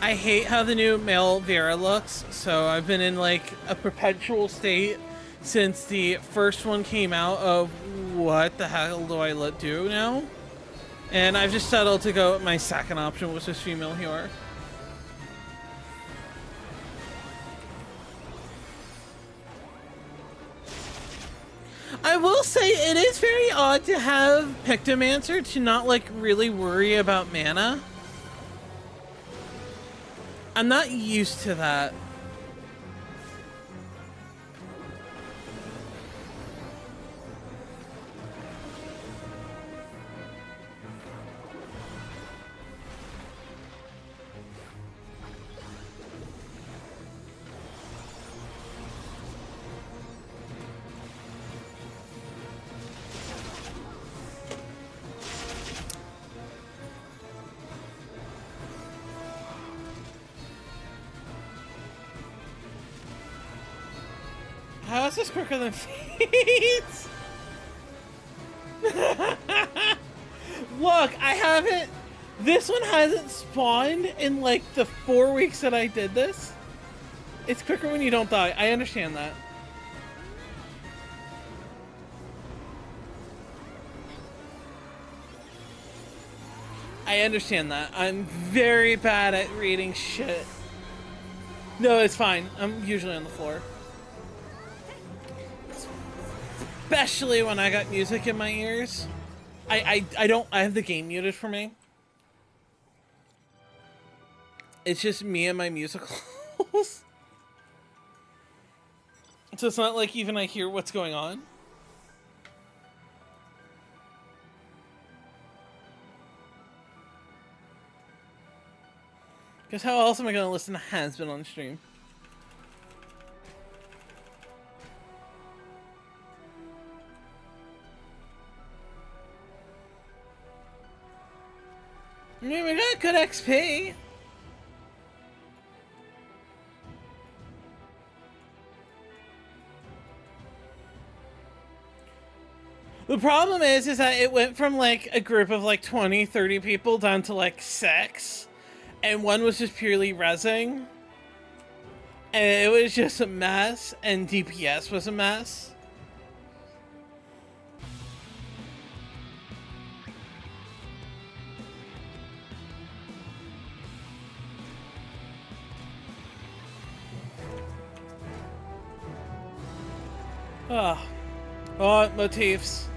I hate how the new male Vera looks, so I've been in like a perpetual state since the first one came out of what the hell do I do now? And I've just settled to go with my second option, which is female Hior. I will say it is very odd to have Pictomancer to not like really worry about mana. I'm not used to that. How is this quicker than Fates? Look, I haven't... This one hasn't spawned in like the 4 weeks that I did this. It's quicker when you don't die. I understand that. I understand that. I'm very bad at reading shit. No, it's fine. I'm usually on the floor. Especially when I got music in my ears. I have the game muted for me. It's just me and my musicals. So it's not like even I hear what's going on. Because how else am I going to listen to Has Been on stream? I mean, we got good XP. The problem is that it went from like a group of like 20, 30 people down to like 6. And one was just purely rezzing. And it was just a mess. And DPS was a mess. Oh, motifs.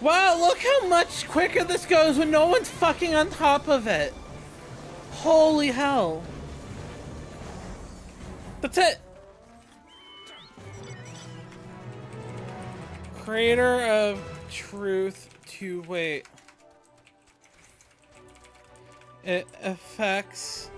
Wow, look how much quicker this goes when no one's fucking on top of it. Holy hell. That's it. Creator of Truth to wait. It affects...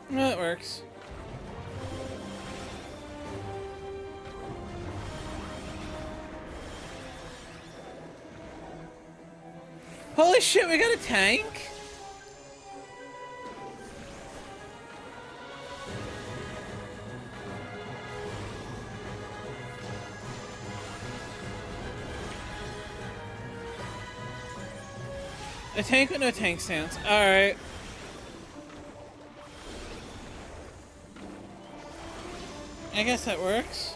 That works. Holy shit, we got a tank? A tank with no tank stance. Alright. I guess that works.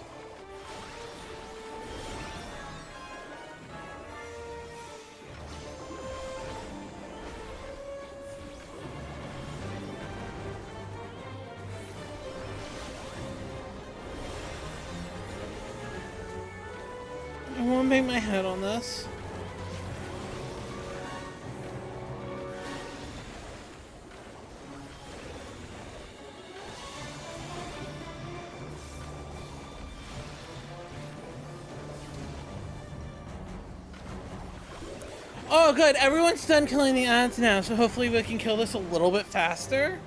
I won't bang my head on this. Oh, good. Everyone's done killing the ants now, so hopefully we can kill this a little bit faster.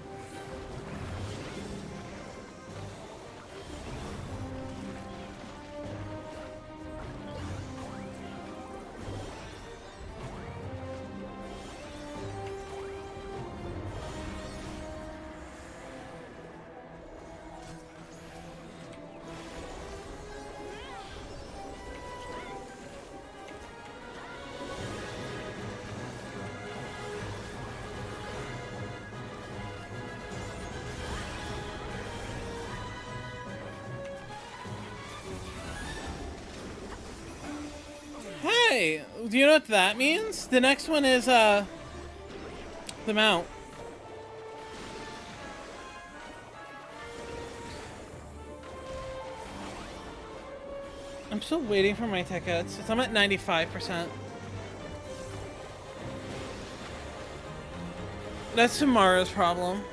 Hey, do you know what that means? The next one is, the mount. I'm still waiting for my tickets. I'm at 95%. That's tomorrow's problem.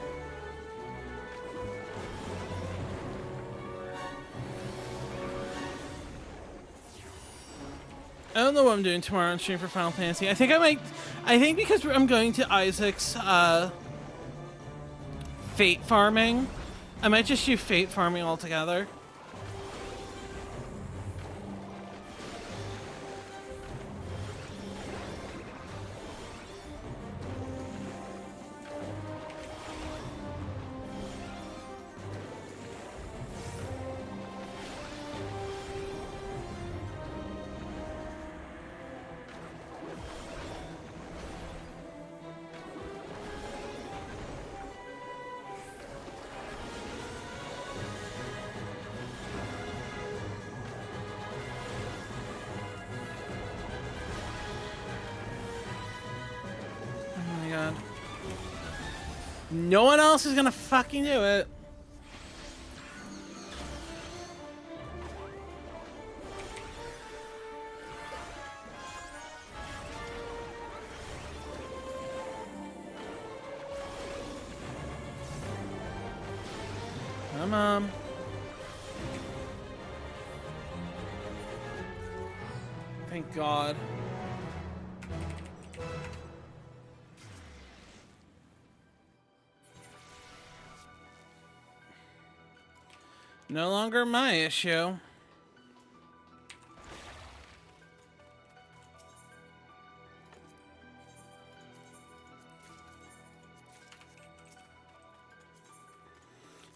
I don't know what I'm doing tomorrow on stream for Final Fantasy. I think because I'm going to Isaac's, fate farming, I might just do fate farming altogether. No one else is gonna fucking do it. Come on. Thank God. No longer my issue.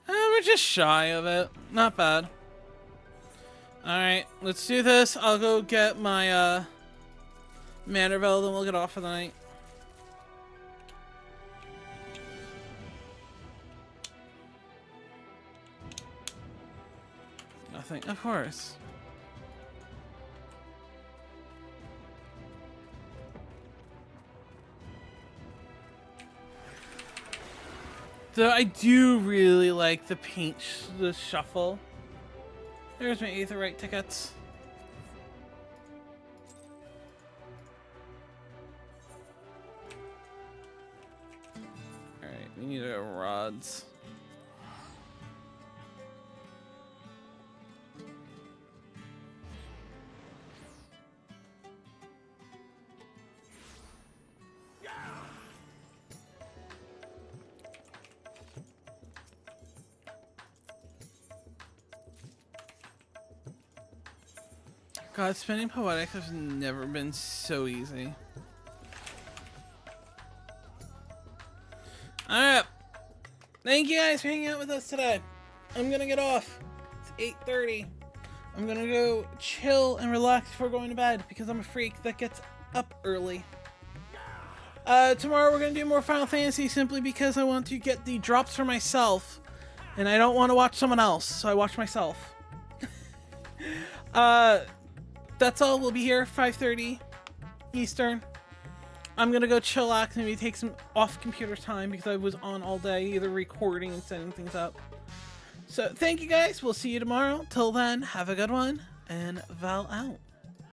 We're just shy of it. Not bad. Alright, let's do this. I'll go get my Manderville, then we'll get off for the night. Nothing, of course. So I do really like the paint, the shuffle. There's my Aetherite tickets. Alright, we need our rods. God, spinning poetics has never been so easy. Alright. Thank you guys for hanging out with us today. I'm gonna get off. It's 8:30. I'm gonna go chill and relax before going to bed because I'm a freak that gets up early. Tomorrow we're gonna do more Final Fantasy simply because I want to get the drops for myself and I don't want to watch someone else, so I watch myself. That's all. We'll be here 5:30 Eastern. I'm gonna go chillax, maybe take some off computer time because I was on all day either recording and setting things up. So thank you guys. We'll see you tomorrow. Till then, have a good one, and Val out.